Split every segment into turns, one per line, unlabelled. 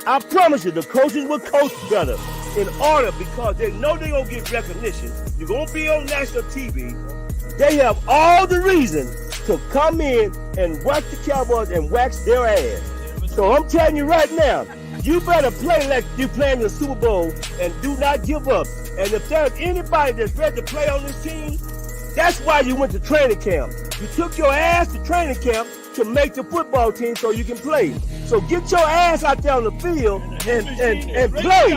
I promise you, the coaches will coach better in order because they know they're going to get recognition. You're going to be on national TV. They have all the reason to come in and watch the Cowboys and wax their ass. So I'm telling you right now, you better play like you playing the Super Bowl and do not give up. And if there's anybody that's ready to play on this team, that's why you went to training camp. You took your ass to training camp to make the football team so you can play. So get your ass out there on the field and play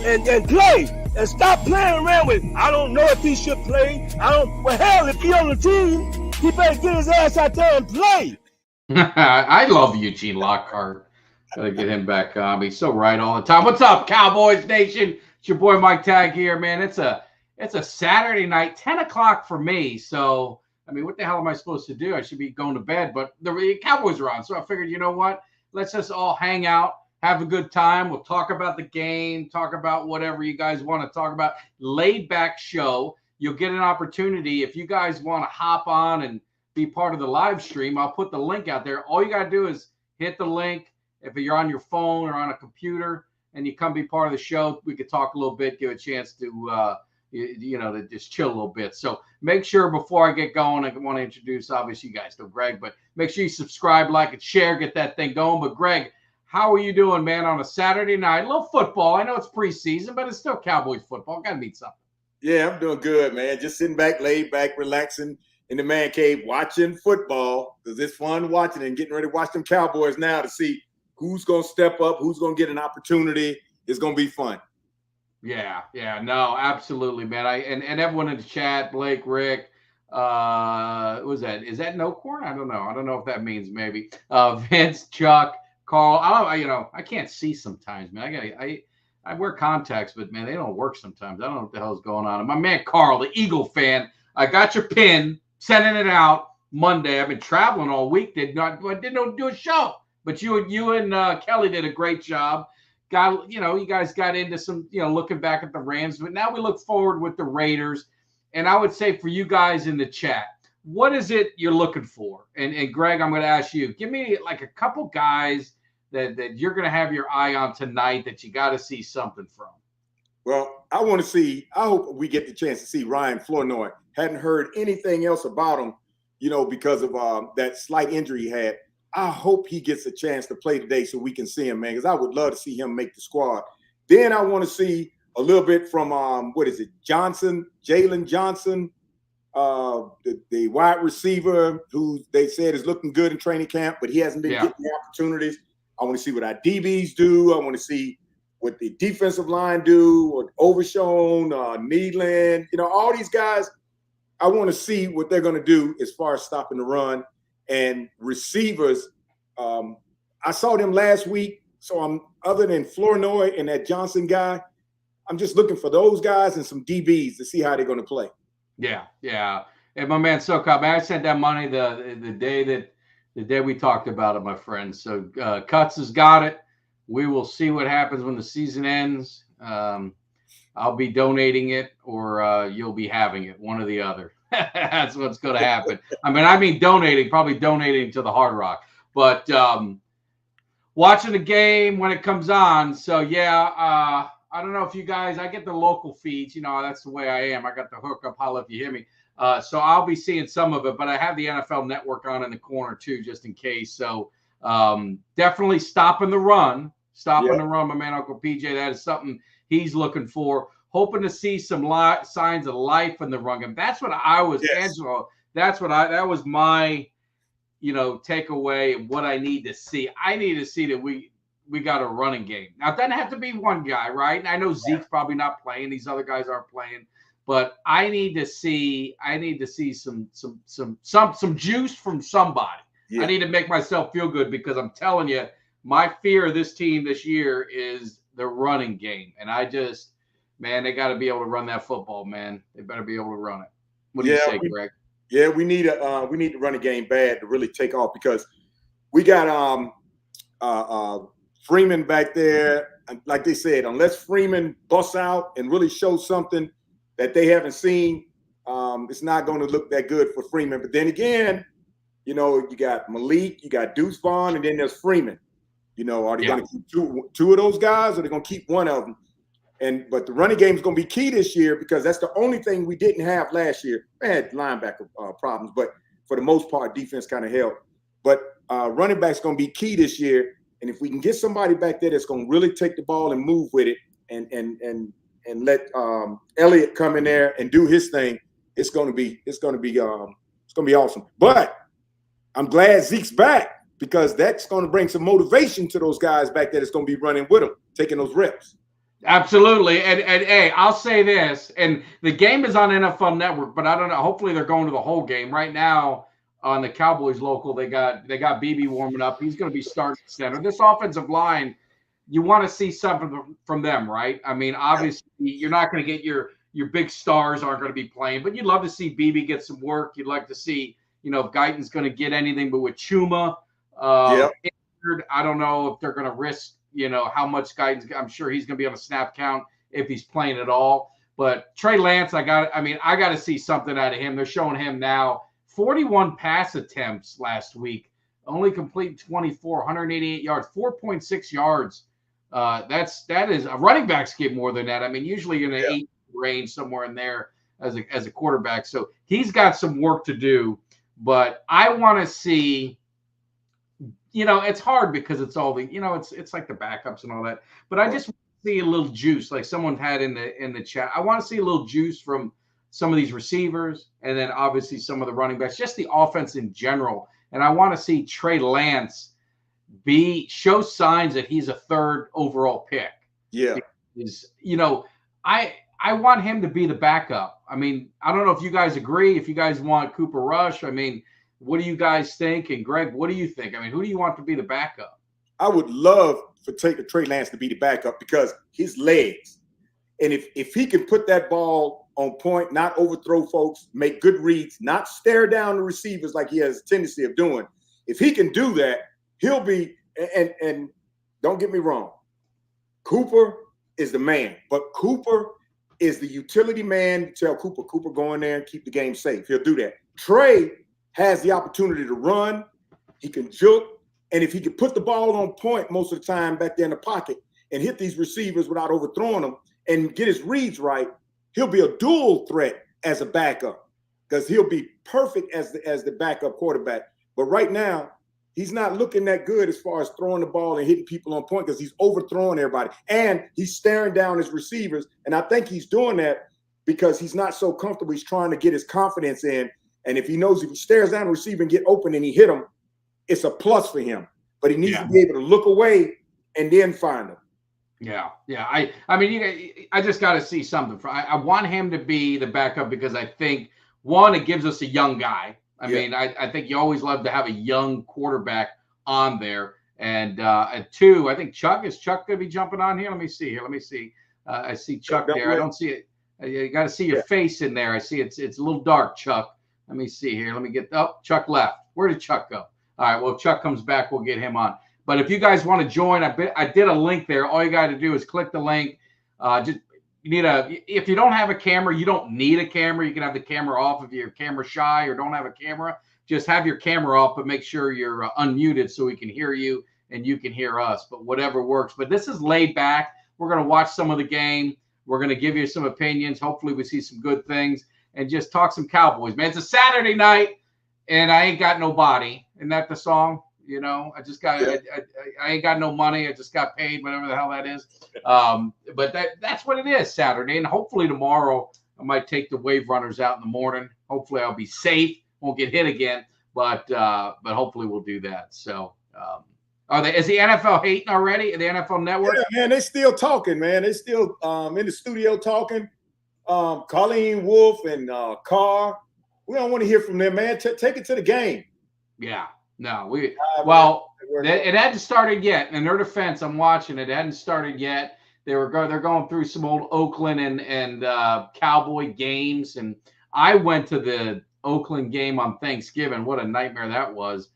and play and stop playing around with. I don't know if he should play. Well, hell, if he on the team, he better get his ass out there and play.
I love Eugene Lockhart. Gotta get him back on. He's so right all the time. What's up, Cowboys Nation? It's your boy Mike Tag here, man. It's a Saturday night, 10 o'clock for me. So, I mean, what the hell am I supposed to do? I should be going to bed, but the Cowboys are on. So I figured, you know what? Let's just all hang out, have a good time. We'll talk about the game, talk about whatever you guys want to talk about. Laid back show. You'll get an opportunity. If you guys want to hop on and be part of the live stream, I'll put the link out there. All you got to do is hit the link. If you're on your phone or on a computer and you come be part of the show, we could talk a little bit, give a chance to, to just chill a little bit. So make sure before I get going, I want to introduce, obviously, you guys know Greg, but make sure you subscribe, like, and share, get that thing going. But Greg, how are you doing, man, on a Saturday night? A little football. I know it's preseason, but it's still Cowboys football. Got to meet something.
Yeah, I'm doing good, man. Just sitting back, laid back, relaxing in the man cave, watching football because it's fun watching and getting ready to watch them Cowboys now to see who's going to step up, who's going to get an opportunity. It's going to be fun.
Yeah, no, absolutely, man. And everyone in the chat, Blake, Rick, what was that? Is that no corn? I don't know. I don't know if that means maybe. Vince, Chuck, Carl. I can't see sometimes, man. I wear contacts, but man, they don't work sometimes. I don't know what the hell's going on. And my man Carl, the Eagle fan, I got your pin, sending it out Monday. I've been traveling all week. Didn't do a show, but you and Kelly did a great job. You guys got into some, looking back at the Rams, but now we look forward with the Raiders. And I would say for you guys in the chat, what is it you're looking for? And Greg, I'm going to ask you, give me like a couple guys that you're going to have your eye on tonight that you got to see something from.
Well, I hope we get the chance to see Ryan Flournoy. Hadn't heard anything else about him, because of that slight injury he had. I hope he gets a chance to play today so we can see him, man, because I would love to see him make the squad. Then I want to see a little bit from, Jalen Johnson, the wide receiver who they said is looking good in training camp, but he hasn't been getting the opportunities. I want to see what our DBs do. I want to see what the defensive line do, or Overshown, Needland, all these guys. I want to see what they're going to do as far as stopping the run. And receivers, I saw them last week. So other than Flournoy and that Johnson guy, I'm just looking for those guys and some DBs to see how they're going to play.
Yeah. And my man SoCal, man, I sent that money the day we talked about it, my friend. So Cuts has got it. We will see what happens when the season ends. I'll be donating it, or you'll be having it, one or the other. That's what's going to happen. I mean, probably donating to the Hard Rock, but watching the game when it comes on. So I don't know if you guys, I get the local feeds, that's the way I am. I got the hookup, holla if you hear me. So I'll be seeing some of it, but I have the NFL Network on in the corner too, just in case. So definitely stopping the run, my man, Uncle PJ. That is something he's looking for. Hoping to see some signs of life in the run game. That's what I was, Angelo. That was my, takeaway and what I need to see. I need to see that we got a running game. Now, it doesn't have to be one guy, right? And I know Zeke's probably not playing. These other guys aren't playing. But I need to see some juice from somebody. Yeah. I need to make myself feel good because I'm telling you, my fear of this team this year is the running game. And man, they got to be able to run that football, man. They better be able to run it. What do you say, Greg?
Yeah, we need the running game bad to really take off because we got Freeman back there. Like they said, unless Freeman busts out and really shows something that they haven't seen, it's not going to look that good for Freeman. But then again, you got Malik, you got Deuce Vaughn, and then there's Freeman. You know, are they going to keep two of those guys, or are they going to keep one of them? But the running game is going to be key this year because that's the only thing we didn't have last year. We had linebacker problems, but for the most part, defense kind of held. But running back's going to be key this year. And if we can get somebody back there that's going to really take the ball and move with it, and let Elliott come in there and do his thing, it's going to be awesome. But I'm glad Zeke's back because that's going to bring some motivation to those guys back there that's going to be running with him, taking those reps.
Absolutely. And hey, I'll say this, and the game is on NFL Network, but I don't know. Hopefully they're going to the whole game. Right now on the Cowboys local, they got BB warming up. He's going to be starting center. This offensive line, you want to see something from them, right? I mean, obviously you're not going to get your big stars aren't going to be playing, but you'd love to see BB get some work. You'd like to see, if Guyton's going to get anything, but with Chuma injured, I don't know if they're going to risk, how much Guyton's. I'm sure he's going to be on a snap count if he's playing at all. But Trey Lance, I got to see something out of him. They're showing him now 41 pass attempts last week, only completed 24, 188 yards, 4.6 yards. That is a running backs get more than that. I mean, usually in an 8 range somewhere in there as a quarterback. So he's got some work to do. But I want to see. It's hard because it's all the, it's like the backups and all that. But I just want to see a little juice, like someone had in the chat. I want to see a little juice from some of these receivers, and then obviously some of the running backs, just the offense in general. And I want to see Trey Lance show signs that he's a 3rd overall pick. Yeah, I want him to be the backup. I mean, I don't know if you guys agree. If you guys want Cooper Rush, I mean. What do you guys think? And Greg, what do you think? I mean, who do you want to be the backup?
I would love for Trey Lance to be the backup because his legs. And if he can put that ball on point, not overthrow folks, make good reads, not stare down the receivers like he has a tendency of doing. If he can do that, he'll be and don't get me wrong. Cooper is the man, but Cooper is the utility man. Tell Cooper go in there and keep the game safe. He'll do that. Trey has the opportunity to run, he can juke, and if he can put the ball on point most of the time back there in the pocket and hit these receivers without overthrowing them and get his reads right, he'll be a dual threat as a backup because he'll be perfect as the backup quarterback. But right now, he's not looking that good as far as throwing the ball and hitting people on point because he's overthrowing everybody. And he's staring down his receivers, and I think he's doing that because he's not so comfortable. He's trying to get his confidence in. And if he knows if he stares down the receiver and get open and he hit him, it's a plus for him. But he needs to be able to look away and then find him.
Yeah. I mean, I just got to see something. I want him to be the backup because I think, one, it gives us a young guy. I mean, I think you always love to have a young quarterback on there. And 2, I think Chuck going to be jumping on here? Let me see here. I see Chuck there. I don't see it. You got to see your face in there. I see it's a little dark, Chuck. Let me see here. Let me get Chuck left. Where did Chuck go? All right. Well, if Chuck comes back, we'll get him on. But if you guys want to join, I did a link there. All you got to do is click the link. If you don't have a camera, you don't need a camera. You can have the camera off if you're camera shy or don't have a camera. Just have your camera off, but make sure you're unmuted so we can hear you and you can hear us. But whatever works. But this is laid back. We're going to watch some of the game. We're going to give you some opinions. Hopefully we see some good things. And just talk some Cowboys, man. It's a Saturday night, and I ain't got no body. Isn't that the song? I just got I ain't got no money. I just got paid, whatever the hell that is. But that's what it is, Saturday. And hopefully tomorrow I might take the Wave Runners out in the morning. Hopefully I'll be safe, won't get hit again. But hopefully we'll do that. So is the NFL hating already? The NFL Network?
Yeah, man, they still talking, man. They still in the studio talking. Colleen Wolf and Carr, we don't want to hear from them, man. Take it to the game.
Yeah, no, it hadn't started yet. In their defense, I'm watching it. It hadn't started yet. They're going through some old Oakland and Cowboy games, and I went to the Oakland game on Thanksgiving. What a nightmare that was.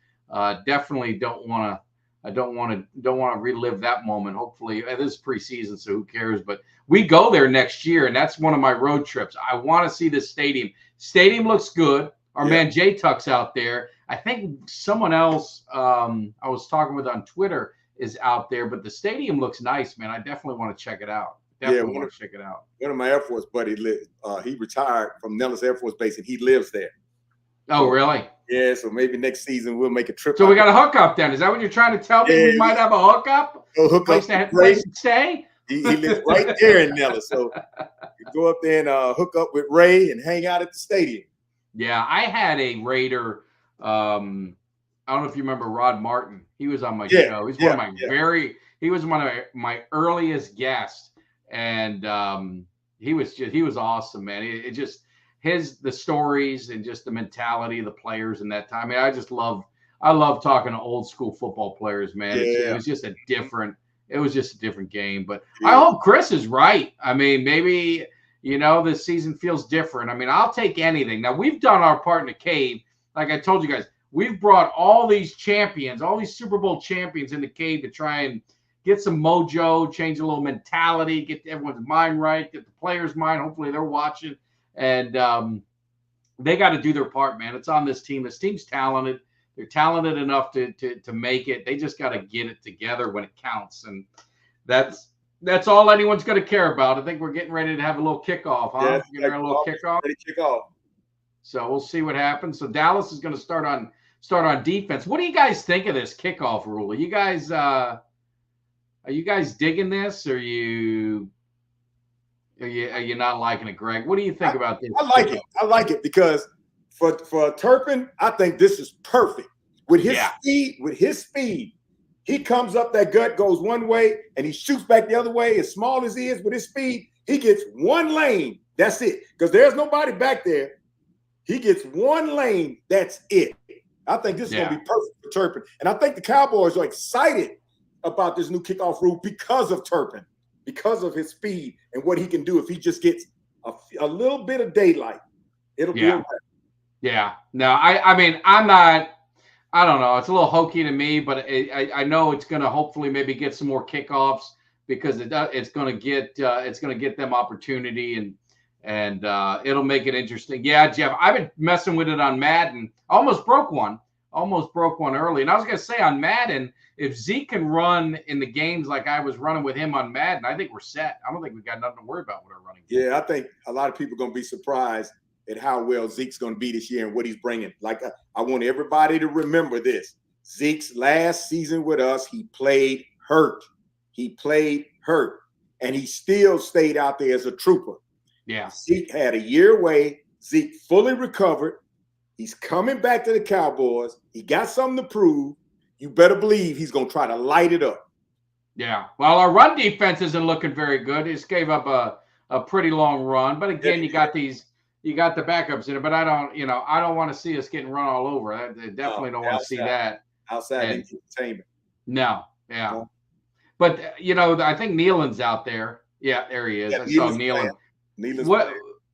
Definitely don't want to relive that moment. Hopefully, it is preseason, so who cares? But we go there next year, and that's one of my road trips. I want to see this stadium. Stadium looks good. Our man Jay Tuck's out there. I think someone else I was talking with on Twitter is out there. But the stadium looks nice, man. I definitely want to check it out. Definitely want to check it out.
One of my Air Force buddies, he retired from Nellis Air Force Base, and he lives there.
Oh, really?
Yeah, so maybe next season we'll make a trip.
So we got a hookup then. Is that what you're trying to tell me? We might have a hookup? Place to stay?
He lives right there in Nellis. So you go up there and hook up with Ray and hang out at the stadium.
Yeah, I had a Raider. I don't know if you remember Rod Martin. He was on my show. He's one of my he was one of my earliest guests. And he was awesome, man. It just the stories and just the mentality of the players in that time. I mean, I love talking to old school football players, man. It was just a different game. But I hope Chris is right. I mean, maybe, this season feels different. I mean, I'll take anything. Now, we've done our part in the cave. Like I told you guys, we've brought all these champions, all these Super Bowl champions in the cave to try and get some mojo, change a little mentality, get everyone's mind right, get the players' mind. Hopefully they're watching. And they got to do their part, man. It's on this team. This team's talented. They're talented enough to make it. They just got to get it together when it counts. And that's all anyone's going to care about. I think we're getting ready to have a little kickoff, huh?
Yeah,
a little kickoff.
Ready to kick off.
So we'll see what happens. So Dallas is going to start on defense. What do you guys think of this kickoff rule? Are you guys digging this? Or are you not liking it, Greg? What do you think about this?
I like it. I like it because for Turpin, I think this is perfect. With his speed, he comes up that gut, goes one way, and he shoots back the other way. As small as he is with his speed, he gets one lane. That's it. Because there's nobody back there. He gets one lane. That's it. I think this is going to be perfect for Turpin. And I think the Cowboys are excited about this new kickoff rule because of Turpin, because of his speed and what he can do if he just gets a little bit of daylight. It'll be all right.
Yeah. No, I mean, I don't know. It's a little hokey to me, but I know it's going to hopefully maybe get some more kickoffs because it's going to get them opportunity and it'll make it interesting. Yeah, Jeff, I've been messing with it on Madden. Almost broke one early. And I was going to say on Madden, if Zeke can run in the games like I was running with him on Madden, I think we're set. I don't think we've got nothing to worry about with our running game.
Yeah, I think a lot of people are going to be surprised at how well Zeke's going to be this year and what he's bringing. Like, I want everybody to remember this. Zeke's last season with us, he played hurt. And he still stayed out there as a trooper.
Yeah.
Zeke had a year away. Zeke fully recovered. He's coming back to the Cowboys. He got something to prove. You better believe he's going to try to light it up.
Yeah. Well, our run defense isn't looking very good. He just gave up a pretty long run. But again, you got the backups in it. But I don't want to see us getting run all over. I definitely don't want to see that.
Outside entertainment.
No. Yeah. But, I think Nealon's out there. Yeah, there he is. I saw Nealon.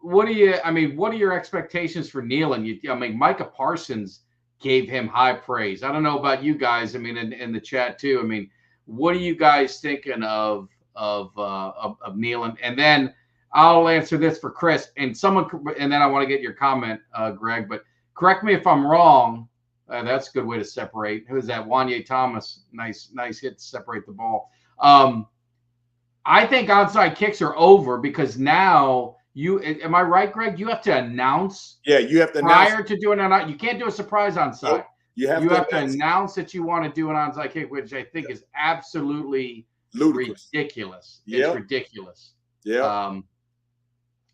What are your expectations for Nealon? Micah Parsons gave him high praise. I don't know about you guys. I mean, in the chat too. I mean, what are you guys thinking of Nealon? And then I'll answer this for Chris and then I want to get your comment, Greg. But correct me if I'm wrong. That's a good way to separate. Who is that? Wanye Thomas. Nice hit to separate the ball. I think onside kicks are over because now am I right, Greg? You have to announce.
Yeah, you have to
prior to doing it. You can't do a surprise onside.
Nope. You have to
announce that you want to do an onside kick, which I think is absolutely ridiculous.
Yep.
It's ridiculous.
Yeah.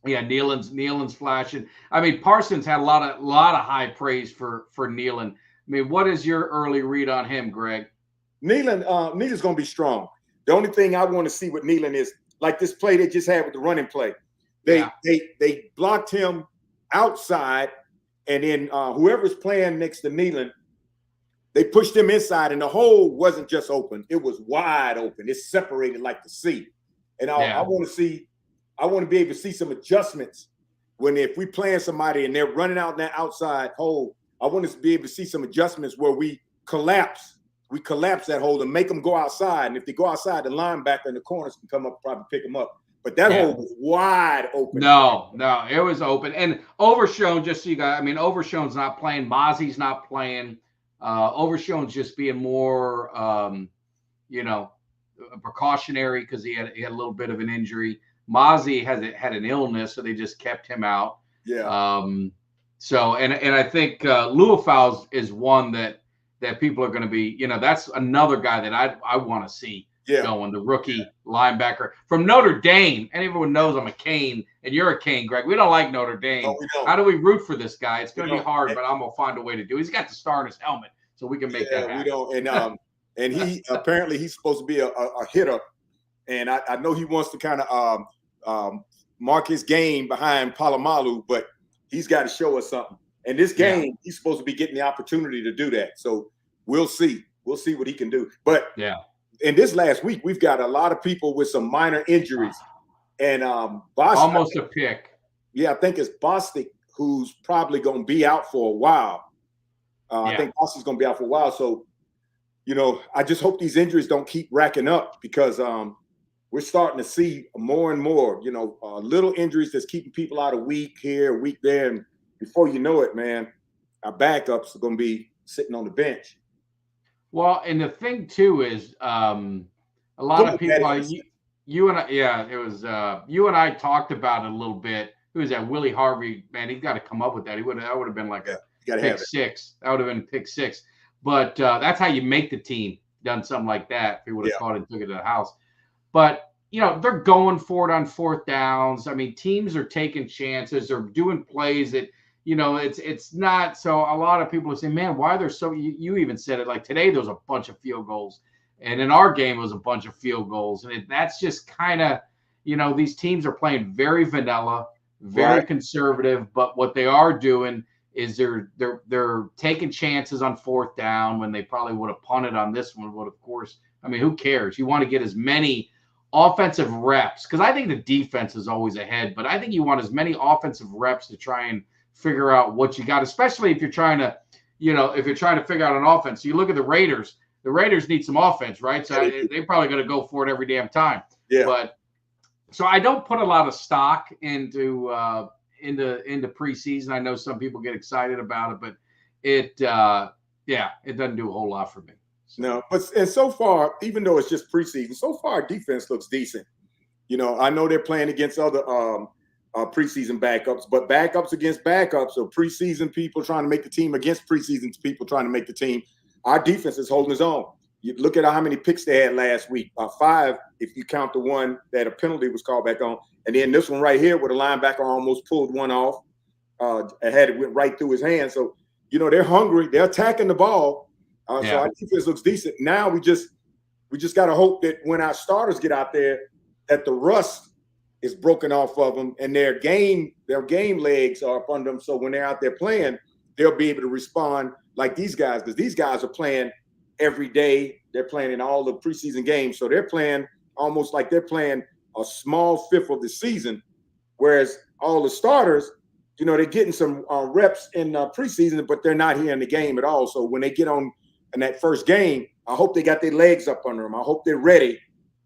Nealon's flashing. I mean, Parsons had a lot of high praise for Nealon. I mean, what is your early read on him, Greg?
Nealon's going to be strong. The only thing I want to see with Nealon is like this play they just had with the running play. They blocked him outside, and then whoever's playing next to Nealon, they pushed him inside, and the hole wasn't just open; it was wide open. It's separated like the sea. And I want to be able to see some adjustments if we playing somebody and they're running out that outside hole. I want us to be able to see some adjustments where we collapse that hole and make them go outside. And if they go outside, the linebacker in the corners can come up, probably pick them up. But that hole was wide open.
No, it was open. And Overshown, just so you guys, Overshown's not playing. Mozzie's not playing. Overshown's just being more precautionary because he had a little bit of an injury. Mozzie had an illness, so they just kept him out.
Yeah.
So I think Leufau is one that people are going to be, that's another guy that I want to see going, the rookie linebacker from Notre Dame. And everyone knows I'm a Cane, and you're a Cane, Greg. We don't like Notre Dame.
No, we don't.
How do we root for this guy? It's going to be hard, but I'm going to find a way to do it. He's got the star in his helmet, so we can make that happen.
We don't. And he apparently he's supposed to be a hitter. And I know he wants to kind of mark his game behind Palomalu, but he's got to show us something. And this game, he's supposed to be getting the opportunity to do that. So we'll see. We'll see what he can do. But in this last week, we've got a lot of people with some minor injuries. And
almost a pick.
Yeah, I think it's Bostic who's probably going to be out for a while. I think Bostic's going to be out for a while. So, I just hope these injuries don't keep racking up because we're starting to see more and more, little injuries that's keeping people out a week here, a week there. And before you know it, man, our backups are going to be sitting on the bench.
Well, and the thing, too, is a lot of people, you and I, it was you and I talked about it a little bit. Who was that? Willie Harvey, man, he's got to come up with that. That would have been like a pick six. That would have been pick six. But that's how you make the team, done something like that. If he would have caught it and took it to the house. But, they're going for it on fourth downs. I mean, teams are taking chances. They're doing plays that, it's not. So a lot of people are saying, man, why are there so – you even said it. Like today there was a bunch of field goals. And in our game it was a bunch of field goals. And that's just kind of – these teams are playing very vanilla, very conservative. But what they are doing is they're taking chances on fourth down when they probably would have punted on this one. But, of course, I mean, who cares? You want to get as many – offensive reps, because I think the defense is always ahead, but I think you want as many offensive reps to try and figure out what you got, especially if you're trying to, figure out an offense. So you look at the Raiders need some offense, right? So they're probably going to go for it every damn time. Yeah. But so I don't put a lot of stock into preseason. I know some people get excited about it, but it doesn't do a whole lot for me.
No, and so far, even though it's just preseason, so far our defense looks decent. I know they're playing against other preseason backups, but backups against backups or preseason people trying to make the team against preseason people trying to make the team. Our defense is holding its own. You look at how many picks they had last week. 5, if you count the one that a penalty was called back on, and then this one right here where the linebacker almost pulled one off, and went right through his hand. So they're hungry. They're attacking the ball. So our defense looks decent. Now we just got to hope that when our starters get out there, that the rust is broken off of them and their game legs are up under them. So when they're out there playing, they'll be able to respond like these guys, because these guys are playing every day. They're playing in all the preseason games. So they're playing almost like they're playing a small fifth of the season, whereas all the starters, they're getting some reps in preseason, but they're not here in the game at all. So when they get on in that first game, I hope they got their legs up under them. I hope they're ready,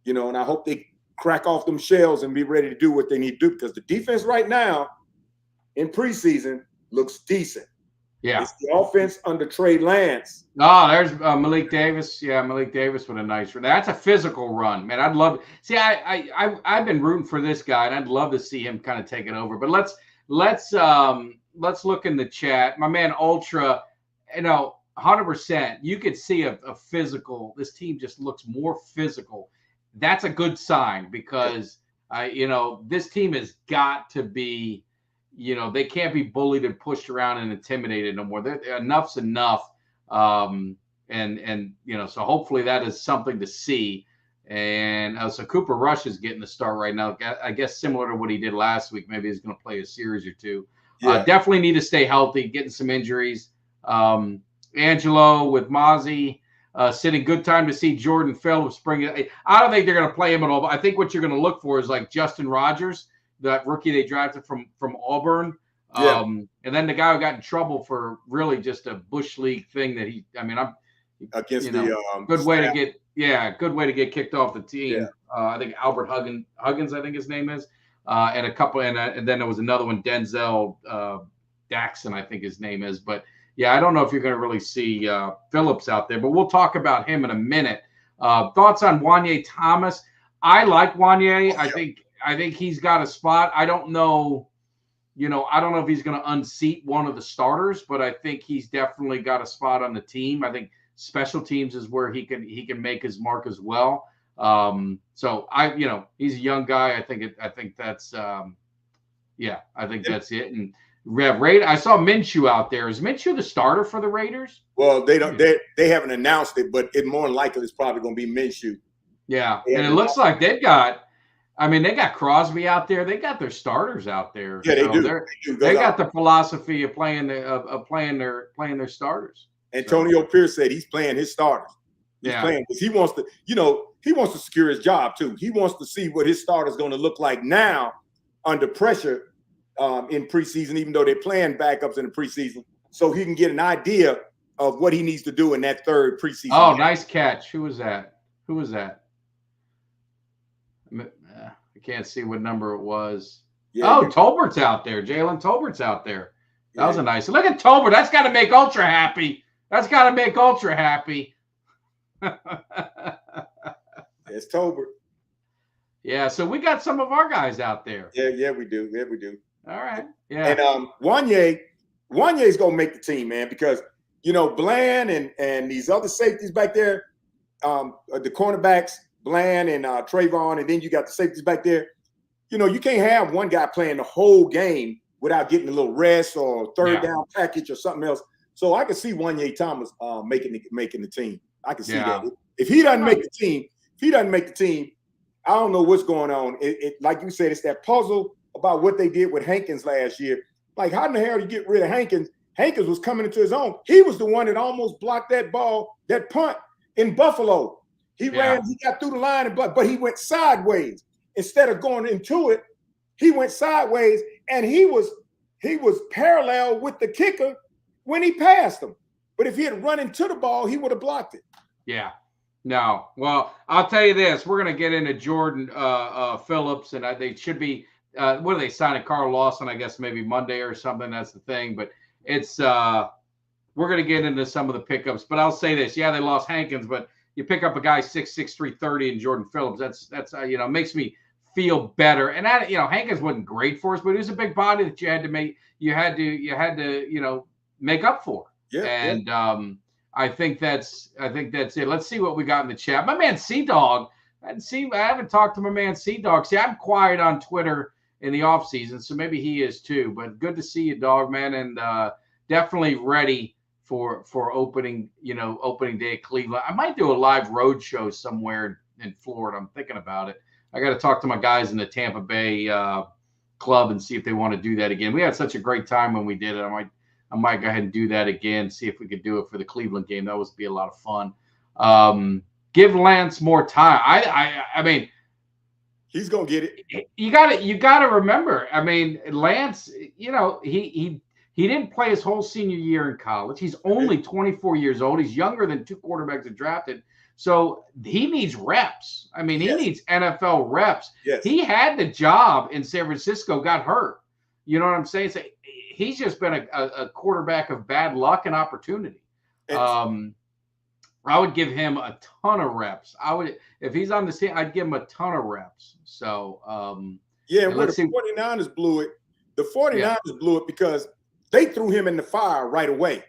and I hope they crack off them shells and be ready to do what they need to do, because the defense right now in preseason looks decent. Yeah. It's the offense under Trey Lance.
Oh, there's Malik Davis. Yeah, Malik Davis with a nice run. That's a physical run, man. I'd love – see, I've been rooting for this guy, and I'd love to see him kind of take it over. But let's look in the chat. My man Ultra, 100%. You could see a physical. This team just looks more physical. That's a good sign, because this team has got to be, they can't be bullied and pushed around and intimidated no more. Enough's enough. So hopefully that is something to see. And so Cooper Rush is getting the start right now. I guess similar to what he did last week. Maybe he's going to play a series or two. Yeah. Definitely need to stay healthy, getting some injuries. Angelo with Mozzie sitting. Good time to see Jordan Phillips bring it. I don't think they're going to play him at all, but I think what you're going to look for is like Justin Rogers, that rookie they drafted from Auburn. And then the guy who got in trouble for really just a Bush League thing that I'm
against
good way to get kicked off the team. Yeah. I think Albert Huggins, I think his name is, and a couple, and then there was another one, Denzel Daxon, I think his name is, but. Yeah, I don't know if you're going to really see Phillips out there, but we'll talk about him in a minute. Thoughts on Wanye Thomas? I like Wanye. I think he's got a spot. I don't know. I don't know if he's going to unseat one of the starters, but I think he's definitely got a spot on the team. I think special teams is where he can make his mark as well. So he's a young guy. I think that's I think that's it. And I saw Minshew out there. Is Minshew the starter for the Raiders?
Well, they haven't announced it, but it more than likely it's probably going to be Minshew.
Yeah, and it looks like they got Crosby out there. They got their starters out there.
Yeah, they do.
They got the philosophy of playing their starters.
Antonio Pierce said he's playing his starters. He's playing because he wants to secure his job too. He wants to see what his starter's going to look like now under pressure in preseason, even though they're playing backups in the preseason, so he can get an idea of what he needs to do in that third preseason.
Oh, game. Nice catch. Who was that? I can't see what number it was. Yeah, Tolbert's out there. Jalen Tolbert's out there. That was a nice. Look at Tolbert. That's got to make Ultra happy. That's
Tolbert.
Yeah, so we got some of our guys out there.
Yeah, we do.
All right. Yeah.
And Wanye's gonna make the team, man, because Bland and these other safeties back there, the cornerbacks, Bland and Trayvon, and then you got the safeties back there. You can't have one guy playing the whole game without getting a little rest or third down package or something else. So I can see Wanye Thomas making the team. I can see that. If he doesn't make the team, I don't know what's going on. It like you said, it's that puzzle about what they did with Hankins last year. Like, how in the hell do you get rid of Hankins? Hankins was coming into his own. He was the one that almost blocked that ball, that punt in Buffalo. He ran, he got through the line, but he went sideways. Instead of going into it, he went sideways, and he was parallel with the kicker when he passed him. But if he had run into the ball, he would have blocked it.
Yeah. No. Well, I'll tell you this. We're going to get into Jordan Phillips, and they should be what are they signing? Carl Lawson, I guess maybe Monday or something. That's the thing. But it's we're going to get into some of the pickups. But I'll say this. Yeah, they lost Hankins, but you pick up a guy 6'6", 330 and Jordan Phillips. That's makes me feel better. And Hankins wasn't great for us, but he was a big body that you had to make up for. Yeah. And I think that's it. Let's see what we got in the chat. My man Sea Dog. I haven't talked to my man Sea Dog. See, I'm quiet on Twitter in the off season, so maybe he is too. But good to see you, dog, man, and definitely ready for opening day at Cleveland. I might do a live road show somewhere in Florida. I'm thinking about it. I got to talk to my guys in the Tampa Bay club and see if they want to do that again. We had such a great time when we did it. I might go ahead and do that again, see if we could do it for the Cleveland game. That would be a lot of fun. Give Lance more time. I mean,
he's gonna get it.
You got to remember. I mean, Lance, he didn't play his whole senior year in college. He's only 24 years old. He's younger than two quarterbacks that drafted. So he needs reps. I mean, he needs NFL reps.
Yes.
He had the job in San Francisco, got hurt. You know what I'm saying? So he's just been a quarterback of bad luck and opportunity. I would give him a ton of reps. If he's on the team, I'd give him a ton of reps. So
when the 49ers blew it, blew it because they threw him in the fire right away.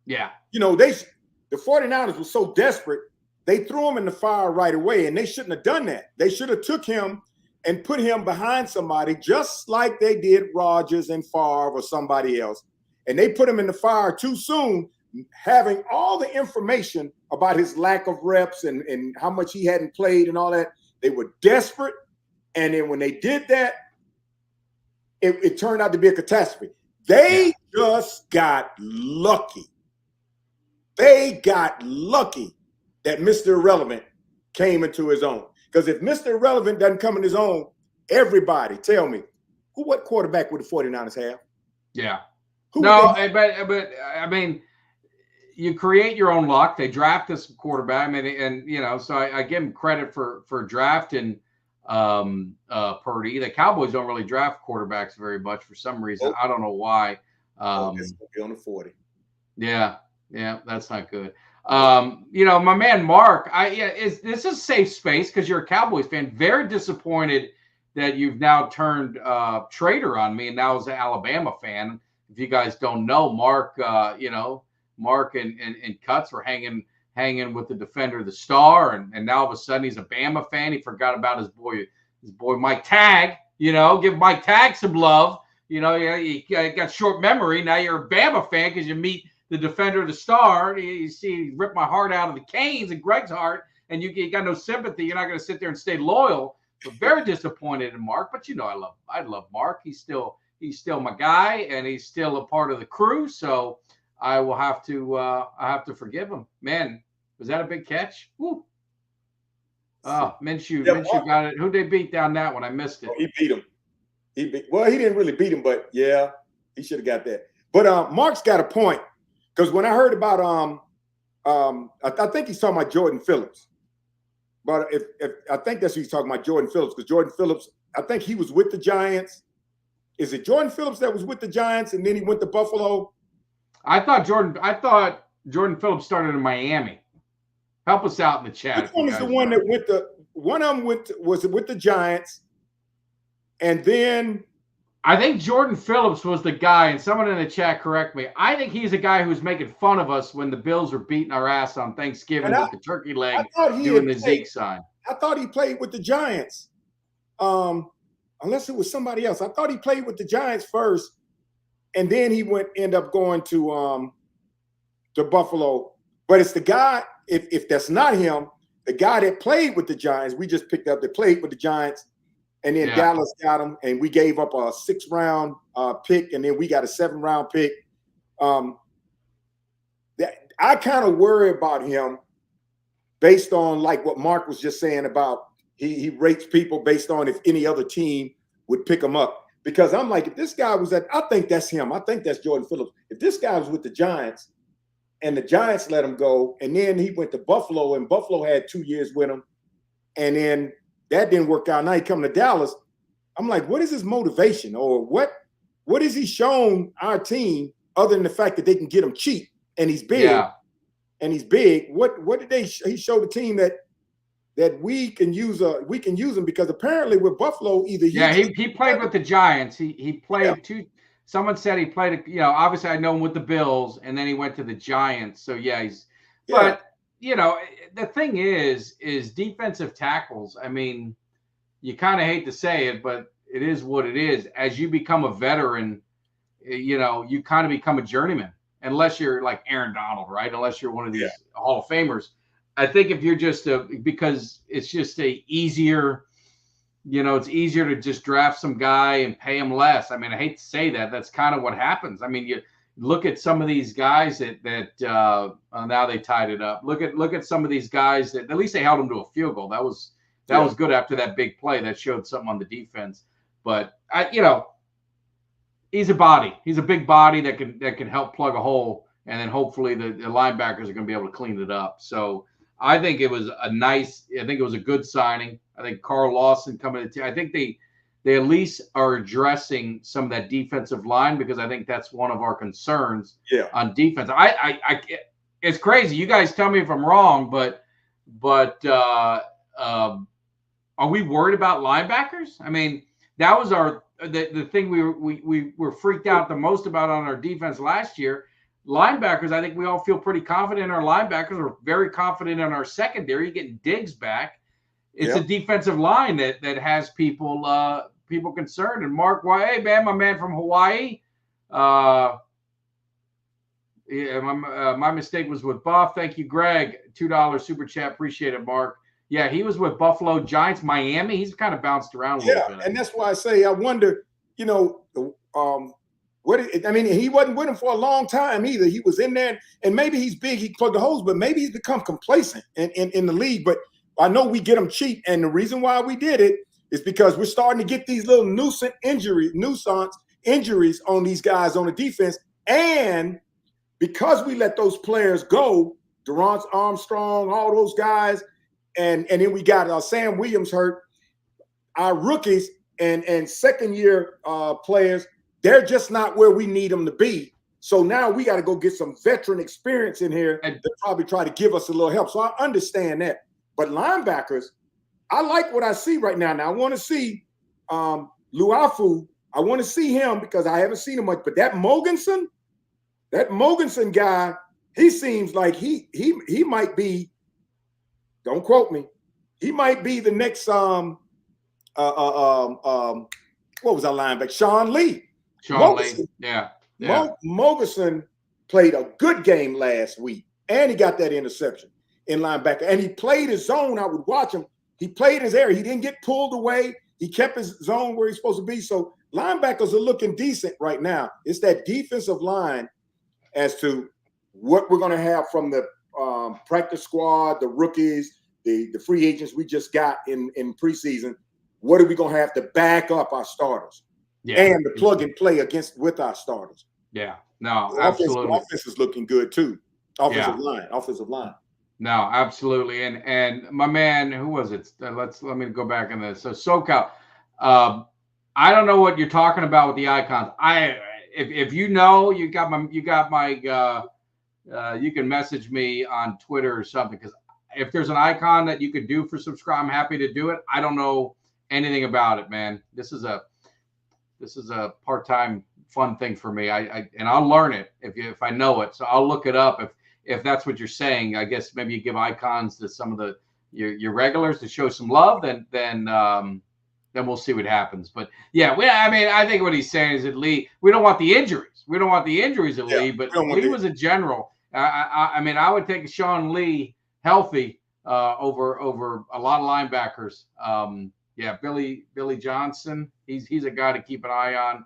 Yeah.
The 49ers were so desperate, they threw him in the fire right away, and they shouldn't have done that. They should have took him and put him behind somebody, just like they did Rodgers and Favre or somebody else. And they put him in the fire too soon, having all the information about his lack of reps and how much he hadn't played and all that. They were desperate. And then when they did that, it turned out to be a catastrophe. They just got lucky. They got lucky that Mr. Irrelevant came into his own. Because if Mr. Irrelevant doesn't come in his own, everybody tell me, what quarterback would the 49ers have?
Yeah. But I mean, you create your own luck. They draft this quarterback. I mean, so I give him credit for drafting Purdy. The Cowboys don't really draft quarterbacks very much for some reason. I don't know why.
It's gonna be on the 40.
Yeah. Yeah, that's not good. My man Mark, this is a safe space because you're a Cowboys fan. Very disappointed that you've now turned traitor on me and now is an Alabama fan. If you guys don't know, Mark, Mark and Cuts were hanging with the defender of the Star, and now all of a sudden he's a Bama fan. He forgot about his boy Mike Tag. Give Mike Tag some love. You got short memory. Now you're a Bama fan because you meet the defender of the Star. You see, he ripped my heart out of the Canes and Greg's heart, and you got no sympathy. You're not going to sit there and stay loyal. So very disappointed in Mark, but I love Mark. He's still my guy, and he's still a part of the crew. So I will have to forgive him. Man, was that a big catch? Woo. Oh, Minshew got it. Who'd they beat down that one? I missed it.
Oh, he beat him. He didn't really beat him, but yeah, he should have got that. But Mark's got a point, because when I heard about I think he's talking about Jordan Phillips. But if I think that's who he's talking about, Jordan Phillips, because Jordan Phillips, I think he was with the Giants. Is it Jordan Phillips that was with the Giants and then he went to Buffalo?
I thought Jordan Phillips started in Miami. Help us out in the chat.
Which one is the one that went one of them was with the Giants, and then
I think Jordan Phillips was the guy, and someone in the chat correct me. I think he's the guy who was making fun of us when the Bills were beating our ass on Thanksgiving with the turkey leg doing the Zeke sign.
I thought he played with the Giants. Unless it was somebody else. I thought he played with the Giants first, and then he end up going to Buffalo. But it's the guy, if that's not him, the guy that played with the Giants, we just picked up that played with the Giants. And then Dallas got him, and we gave up a 6th-round pick, and then we got a 7th-round pick. I kind of worry about him based on like what Mark was just saying about he rates people based on if any other team would pick him up. Because I'm like, if this guy was I think that's him. I think that's Jordan Phillips. If this guy was with the Giants and the Giants let him go, and then he went to Buffalo, and Buffalo had 2 years with him, and then that didn't work out. Now he come to Dallas. I'm like, what is his motivation, or what has he shown our team other than the fact that they can get him cheap and he's big?
Yeah.
And he's big. What did he show the team that we can use him, because apparently with Buffalo
he played with the Giants. He played two. Someone said he played. Obviously I know him with the Bills, and then he went to the Giants. So but. The thing is defensive tackles. I mean, you kind of hate to say it, but it is what it is. As you become a veteran, you kind of become a journeyman, unless you're like Aaron Donald, right? Unless you're one of these Hall of Famers. I think if you're just because it's just easier, it's easier to just draft some guy and pay him less. I mean, I hate to say that. That's kind of what happens. I mean, you look at some of these guys that now they tied it up. Look at some of these guys that at least they held them to a field goal. That was good after that big play. That showed something on the defense. But he's a body. He's a big body that can help plug a hole, and then hopefully the linebackers are going to be able to clean it up. So I think it was a good signing. I think Carl Lawson coming to. I think they at least are addressing some of that defensive line, because I think that's one of our concerns on defense. It's crazy. You guys tell me if I'm wrong, but are we worried about linebackers? I mean, that was the thing we were freaked out the most about on our defense last year. Linebackers, I think we all feel pretty confident in our linebackers. We're very confident in our secondary. You're getting Diggs back. It's a defensive line that has people concerned. And Mark, hey man, my man from Hawaii. My mistake was with Buff. Thank you, Greg. $2 super chat. Appreciate it, Mark. Yeah, he was with Buffalo, Giants, Miami. He's kind of bounced around a little bit.
And that's why I say I wonder. He wasn't with him for a long time either. He was in there, and maybe he's big. He plugged the holes, but maybe he's become complacent in the league. But I know we get him cheap, and the reason why we did it is because we're starting to get these little nuisance injuries on these guys on the defense, and because we let those players go, Durant Armstrong, all those guys, and then we got Sam Williams hurt. Our rookies and second-year players, they're just not where we need them to be. So now we got to go get some veteran experience in here to probably try to give us a little help. So I understand that. But linebackers, I like what I see right now. Now I want to see Luafu. I want to see him because I haven't seen him much. But that Mogensen guy, he seems like he might be. Don't quote me. He might be the next what was our linebacker? Sean Lee.
Sean Lee. Yeah.
Mogensen played a good game last week, and he got that interception in linebacker. And he played his zone. I would watch him. He played his area. He didn't get pulled away. He kept his zone where he's supposed to be. So linebackers are looking decent right now. It's that defensive line as to what we're going to have from the practice squad, the rookies, the free agents we just got in preseason. What are we going to have to back up our starters? Yeah. And the plug and play with our starters.
Yeah, no, absolutely.
Offense is looking good too. Offensive line.
No, absolutely. And my man, who was it? Let me go back on this. So SoCal, I don't know what you're talking about with the icons. If you know, you can message me on Twitter or something, because if there's an icon that you could do for subscribe, I'm happy to do it. I don't know anything about it, man. This is a part-time fun thing for me. And I'll learn it if I know it. So I'll look it up if that's what you're saying. I guess maybe you give icons to some of your regulars to show some love. Then we'll see what happens. But yeah, I think what he's saying is that Lee, we don't want the injuries. We don't want the injuries at Lee, but Lee was a general. I would take Sean Lee healthy over a lot of linebackers. Yeah, Billy Johnson. He's a guy to keep an eye on.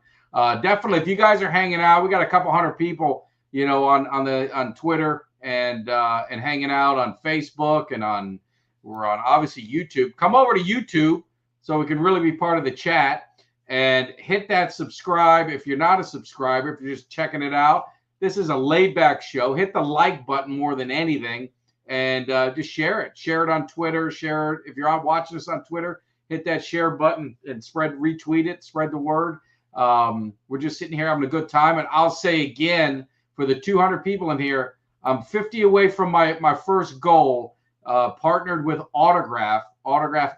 Definitely, if you guys are hanging out, we got a couple hundred people, on Twitter and hanging out on Facebook, and we're on obviously YouTube. Come over to YouTube so we can really be part of the chat, and hit that subscribe if you're not a subscriber. If you're just checking it out, this is a laid back show. Hit the like button more than anything, and just share it. Share it on Twitter. Share it if you're watching us on Twitter. Hit that share button and retweet it, spread the word. We're just sitting here having a good time. And I'll say again, for the 200 people in here, I'm 50 away from my first goal, partnered with Autograph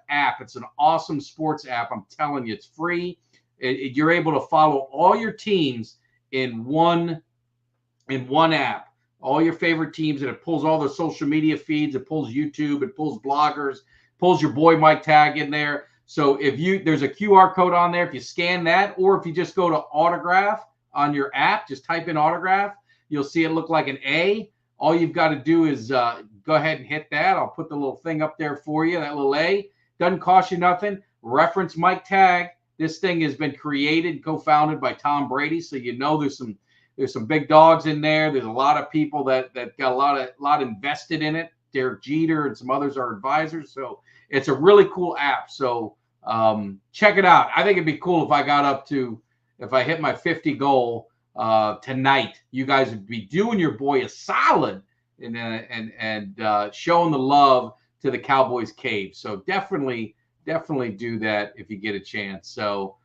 app. It's an awesome sports app. I'm telling you, it's free. You're able to follow all your teams in one app, all your favorite teams, and it pulls all the social media feeds. It pulls YouTube. It pulls bloggers. Pulls your boy Mike Tag in there. So there's a QR code on there. If you scan that, or if you just go to Autograph on your app, just type in Autograph, you'll see it look like an A. All you've got to do is go ahead and hit that. I'll put the little thing up there for you, that little A. Doesn't cost you nothing. Reference Mike Tag. This thing has been created, co-founded by Tom Brady. So there's some big dogs in there. There's a lot of people that got a lot invested in it. Derek Jeter and some others are advisors. So it's a really cool app. So check it out. I think it'd be cool if I hit my 50 goal tonight. You guys would be doing your boy a solid and showing the love to the Cowboys Cave. So definitely do that if you get a chance. So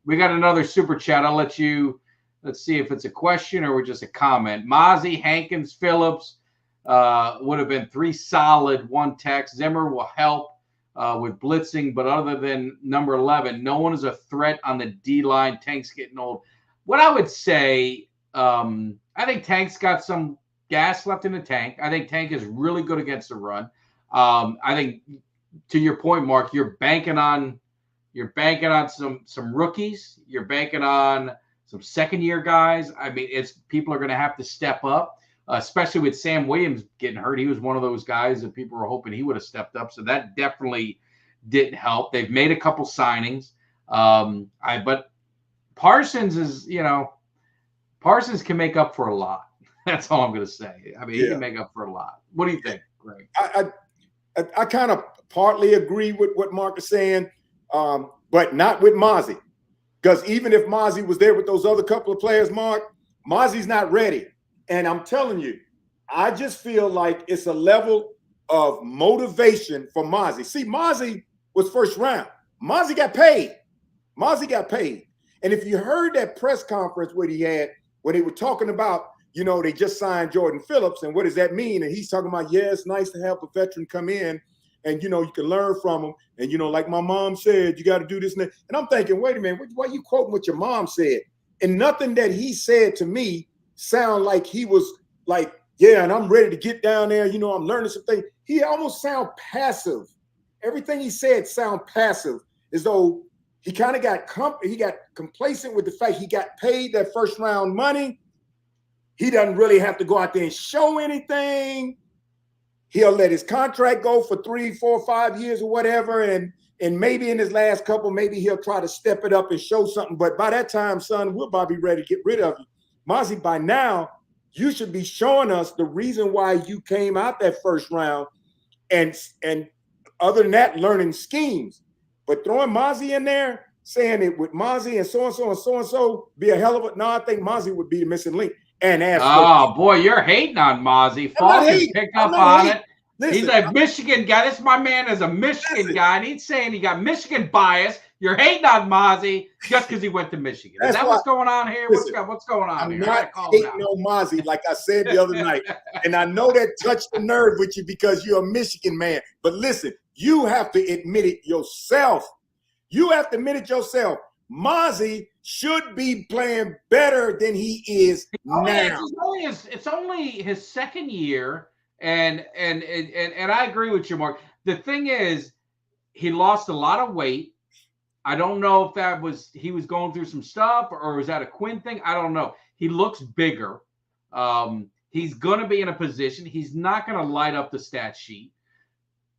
we got another super chat. Let's see if it's a question or just a comment. Mozzie, Hankins, Phillips. Would have been 3 solid, 1 text. Zimmer will help with blitzing, but other than number 11, no one is a threat on the D line. Tank's getting old. What I would say, I think Tank's got some gas left in the tank. I think Tank is really good against the run. I think, to your point, Mark, you're banking on some rookies. You're banking on some second-year guys. I mean, people are going to have to step up. Especially with Sam Williams getting hurt. He was one of those guys that people were hoping he would have stepped up. So that definitely didn't help. They've made a couple signings. But Parsons Parsons can make up for a lot. That's all I'm going to say. I mean, he can make up for a lot. What do you think, Greg?
I kind of partly agree with what Mark is saying, but not with Mozzie. Because even if Mozzie was there with those other couple of players, Mark, Mozzie's not ready. And I'm telling you, I just feel like it's a level of motivation for Mozzie. See, Mozzie was first round. Mozzie got paid. And if you heard that press conference where he had when they were talking about, they just signed Jordan Phillips, and what does that mean? And he's talking about, it's nice to have a veteran come in, and you can learn from him. And like my mom said, you got to do this and that. And I'm thinking, wait a minute, why are you quoting what your mom said? And nothing that he said to me sound like he was like, yeah, and I'm ready to get down there. I'm learning some things. He almost sound passive. Everything he said sound passive, as though he kind of got complacent with the fact he got paid that first round money. He doesn't really have to go out there and show anything. He'll let his contract go for 3, 4, 5 years or whatever. And maybe in his last couple, maybe he'll try to step it up and show something. But by that time, son, we'll probably be ready to get rid of you. Mozzie, by now, you should be showing us the reason why you came out that first round, and other than that, learning schemes. But throwing Mozzie in there, saying it with Mozzie and so-and-so and so-and-so be a hell of a – no, I think Mozzie would be the missing link. And
boy, you're hating on Mozzie. Falk has picked up on it. Listen, he's a Michigan guy. This my man is a Michigan guy, and he's saying he got Michigan bias. You're hating on Mozzie just because he went to Michigan. Is that what's going on here? What's going on here?
I'm not hating on Mozzie, like I said the other night. And I know that touched the nerve with you because you're a Michigan man. But listen, you have to admit it yourself. Mozzie should be playing better than he is now.
It's only his second year, and I agree with you, Mark. The thing is, he lost a lot of weight. I don't know if that was he was going through some stuff or was that a Quinn thing? I don't know. He looks bigger. He's going to be in a position. He's not going to light up the stat sheet.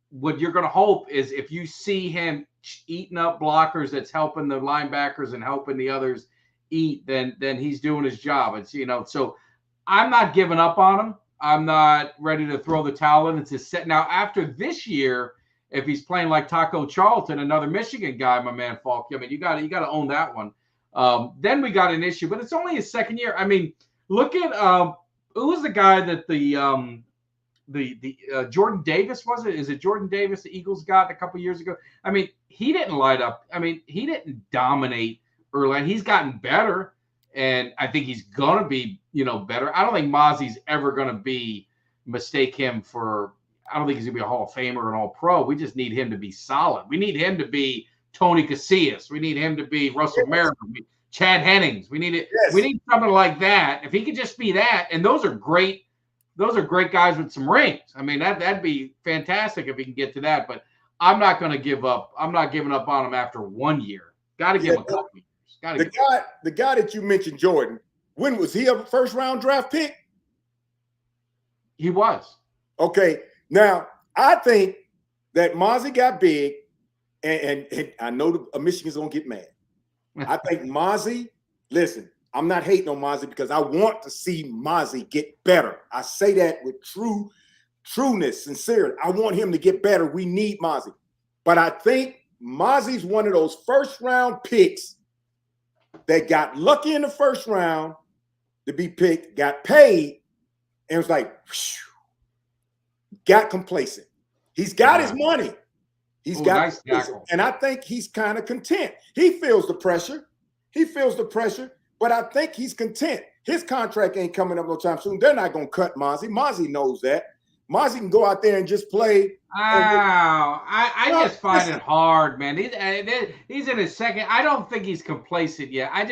What you're going to hope is if you see him eating up blockers, that's helping the linebackers and helping the others eat, then he's doing his job. It's so I'm not giving up on him. I'm not ready to throw the towel in. It's his set. Now after this year, if he's playing like Taco Charlton, another Michigan guy, my man Falk, I mean you got to own that one. Then we got an issue, but it's only his second year. I mean, look at who was the guy that the Jordan Davis, was it? Is it Jordan Davis the Eagles got a couple years ago? I mean, he didn't light up. I mean, he didn't dominate early, and he's gotten better, and I think he's gonna be, better. I don't think Mozzie's ever gonna mistake him for. I don't think he's gonna be a Hall of Famer or an All Pro. We just need him to be solid. We need him to be Tony Casillas. We need him to be Russell Merritt. Chad Hennings. We need it. Yes. We need something like that. If he could just be that, and those are great guys with some rings. I mean, that'd be fantastic if he can get to that. But I'm not going to give up. I'm not giving up on him after 1 year. Got to give him a couple years.
The guy that you mentioned, Jordan, when was he a first round draft pick?
He was.
Okay. Now, I think that Mozzie got big, and I know Michigan's going to get mad. I think Mozzie, listen, I'm not hating on Mozzie because I want to see Mozzie get better. I say that with trueness, sincerely. I want him to get better. We need Mozzie. But I think Mozzie's one of those first-round picks that got lucky in the first round to be picked, got paid, and was like, whew, got complacent. He's got his money. He's got nice, and I think he's kind of content. He feels the pressure. But I think he's content. His contract ain't coming up no time soon. They're not going to cut Mozzie. Mozzie knows that. Mozzie can go out there and just play.
I just find it hard, man. He's in his second. I don't think he's complacent yet. I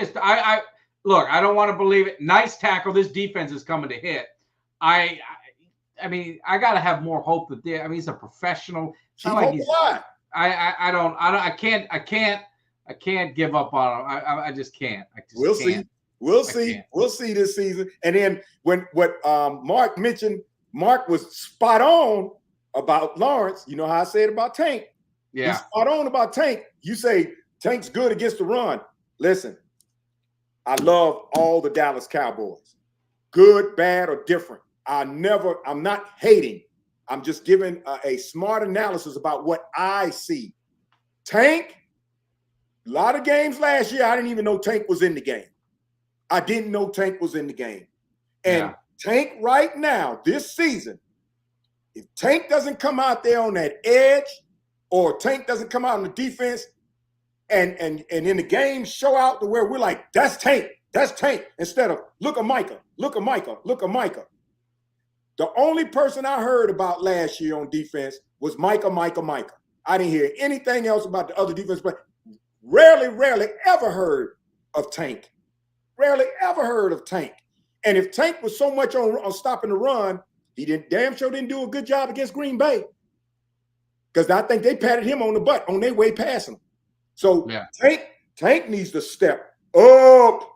look, I don't want to believe it. Nice tackle. This defense is coming to hit. I mean, I got to have more hope that he's a professional. It's not like he's, I can't give up on him. I just can't.
We'll see. We'll see this season. And then when Mark mentioned, Mark was spot on about Lawrence. You know how I said about Tank.
Yeah.
He's spot on about Tank. You say Tank's good against the run. Listen, I love all the Dallas Cowboys. Good, bad, or different. I'm not hating. I'm just giving a smart analysis about what I see. Tank, a lot of games last year, I didn't even know Tank was in the game. And Tank right now, this season, if Tank doesn't come out there on that edge, or Tank doesn't come out on the defense and in the game show out to where we're like, that's Tank. That's Tank. Instead of look at Micah, look at Micah, look at Micah. The only person I heard about last year on defense was Micah. I didn't hear anything else about the other defense, but rarely ever heard of Tank. Rarely ever heard of Tank. And if Tank was so much on stopping the run, he damn sure didn't do a good job against Green Bay. Because I think they patted him on the butt on their way past him. So Tank needs to step up.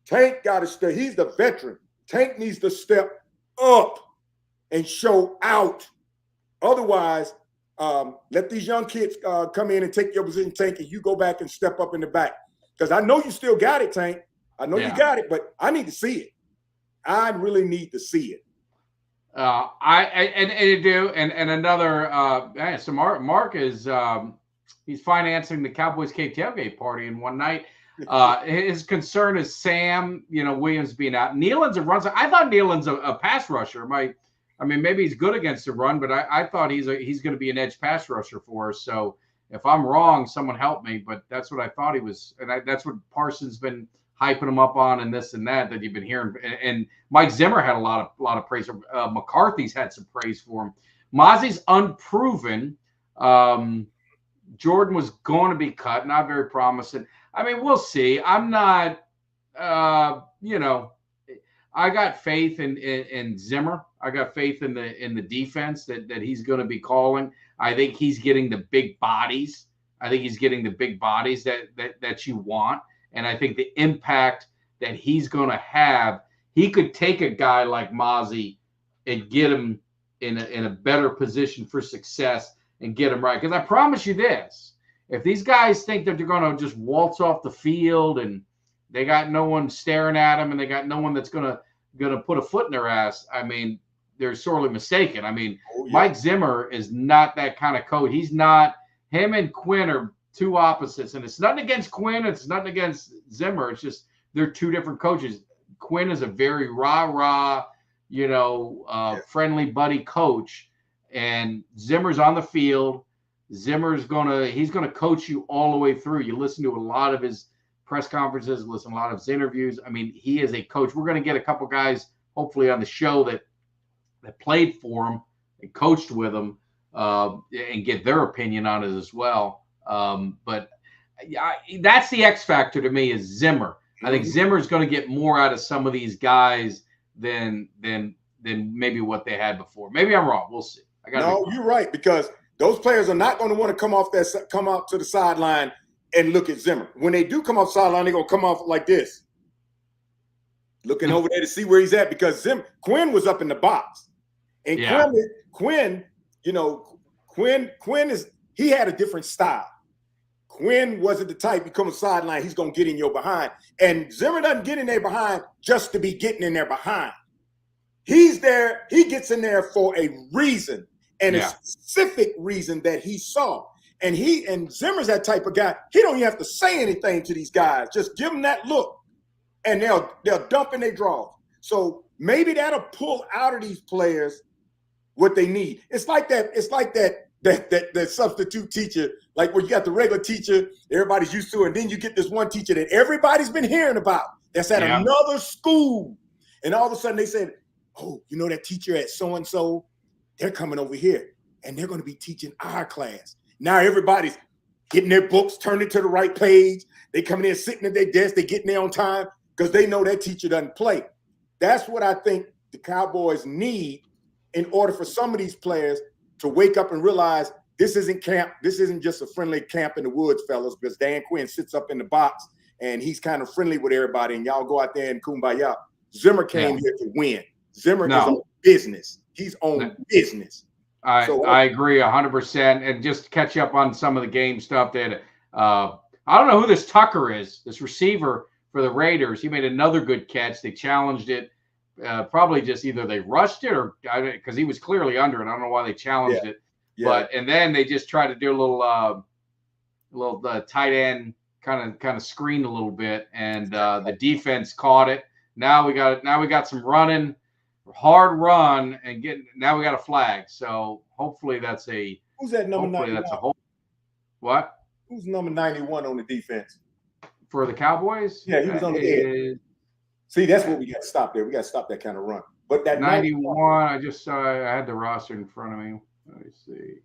Tank got to step. He's the veteran. Tank needs to step up and show out. Otherwise, let these young kids come in and take your position, Tank, and you go back and step up in the back. Because I know you still got it, Tank. I know you got it, but I need to see it. I really need to see it.
I do, and another. So Mark is he's financing the Cowboys Cave tailgate party in one night. His concern is Sam, Williams being out. Nealon's a run. I thought Nealon's a pass rusher. Maybe he's good against the run, but I thought he's going to be an edge pass rusher for us. So if I'm wrong, someone help me. But that's what I thought he was, and that's what Parsons been hyping him up on, and this and that you've been hearing. And Mike Zimmer had a lot of praise. McCarthy's had some praise for him. Mozzie's unproven. Jordan was going to be cut, not very promising. We'll see. I'm not, I got faith in Zimmer. I got faith in the defense that he's going to be calling. I think he's getting the big bodies. I think he's getting the big bodies that you want. And I think the impact that he's going to have, he could take a guy like Mozzie and get him in a better position for success and get him right. Because I promise you this, if these guys think that they're going to just waltz off the field and they got no one staring at them and they got no one that's going to put a foot in their ass, they're sorely mistaken. Mike Zimmer is not that kind of coach. He's not. Him and Quinn are two opposites, and it's nothing against Quinn. It's nothing against Zimmer. It's just they're two different coaches. Quinn is a very rah-rah, friendly buddy coach, and Zimmer's on the field. Zimmer's he's gonna coach you all the way through. You listen to a lot of his press conferences, listen to a lot of his interviews. He is a coach. We're gonna get a couple guys hopefully on the show that played for him and coached with him and get their opinion on it as well. But that's the X factor to me is Zimmer. I think Zimmer's going to get more out of some of these guys than maybe what they had before. Maybe I'm wrong. We'll see.
You're right, because those players are not going to want to come out to the sideline and look at Zimmer. When they do come off the sideline, they're going to come off like this, looking over there to see where he's at, because Quinn was up in the box. And Quinn he had a different style. Quinn wasn't the type you come on the sideline, he's going to get in your behind. And Zimmer doesn't get in there behind just to be getting in there behind. He's there, he gets in there for a reason, and a specific reason that he saw. And Zimmer's that type of guy, he don't even have to say anything to these guys. Just give them that look, and they'll dump in their draws. So maybe that'll pull out of these players what they need. It's like that substitute teacher, like where you got the regular teacher everybody's used to, and then you get this one teacher that everybody's been hearing about that's at another school. And all of a sudden they said, oh, that teacher at so-and-so, they're coming over here and they're going to be teaching our class. Now everybody's getting their books, turning to the right page. They coming in, sitting at their desk, they getting there on time because they know that teacher doesn't play. That's what I think the Cowboys need in order for some of these players to wake up and realize this isn't camp. This isn't just a friendly camp in the woods, fellas, because Dan Quinn sits up in the box and he's kind of friendly with everybody, and y'all go out there and kumbaya. Zimmer came here to win. Zimmer is on business. He's on business.
I agree 100%. And just to catch up on some of the game stuff that I don't know who this Tucker is, this receiver for the Raiders. He made another good catch. They challenged it. Probably just either they rushed it or because he was clearly under it. I don't know why they challenged it. Yeah. And then they just tried to do a little tight end kind of screen a little bit, and the defense caught it. Now we got some running, hard run, and now we got a flag. So hopefully that's a
who's that number 91?
That's a whole what?
Who's number 91 on the defense
for the Cowboys?
Yeah, he was on the edge. See, that's what we got to stop there. We got to stop that kind of run. But that
91, I just saw. I had the roster in front of me. Let me see.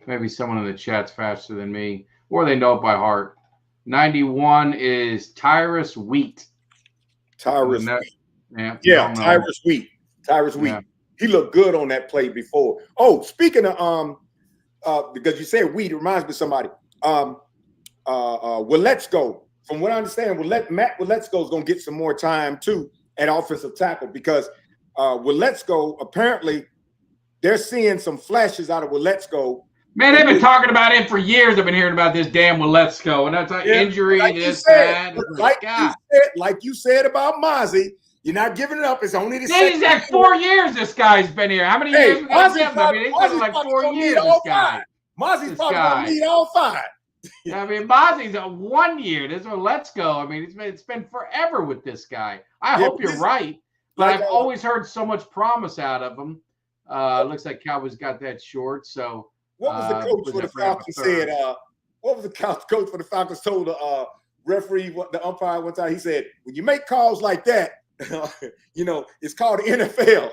Maybe someone in the chat's faster than me, or they know it by heart. 91 is Tyrus Wheat.
Tyrus Wheat.
Yeah,
Tyrus Wheat. Tyrus Wheat. Yeah. He looked good on that play before. Oh, speaking of because you said Wheat, it reminds me of somebody. Willetsko. From what I understand, Matt Willetsko is going to get some more time too at offensive tackle because Willetsko, apparently they're seeing some flashes out of Willetsko.
Man, they've been talking about him for years. I've been hearing about this damn Willetsko, and that's like injury,
like
this, that.
Like you said about Mozzie, you're not giving it up. It's only the
second. He's had 4 years. This guy's been here. How many years?
Mozzie's
been like 4 years. This guy.
Mozzie's probably going to need all 5.
I mean, Mozzie's 1 year. This is Let's Go. I mean, it's been forever with this guy. I hope you're right, but I've always heard so much promise out of him. Looks like Cowboys got that short. So
what was the coach for the Falcons said? What was the coach for the Falcons told the referee, the umpire one time? He said, "When you make calls like that, it's called the NFL.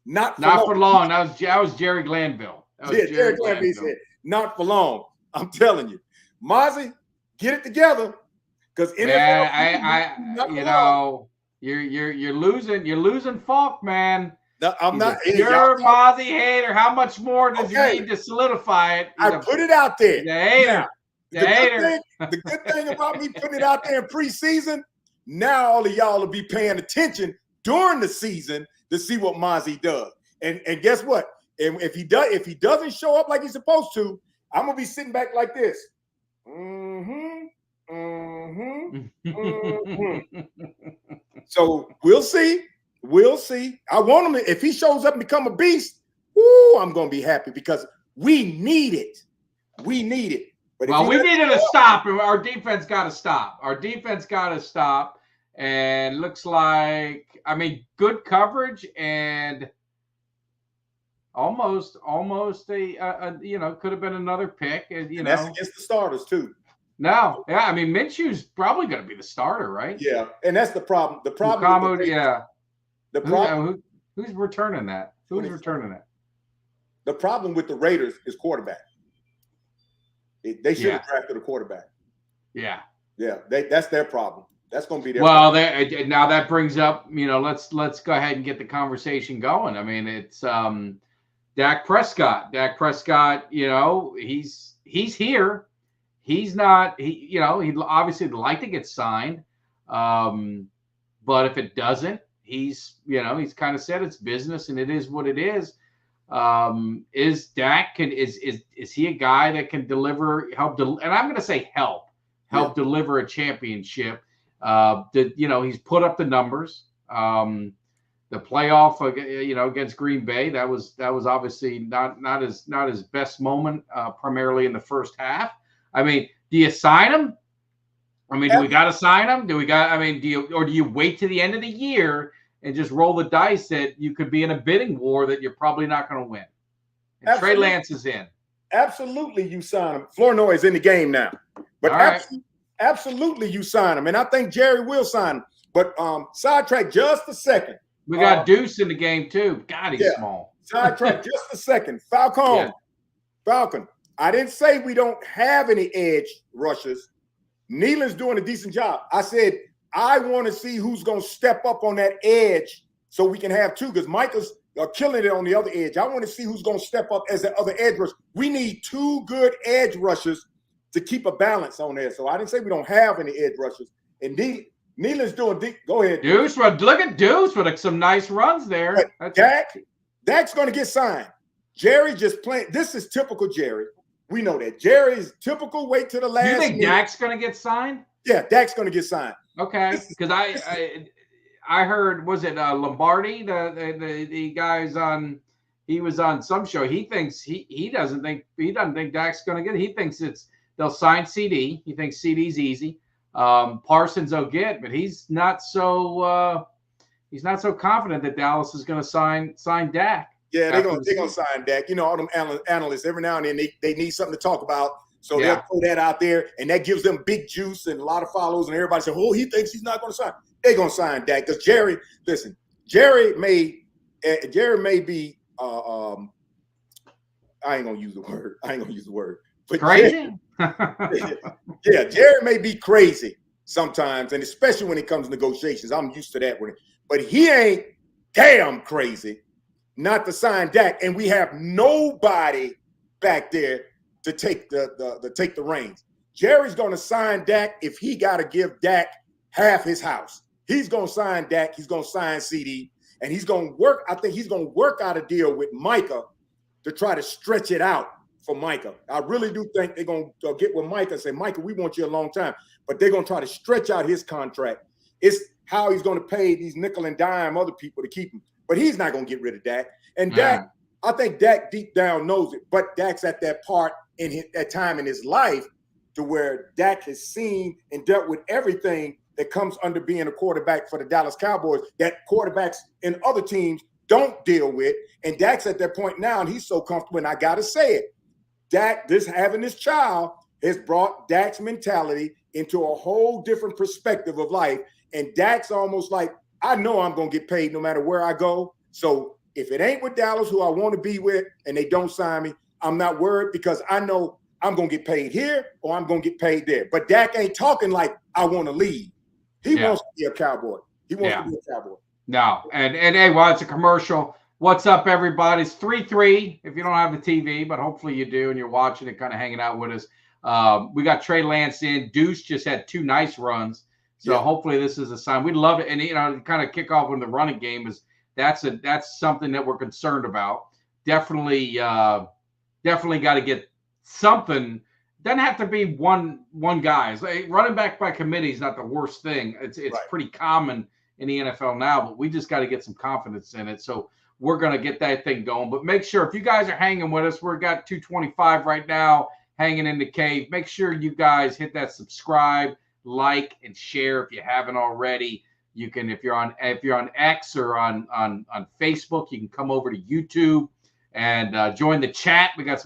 Not for long."
That was Jerry Glanville.
Jerry Glanville said, "Not for long." I'm telling you. Mozzie, get it together, because
you're losing Falk, man.
No, I'm not.
You're a Mozzie hater. How much more does he need to solidify it?
I put it out there.
The hater.
The good thing about me putting it out there in preseason, now all of y'all will be paying attention during the season to see what Mozzie does. And guess what? And if he doesn't show up like he's supposed to, I'm gonna be sitting back like this. So we'll see. I want him to, if he shows up and become a beast, I'm gonna be happy because we need it. But
we needed to stop, and our defense got to stop. And looks like, I mean, good coverage and almost a could have been another pick. And
that's against the starters too.
No, yeah, I mean Minshew's probably going to be the starter, right?
Yeah, and that's the problem. The problem.
Who's returning that? Who's returning that?
The problem with the Raiders is quarterback. They should have drafted a quarterback.
Yeah.
That's their problem. That's going to be their
problem. Now that brings up, let's go ahead and get the conversation going. I mean, it's Dak Prescott. Dak Prescott, he's here. He's not. He'd obviously like to get signed, but if it doesn't, he's kind of said it's business and it is what it is. Is Dak is he a guy that can and I'm going to say help deliver a championship? He's put up the numbers. The playoff, against Green Bay, that was obviously not his best moment, primarily in the first half. I mean, do you sign him? I mean, do we got to sign him? Do you wait to the end of the year and just roll the dice that you could be in a bidding war that you're probably not going to win? And Trey Lance is in.
Absolutely, you sign him. Flournoy is in the game now, but absolutely you sign him, and I think Jerry will sign him. But sidetrack just a second.
We got Deuce in the game too. God, he's small.
Sidetrack just a second. Falcon. I didn't say we don't have any edge rushers. Nealon's doing a decent job. I said I want to see who's going to step up on that edge so we can have two, because Micah's killing it on the other edge. I want to see who's going to step up as the other edge rusher. We need 2 good edge rushers to keep a balance on there. So I didn't say we don't have any edge rushers. And Nealon's doing deep. Go ahead.
Deuce, look at Deuce with some nice runs there.
Dak's going to get signed. Jerry just playing. This is typical Jerry. We know that. Jerry's typical wait to the last.
You think Dak's going to get signed?
Yeah, Dak's going to get signed.
Okay, because I heard, was it Lombardi, the guys on, he was on some show. He thinks he doesn't think Dak's going to get it. He thinks they'll sign CD. He thinks CD's easy. Parsons will get, but he's not so confident that Dallas is going to sign Dak.
Yeah, they're gonna sign Dak. All them analysts every now and then they need something to talk about, so they'll throw that out there, and that gives them big juice and a lot of follows, and everybody says, "Oh, he thinks he's not going to sign." they're gonna sign Dak because Jerry may be I ain't gonna use the word. But
crazy.
Jerry may be crazy sometimes, and especially when it comes to negotiations. I'm used to that one, but he ain't damn crazy not to sign Dak, and we have nobody back there to take the reins. Jerry's going to sign Dak if he got to give Dak half his house. He's going to sign Dak. He's going to sign CD, and he's going to work. I think he's going to work out a deal with Micah to try to stretch it out for Micah. I really do think they're going to get with Micah and say, Micah, we want you a long time, but they're going to try to stretch out his contract. It's how he's going to pay these nickel and dime other people to keep him, but he's not going to get rid of Dak. And Dak, I think Dak deep down knows it, but Dak's at that part in that time in his life to where Dak has seen and dealt with everything that comes under being a quarterback for the Dallas Cowboys that quarterbacks in other teams don't deal with. And Dak's at that point now, and he's so comfortable. And I got to say it, Dak, having this child has brought Dak's mentality into a whole different perspective of life. And Dak's almost like, I know I'm going to get paid no matter where I go. So if it ain't with Dallas, who I want to be with, and they don't sign me, I'm not worried because I know I'm going to get paid here or I'm going to get paid there. But Dak ain't talking like I want to leave. He wants to be a Cowboy. He wants to be a Cowboy.
No. And hey, while it's a commercial, what's up, everybody? It's 3-3 if you don't have the TV, but hopefully you do and you're watching it, kind of hanging out with us. We got Trey Lance in. Deuce just had 2 nice runs. So hopefully this is a sign. We'd love it. And, kind of kick off with the running game is that's something that we're concerned about. Definitely got to get something. Doesn't have to be one guy. Running back by committee is not the worst thing. It's pretty common in the NFL now, but we just got to get some confidence in it. So we're going to get that thing going. But make sure if you guys are hanging with us, we've got 225 right now hanging in the cave. Make sure you guys hit that subscribe, like, and share if you haven't already. You can, if you're on X or on Facebook, you can come over to YouTube and join the chat. We got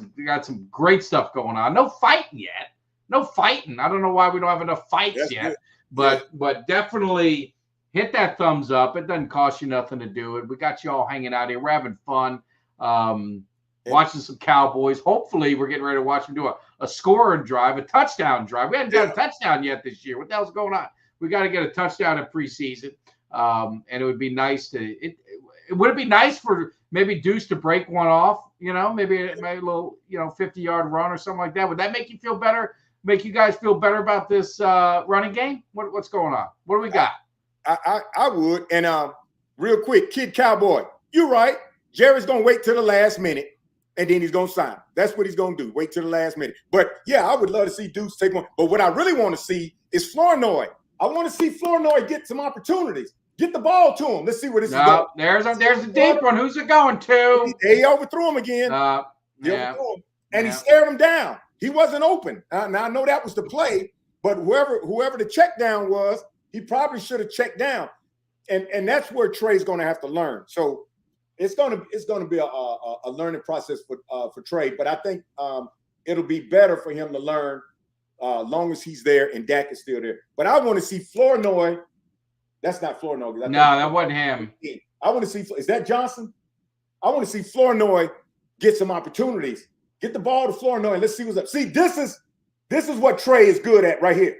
some great stuff going on. No fighting yet. No fighting. I don't know why we don't have enough fights yet. Good. But definitely hit that thumbs up. It doesn't cost you nothing to do it. We got you all hanging out here. We're having fun. Watching some Cowboys. Hopefully we're getting ready to watch them do a scoring drive, a touchdown drive. We haven't got a touchdown yet this year. What the hell's going on? We got to get a touchdown in preseason. And it would be nice would it be nice for maybe Deuce to break one off, maybe a little, 50-yard run or something like that? Would that make you feel better? Make you guys feel better about this running game? What's going on? What do we got?
I would. And real quick, Kid Cowboy, you're right. Jerry's going to wait till the last minute, and then he's going to sign. That's what he's going to do, wait till the last minute. But, yeah, I would love to see Deuce take one. But what I really want to see is Flournoy. I want to see Flournoy get some opportunities. Get the ball to him. Let's see where this is going.
There's a deep one. Who's it going to?
He overthrew him again. Overthrew him. And he stared him down. He wasn't open. Now, I know that was the play, but whoever the check down was, he probably should have checked down. And that's where Trey's going to have to learn. So it's going to be a learning process for Trey. But I think it'll be better for him to learn long as he's there and Dak is still there. But I want to see Flournoy. That's not Flournoy.
No, that wasn't him.
I want to see. Is that Johnson? I want to see Flournoy get some opportunities. Get the ball to Flournoy and let's see what's up. See, this is what Trey is good at right here.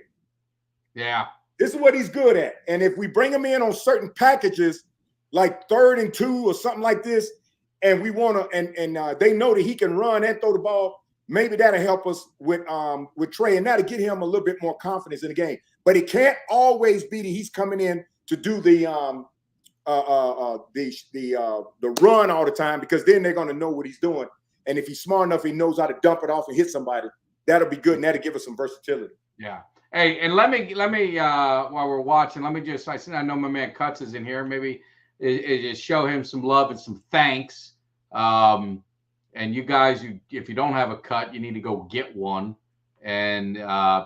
Yeah.
This is what he's good at. And if we bring him in on certain packages, like 3rd and 2 or something like this, and we want to, and they know that he can run and throw the ball, maybe that'll help us with Trey, and that'll get him a little bit more confidence in the game. But it can't always be that he's coming in to do the run all the time, because then they're going to know what he's doing. And if he's smart enough, he knows how to dump it off and hit somebody. That'll be good, and that'll give us some versatility.
Yeah. Hey, and let me while we're watching, I know my man Cuts is in here. Maybe just show him some love and some thanks. And you guys, if you don't have a cut, you need to go get one, and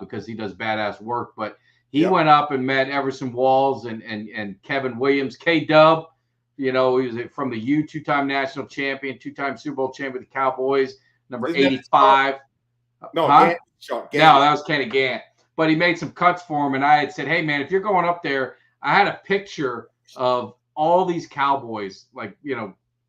because he does badass work. But he went up and met Everson Walls and Kevin Williams, K-Dub. He was from the U, 2-time national champion, 2-time Super Bowl champion with the Cowboys, number 85.
No,
that was Kenny Gant. But he made some cuts for him, and I had said, hey, man, if you're going up there, I had a picture of all these Cowboys, like,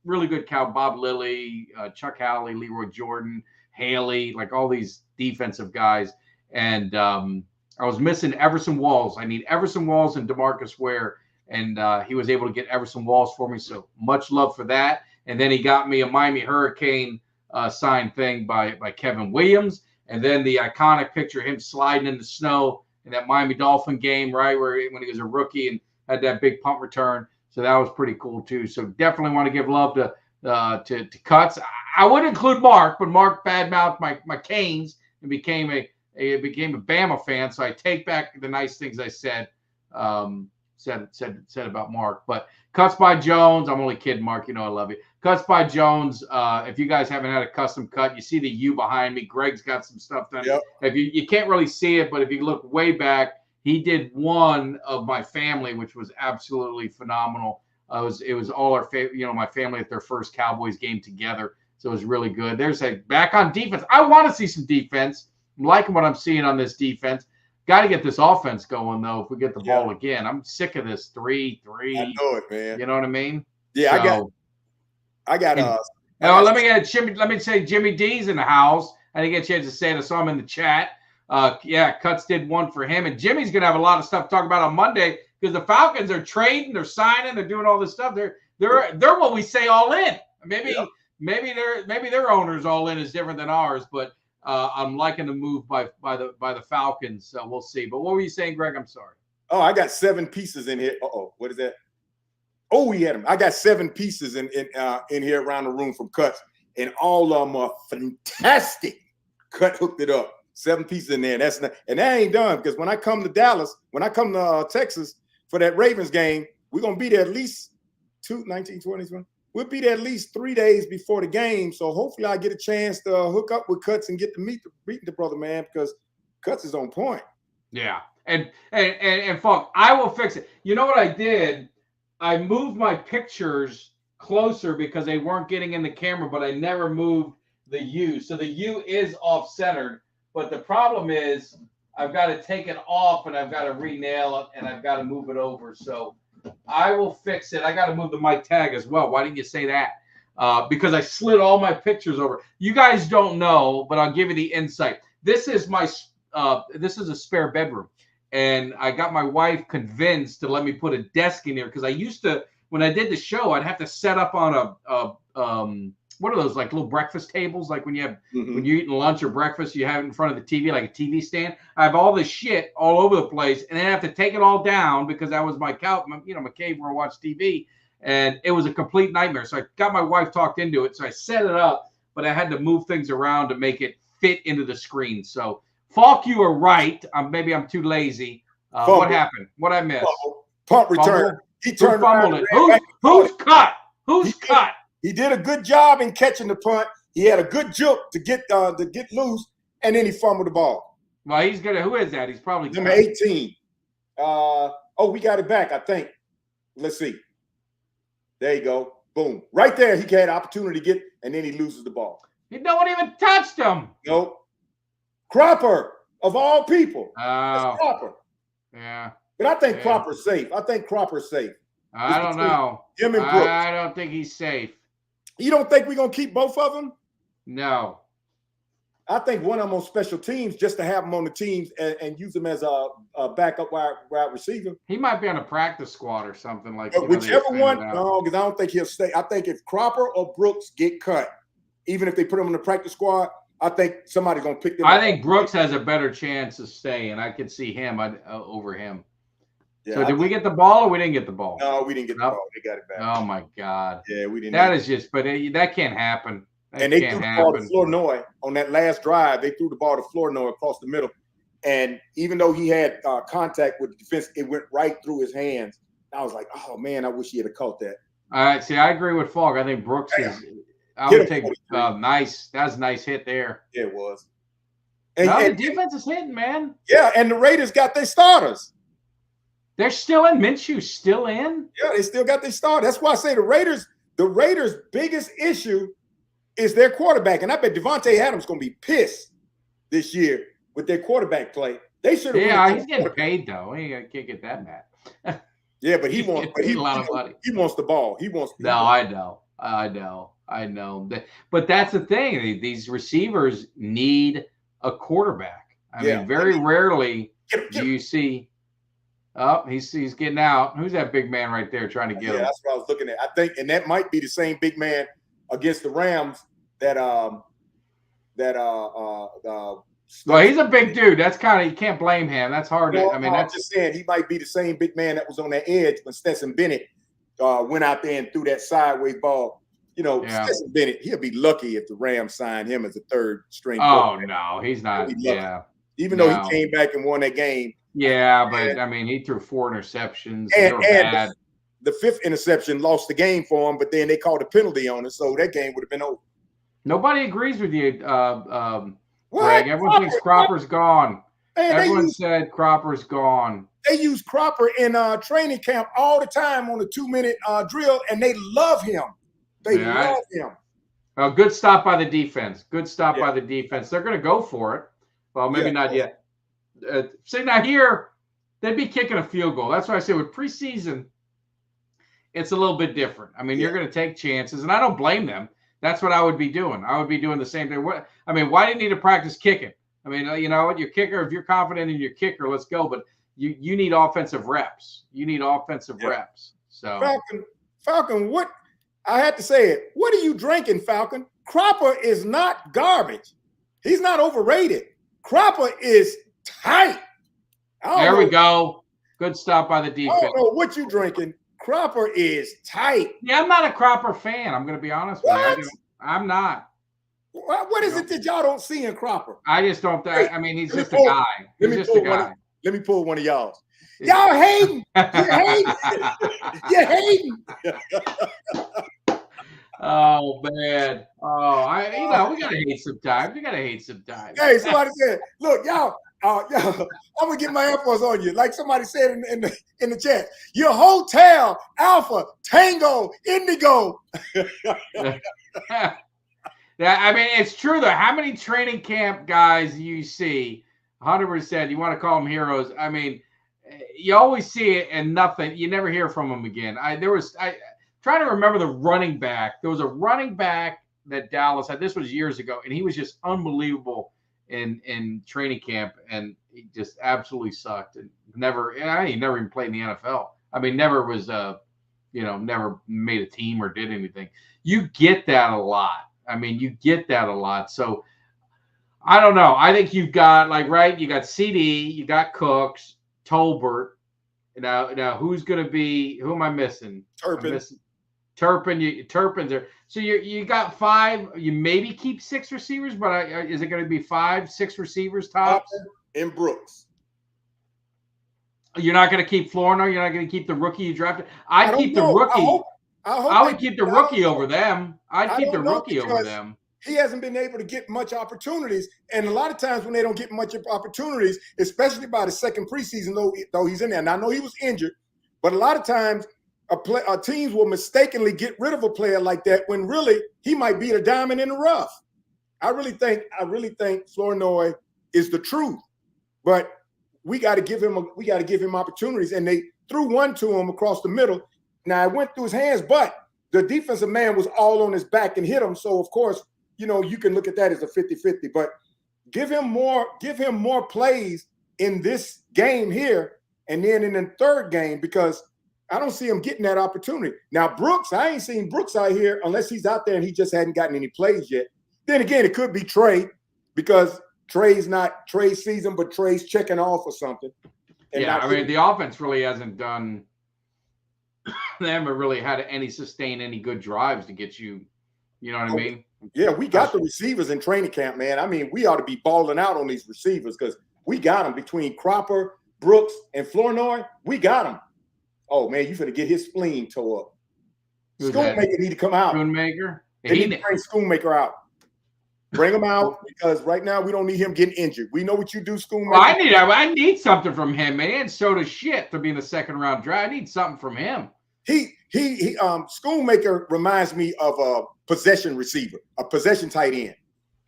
really good Bob Lilly, Chuck Howley, Leroy Jordan, Haley, like all these defensive guys. And I was missing Everson Walls. I need Everson Walls and DeMarcus Ware. And he was able to get Everson Walls for me. So much love for that. And then he got me a Miami Hurricane signed thing by Kevin Williams. And then the iconic picture of him sliding in the snow in that Miami Dolphin game, right, when he was a rookie and had that big punt return. So that was pretty cool too. So definitely want to give love to Cuts. I would include Mark, but Mark badmouthed my Canes and became a Bama fan. So I take back the nice things I said about Mark. But Cuts by Jones, I'm only kidding, Mark. I love you. Cuts by Jones. If you guys haven't had a custom cut, you see the U behind me. Greg's got some stuff done.
Yep.
If you can't really see it, but if you look way back, he did one of my family, which was absolutely phenomenal. It was all our my family at their first Cowboys game together. So it was really good. There's back on defense. I want to see some defense. I'm liking what I'm seeing on this defense. Got to get this offense going, though, if we get the ball again. I'm sick of this 3-3.
I know it, man.
You know what I mean?
Yeah,
so,
I got
let me say Jimmy D's in the house. I didn't get a chance to say it. I saw him in the chat. Cuts did one for him. And Jimmy's going to have a lot of stuff to talk about on Monday because the Falcons are trading, they're signing, they're doing all this stuff. They're what we say all in. Maybe their owners all in is different than ours, but I'm liking the move by the Falcons. So we'll see. But what were you saying, Greg? I'm sorry.
Oh, I got 7 pieces in here. What is that? Oh, we had them. I got 7 pieces in here around the room from Cuts, and all of them are fantastic. Cut hooked it up. 7 pieces in there. And that ain't done because when I come to Dallas, when I come to Texas for that Ravens game, we're gonna be there at least 19, 20. We'll be there at least 3 days before the game. So hopefully I get a chance to hook up with Cuts and get to meet the brother, man, because Cuts is on point.
Yeah. And Funk, I will fix it. You know what I did? I moved my pictures closer because they weren't getting in the camera, but I never moved the U. So the U is off-centered, but the problem is I've got to take it off and I've got to re-nail it and I've got to move it over. So I will fix it. I got to move the Mike Tag as well. Why didn't you say that? Because I slid all my pictures over. You guys don't know, but I'll give you the insight. This is a spare bedroom. And I got my wife convinced to let me put a desk in here because I used to, when I did the show, I'd have to set up on what are those, like little breakfast tables? Like when you have when you're eating lunch or breakfast, you have it in front of the TV, like a TV stand. I have all this shit all over the place, and then I have to take it all down because that was my couch, my cave where I watch TV, and it was a complete nightmare. So I got my wife talked into it. So I set it up, but I had to move things around to make it fit into the screen. So Falk, you were right. Maybe I'm too lazy. What happened? What I missed?
Punt return.
He turned fumbled it. Who's cut? Who's cut?
He did a good job in catching the punt. He had a good juke to get loose, and then he fumbled the ball.
Well, he's gonna. Who is that? He's probably
number 18. We got it back, I think. Let's see. There you go. Boom. Right there, he had opportunity to get, and then he loses the ball.
No one even touched him.
Nope. Cropper, of all people.
Oh.
Cropper.
Yeah.
But I think Cropper's safe.
I don't know.
Him and Brooks.
I don't think he's safe.
You don't think we're going to keep both of them?
No.
I think one of them on special teams, just to have them on the teams and use them as a backup wide receiver.
He might be on a practice squad or something like that.
Whichever one, no, because I don't think he'll stay. I think if Cropper or Brooks get cut, even if they put him on the practice squad, I think somebody's going to pick them up.
I think Brooks has a better chance of staying. I could see him over him. Yeah, so did we get the ball or we didn't get the ball?
No, we didn't get the ball. They got it back.
Oh, my God.
Yeah, we didn't.
That is just – but that can't happen.
And they threw the ball to Flournoy on that last drive. They threw the ball to Flournoy across the middle. And even though he had contact with the defense, it went right through his hands. I was like, oh, man, I wish he had caught that.
All right. See, I agree with Falk. I think Brooks is – I would take nice. That was a nice hit there.
Yeah, it was.
And the defense is hitting, man.
Yeah, and the Raiders got their starters.
They're still in. Minshew's still in?
Yeah, they still got their starters. That's why I say the Raiders' biggest issue is their quarterback. And I bet Devontae Adams going to be pissed this year with their quarterback play. They should have.
Yeah, he's getting paid, though. He can't get that mad.
Yeah, but he wants
a lot of money.
He wants the ball. He wants.
I know. But that's the thing. These receivers need a quarterback. I mean, very rarely do you see. Oh, he's getting out. Who's that big man right there trying to get him?
Yeah, that's what I was looking at. I think, and that might be the same big man against the Rams well,
he's a big dude. That's kind of, you can't blame him. That's hard.
I'm just saying he might be the same big man that was on that edge when Stetson Bennett went out there and threw that sideways ball. Stetson Bennett, he'll be lucky if the Rams signed him as a third string.
Oh no, he's not. Yeah,
even though he came back and won that game.
Yeah, but I mean, he threw 4 interceptions.
And the 5th interception lost the game for him, but then they called a penalty on it, so that game would have been over.
Nobody agrees with you, Greg. Everyone thinks Cropper's gone. Man, everyone said Cropper's gone.
They use Cropper in training camp all the time on a 2-minute drill, and they love him. They love him.
Oh, good stop by the defense. By the defense. They're going to go for it. Well, maybe not yet. See, now here, they'd be kicking a field goal. That's why I say with preseason, it's a little bit different. I mean, you're going to take chances, and I don't blame them. That's what I would be doing. I would be doing the same thing. Why do you need to practice kicking? I mean, you know what, your kicker, if you're confident in your kicker, let's go. But you need offensive reps. Reps. So
Falcon, what I had to say it. What are you drinking, Falcon? Cropper is not garbage. He's not overrated. Cropper is tight.
There we go. Good stop by the defense.
I don't know what you drinking. Cropper is tight.
Yeah, I'm not a Cropper fan. I'm going to be honest with you. I'm not.
What is it that y'all don't see in Cropper?
I just don't. I mean, he's just a guy.
Let me pull one of y'all's. Y'all hating. You're hating.
Oh man. Oh, we gotta hate sometimes.
Hey, somebody said, look, y'all, I'm gonna get my AirPods on you. Like somebody said in the chat, your hotel, Alpha, Tango, Indigo.
Yeah, I mean, it's true though. How many training camp guys you see? 100%. You want to call them heroes? I mean, you always see it and nothing. You never hear from them again. Trying to remember the running back. There was a running back that Dallas had. This was years ago, and he was just unbelievable in training camp, and he just absolutely sucked. And he never even played in the NFL. I mean, never was never made a team or did anything. You get that a lot. So I don't know. I think you've got you got CD, you got Cooks, Tolbert. Now who's going to be? Who am I missing? Turpin's there. So you got 5. You maybe keep 6 receivers, but is it going to be 5, 6 receivers tops?
And Brooks.
You're not going to keep Flournoy. You're not going to keep the rookie you drafted. I would keep the rookie. I would keep the rookie over them. I'd keep the rookie over them.
He hasn't been able to get much opportunities, and a lot of times when they don't get much opportunities, especially by the second preseason, though he's in there. And I know he was injured, but a lot of times teams will mistakenly get rid of a player like that when really he might be the diamond in the rough. I really think Flournoy is the truth, but we got to give him opportunities. And they threw one to him across the middle. Now it went through his hands, but the defensive man was all on his back and hit him. So of course, you can look at that as a 50-50, but give him more plays in this game here and then in the third game, because I don't see him getting that opportunity. Now, Brooks, I ain't seen Brooks out here unless he's out there and he just hadn't gotten any plays yet. Then again, it could be Trey, because Trey's not Trey's season, but Trey's checking off or something.
The offense really hasn't done – they haven't really had any good drives to get you – you know what I mean?
Yeah, we got the receivers in training camp, man. I mean, we ought to be balling out on these receivers because we got them between Cropper, Brooks, and Flournoy. We got them. Oh, man, you finna get his spleen tore up. Schoonmaker need to come out.
Schoonmaker?
They need to bring Schoonmaker out. Bring him out, because right now we don't need him getting injured. We know what you do, Schoonmaker.
Well, I need something from him, man. So does shit to be in the second round draft. I need something from him.
Schoonmaker reminds me of a possession receiver, a possession tight end.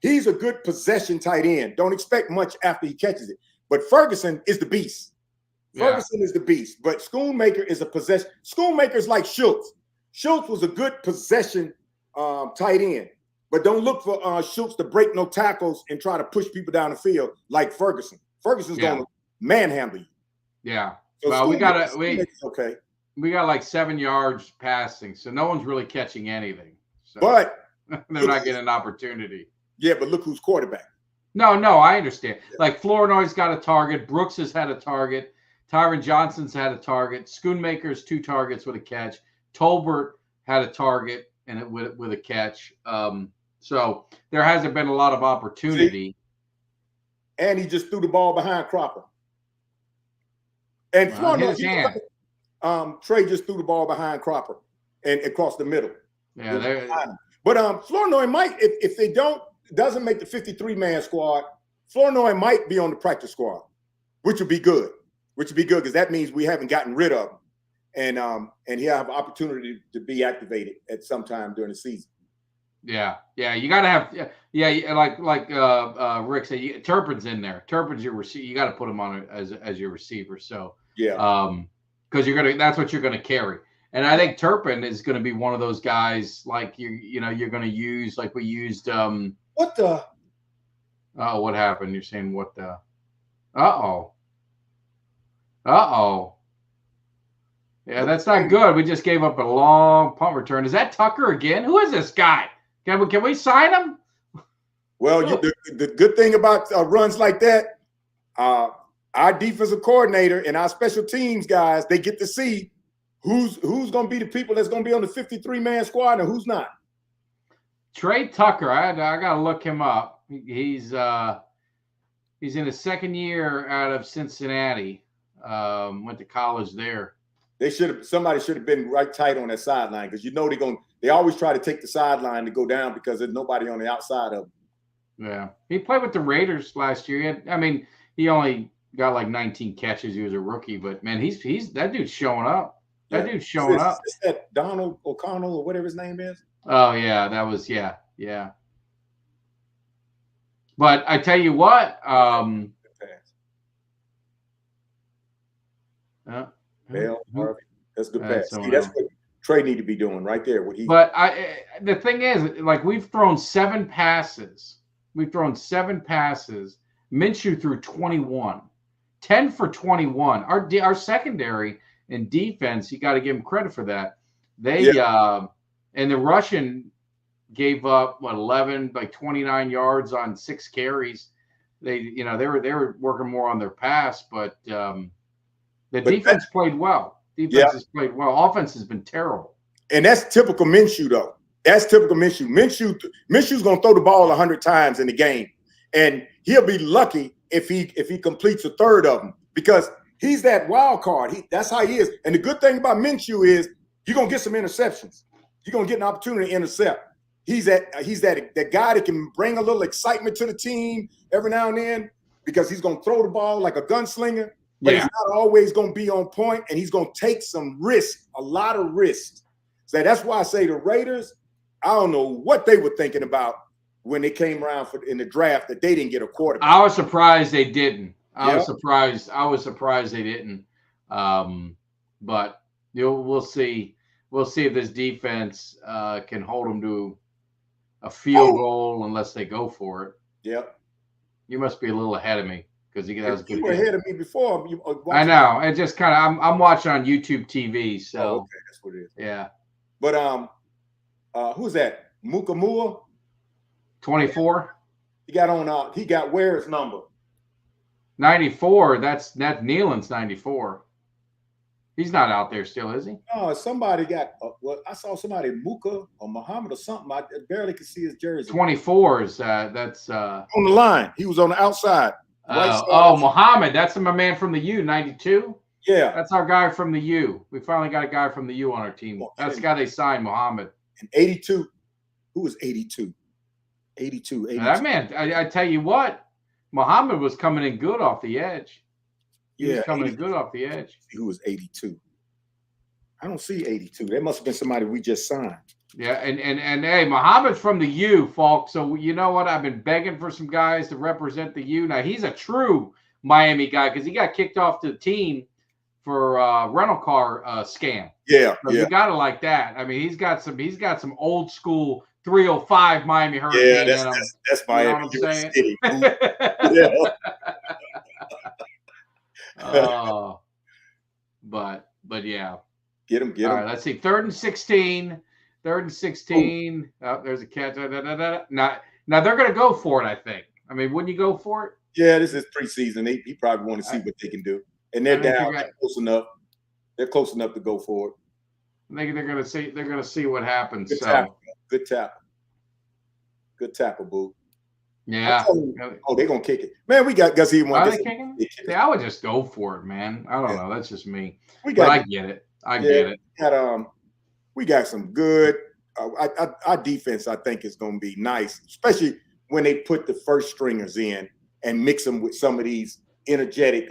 He's a good possession tight end. Don't expect much after he catches it. But Ferguson is the beast. Ferguson is the beast, but Schoonmaker is a possession. Schoonmaker's like Schultz. Schultz was a good possession tight end, but don't look for Schultz to break no tackles and try to push people down the field like Ferguson. Ferguson's going to manhandle you.
Yeah.
So
well, we got
like
7 yards passing, so no one's really catching anything. So
but
they're not getting an opportunity.
Yeah, but look who's quarterback.
No, I understand. Yeah. Like Flournoy's got a target. Brooks has had a target. Tyron Johnson's had a target. Schoonmaker's 2 targets with a catch. Tolbert had a target and with a catch. So there hasn't been a lot of opportunity.
And he just threw the ball behind Cropper. And Flournoy, Trey just threw the ball behind Cropper and across the middle.
Yeah,
but Flournoy might, if they doesn't make the 53-man squad, Flournoy might be on the practice squad, which would be good. Because that means we haven't gotten rid of him, and he'll have opportunity to be activated at some time during the season.
Yeah, you got to have like Rick said, Turpin's in there. Turpin's your receiver. You got to put him on as your receiver. So because that's what you're gonna carry. And I think Turpin is going to be one of those guys like you're going to use like we used.
What the?
Oh, what happened? You're saying what the? Yeah, that's not good. We just gave up a long punt return. Is that Tucker again? Who is this guy? Can we sign him?
Well, the good thing about runs like that, our defensive coordinator and our special teams guys, they get to see who's going to be the people that's going to be on the 53-man squad and who's not.
Trey Tucker, I got to look him up. He's in his second year out of Cincinnati. Went to college there. Somebody should have been right tight on that sideline because they always try to take the sideline to go down because there's nobody on the outside of them. Yeah, he played with the Raiders last year. He only got like 19 catches. He was a rookie, but man, he's that dude's showing up. That dude's showing up.
Is that Donald O'Connell or whatever his name is?
Oh yeah, that was yeah. But I tell you what,
Harvey. That's good pass. See, that's what Trey need to be doing right there.
But the thing is, like we've thrown 7 passes. Minshew threw 21, 10 for 21. Our secondary and defense, you got to give them credit for that. And the Russian gave up 11, like 29 yards on 6 carries. They were working more on their pass, but the defense played well. Defense has played well. Offense has been terrible.
And that's typical Minshew, though. That's typical Minshew. Minshew's going to throw the ball 100 times in the game, and he'll be lucky if he completes a third of them because he's that wild card. That's how he is. And the good thing about Minshew is you're going to get some interceptions. You're going to get an opportunity to intercept. He's that guy that can bring a little excitement to the team every now and then because he's going to throw the ball like a gunslinger. But he's not always going to be on point, and he's going to take some risks, a lot of risks. So that's why I say the Raiders, I don't know what they were thinking about when they came around in the draft that they didn't get a quarterback.
I was surprised they didn't. I was surprised they didn't. But we'll see. We'll see if this defense can hold them to a field goal unless they go for it.
Yep.
You must be a little ahead of me. Because that was good.
You were ahead of me before.
I know. It just kind of I'm watching on YouTube TV. So
okay, that's what it is.
Yeah.
But who's that? Mukamua?
24.
He got Ware's number.
94. That's Nealon's 94. He's not out there still, is he?
No, somebody got. I saw somebody Muka or Muhammad or something. I barely could see his jersey.
24 is that's
on the line. He was on the outside.
Muhammad. That's my man from the U, 92.
Yeah.
That's our guy from the U. We finally got a guy from the U on our team. That's the guy they signed, Muhammad.
And 82. Who was 82? 82.
That man, I tell you what, Muhammad was coming in good off the edge. He was coming in good off the edge.
Who was 82? I don't see 82. That must have been somebody we just signed.
Yeah, and hey, Muhammad's from the U, folks. So you know what? I've been begging for some guys to represent the U. Now he's a true Miami guy because he got kicked off the team rental car scam.
Yeah,
So
yeah.
you got to like that. I mean, he's got some old school 305 Miami Hurricane in him.
That's Miami.
You know what I'm saying?
City. Yeah.
But yeah.
Get him.
All right, let's see. 3rd and 16. 3rd and 16. Oh, there's a catch. Now they're going to go for it, I think. I mean, wouldn't you go for it?
Yeah, this is preseason. He probably want to see what they can do. And they're down. They're close enough. They're close enough to go for it.
I think they're going to see. They're going to see what happens.
Good tackle. Good tackle, boo.
Yeah.
Oh, they're gonna kick it, man. We got Gus.
Are they kicking? Yeah, I would just go for it, man. I don't know. That's just me. I get it. I get it.
We got some good. Our defense, I think, is going to be nice, especially when they put the first stringers in and mix them with some of these energetic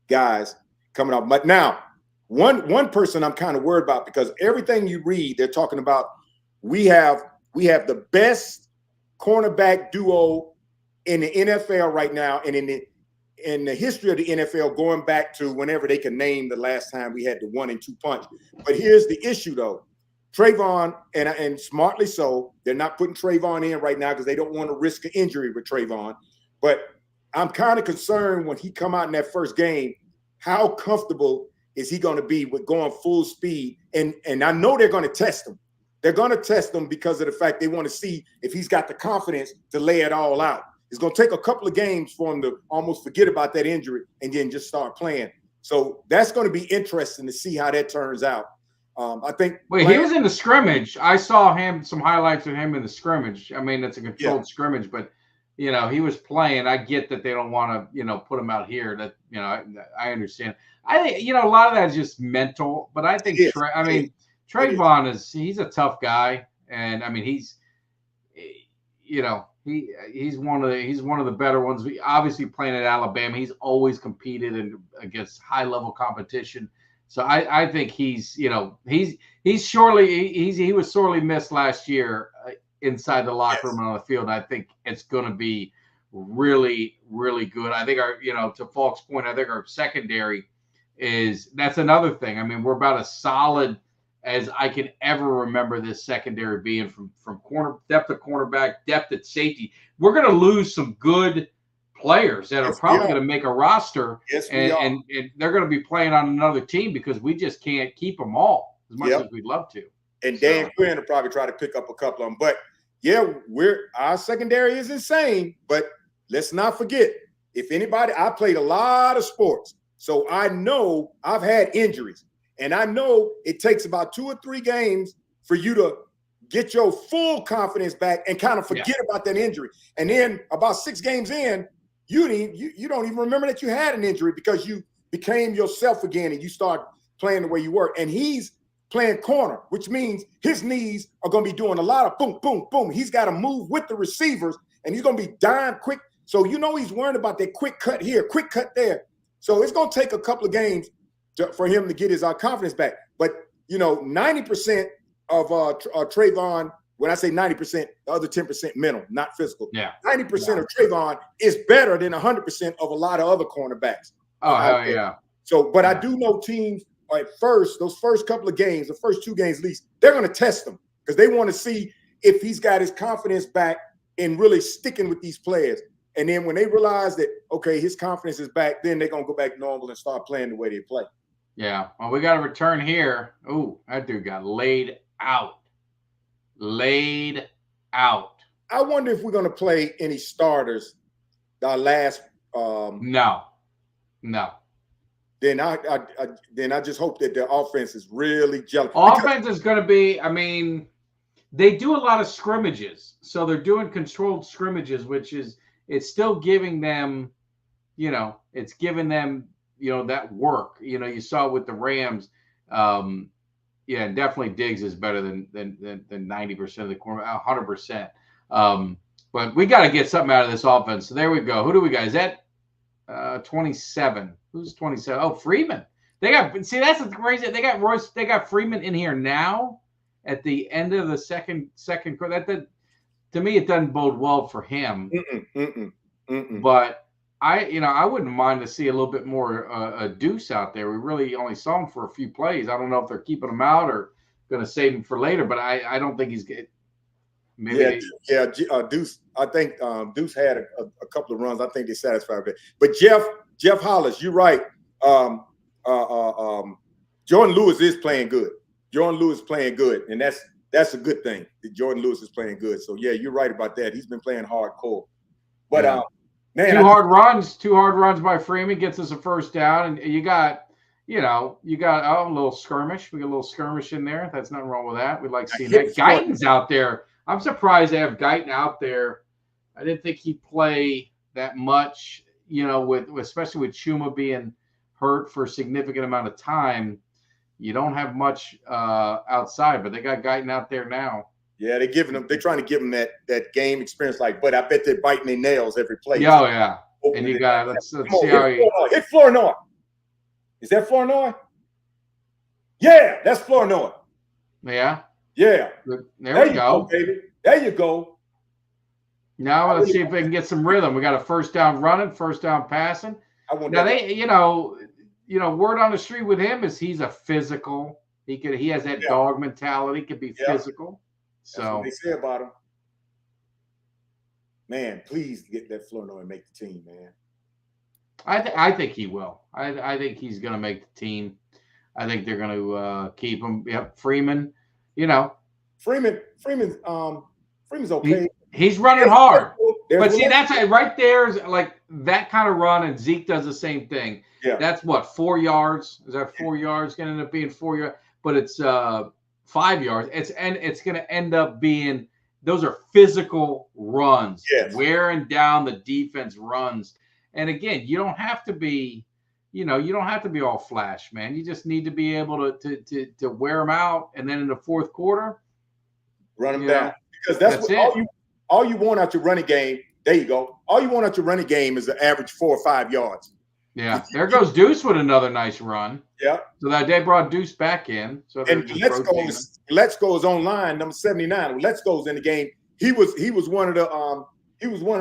guys coming out. But now, one person I'm kind of worried about, because everything you read, they're talking about we have the best cornerback duo in the NFL right now, and in the history of the NFL, going back to whenever they can name the last time we had the 1-2 punch. But here's the issue, though. Trayvon, and smartly so, they're not putting Trayvon in right now because they don't want to risk an injury with Trayvon. But I'm kind of concerned when he come out in that first game, how comfortable is he going to be with going full speed? And I know they're going to test him. They're going to test him because of the fact they want to see if he's got the confidence to lay it all out. It's going to take a couple of games for him to almost forget about that injury and then just start playing. So that's going to be interesting to see how that turns out. I think.
Wait, he was in the scrimmage. I saw some highlights of him in the scrimmage. I mean, it's a controlled scrimmage, but he was playing. I get that they don't want to, put him out here. That I understand. I think a lot of that is just mental, but I think Trayvon he's a tough guy, and I mean he's one of the better ones. Obviously playing at Alabama, he's always competed against high level competition. So I think he was sorely missed last year inside the locker room and on the field. I think it's going to be really, really good. I think to Falk's point, I think our secondary that's another thing. I mean, we're about as solid as I can ever remember this secondary being from depth of cornerback, depth at safety. We're going to lose some good players that are probably going to make a roster, and they're going to be playing on another team because we just can't keep them all as much as we'd love to.
And Dan Quinn will probably try to pick up a couple of them. But our secondary is insane. But let's not forget, I played a lot of sports, so I know I've had injuries. And I know it takes about 2 or 3 games for you to get your full confidence back and kind of forget about that injury. And then about 6 games in, you don't even remember that you had an injury because you became yourself again and you start playing the way you were. And he's playing corner, which means his knees are going to be doing a lot of boom, boom, boom. He's got to move with the receivers, and he's going to be dying quick. So he's worried about that quick cut here, quick cut there. So it's going to take a couple of games for him to get his confidence back. But, 90% of Trayvon, when I say 90%, the other 10% mental, not physical.
Yeah.
90% of Trayvon is better than 100% of a lot of other cornerbacks.
Oh, hell yeah.
So, but I do know teams those first couple of games, the first 2 games at least, they're going to test him because they want to see if he's got his confidence back in really sticking with these players. And then when they realize that, okay, his confidence is back, then they're going to go back normal and start playing the way they play.
Yeah. Well, we got a return here. Ooh, that dude got laid out. I
wonder if we're going to play any starters. Our last.
No.
Then I just hope that the offense is really jealous.
Offense is going to be. I mean, they do a lot of scrimmages, so they're doing controlled scrimmages, which is it's still giving them, it's giving them. That work. You saw with the Rams. And definitely Diggs is better than 90% of the corner, 100%. But we got to get something out of this offense. So there we go. Who do we got? Is that 27? Who's 27? Oh, Freeman. That's the crazy. They got Freeman in here now at the end of the second quarter. That to me, it doesn't bode well for him.
Mm-mm.
But I wouldn't mind to see a little bit more Deuce out there. We really only saw him for a few plays. I don't know if they're keeping him out or going to save him for later, but I don't think he's good. Maybe
Deuce. I think Deuce had a couple of runs. I think they satisfied with it. But Jeff Hollis, you're right. Jordan Lewis is playing good. Jordan Lewis playing good, and that's a good thing. Jordan Lewis is playing good. So yeah, you're right about that. He's been playing hardcore. But man,
two hard runs by Freeman gets us a first down, and you got a little skirmish. We got a little skirmish in there. That's nothing wrong with that. We like seeing that. Guyton's out there. I'm surprised they have Guyton out there. I didn't think he'd play that much, especially with Chuma being hurt for a significant amount of time. You don't have much outside, but they got Guyton out there now.
Yeah, they're trying to give him that game experience. But I bet they're biting their nails every play.
Oh yeah. And you got let's see how he
hit Flournoy. Is that Flournoy? Yeah, that's Flournoy.
Yeah.
Yeah.
There we go.
Baby. There you go.
Now let's see if they can get some rhythm. We got a first down running, first down passing. Now word on the street with him is he's a physical. He has that dog mentality. Could be physical. So
that's what they say about him. Man, please get that Flournoy and make the team, man.
I think he will. I think he's going to make the team. I think they're going to keep him. Yep, Freeman.
Freeman's okay.
He's running hard. But see, that's right there's like that kind of run, and Zeke does the same thing.
Yeah.
That's what, 4 yards? Is that 4 yards going to end up being 4 yards? But it's 5 yards. It's going to end up being those are physical runs, wearing down the defense runs. And again, you don't have to be all flash, man. You just need to be able to wear them out, and then in the fourth quarter,
run them down. Because that's what all you want out your running game. There you go. All you want out your running game is an average 4 or 5 yards.
Yeah, there goes Deuce with another nice run.
Yeah.
So that they brought Deuce back in. So
Let's Go is online, number 79. Let's Go's in the game. He was one of the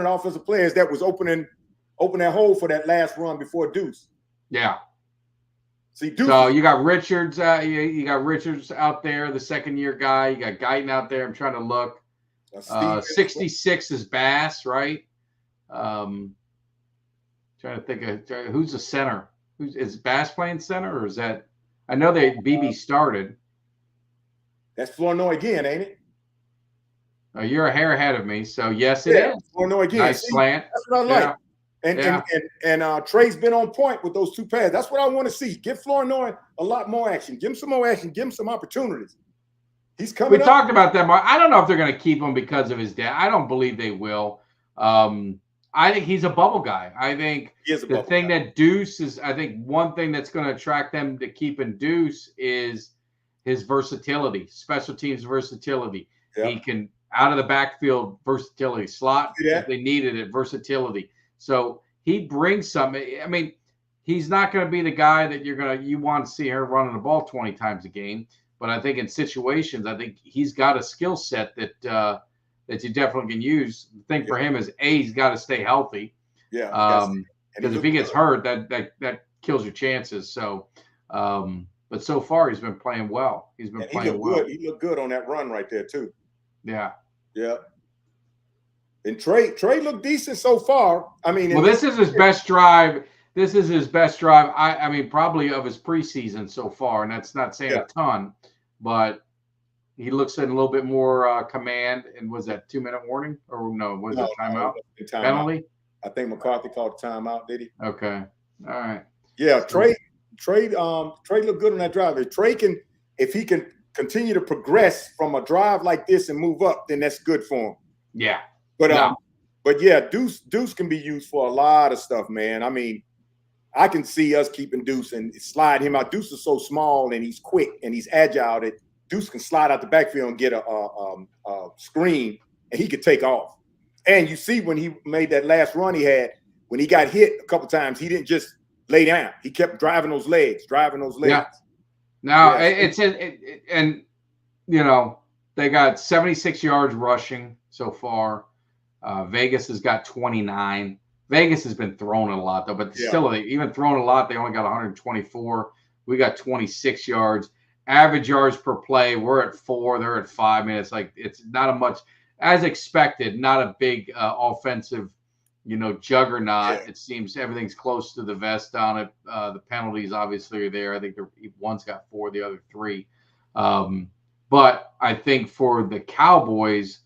offensive players that was opening that hole for that last run before Deuce.
Yeah.
See, Deuce.
So you got Richards. You got Richards out there, the second-year guy. You got Guyton out there. I'm trying to look. 66 is Bass, right? Trying to think of who's the center. Is Bass playing center, or is that? I know BB started.
That's Flournoy again, ain't it?
You're a hair ahead of me, so yes, it is.
Flournoy again.
Nice slant.
That's what I like. And Trey's been on point with those two pads. That's what I want to see. Give Flournoy a lot more action. Give him some more action. Give him some opportunities. He's coming.
We talked about that, Mark. I don't know if they're going to keep him because of his dad. I don't believe they will. I think he's a bubble guy. I think the thing that Deuce is, I think one thing that's going to attract them to keeping Deuce is his versatility, special teams versatility. Yep. He can out of the backfield versatility, slot if they needed it, versatility. So he brings something. I mean, he's not going to be the guy that you want to see her running the ball 20 times a game. But I think in situations, I think he's got a skill set that you definitely can use. The thing for him is he's got to stay healthy.
Yeah.
Because if he gets hurt, that kills your chances. So, but so far he's been playing well. He's been playing well.
He looked good on that run right there too.
Yeah.
Yeah. And Trey looked decent so far. I mean,
this is his best drive. This is his best drive. I mean, probably of his preseason so far, and that's not saying a ton, but he looks at a little bit more command. And was that 2-minute warning or no? Was it timeout? Penalty?
I think McCarthy called timeout. Did he?
Okay. All right.
Yeah. Trey looked good on that drive. If he can continue to progress from a drive like this and move up, then that's good for him.
Yeah.
But yeah, Deuce can be used for a lot of stuff, man. I mean, I can see us keeping Deuce and slide him out. Deuce is so small and he's quick and he's agile that Deuce can slide out the backfield and get a screen and he could take off. And you see when he made that last run he had, when he got hit a couple times, he didn't just lay down. He kept driving those legs.
Yeah. Now and they got 76 yards rushing so far. Vegas has got 29. Vegas has been throwing a lot though, but still, even throwing a lot, they only got 124. We got 26 yards. Average yards per play, we're at 4. They're at 5. I mean, it's not a much, as expected, not a big offensive, juggernaut. It seems everything's close to the vest on it. The penalties obviously are there. I think one's got 4, the other 3. But I think for the Cowboys,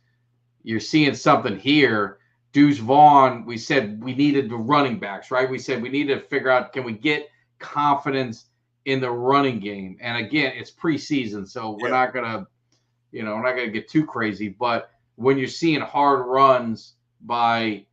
you're seeing something here. Deuce Vaughn, we said we needed the running backs, right? We said we needed to figure out, can we get confidence in the running game? And again, it's preseason, so we're not gonna, we're not gonna get too crazy. But when you're seeing hard runs by,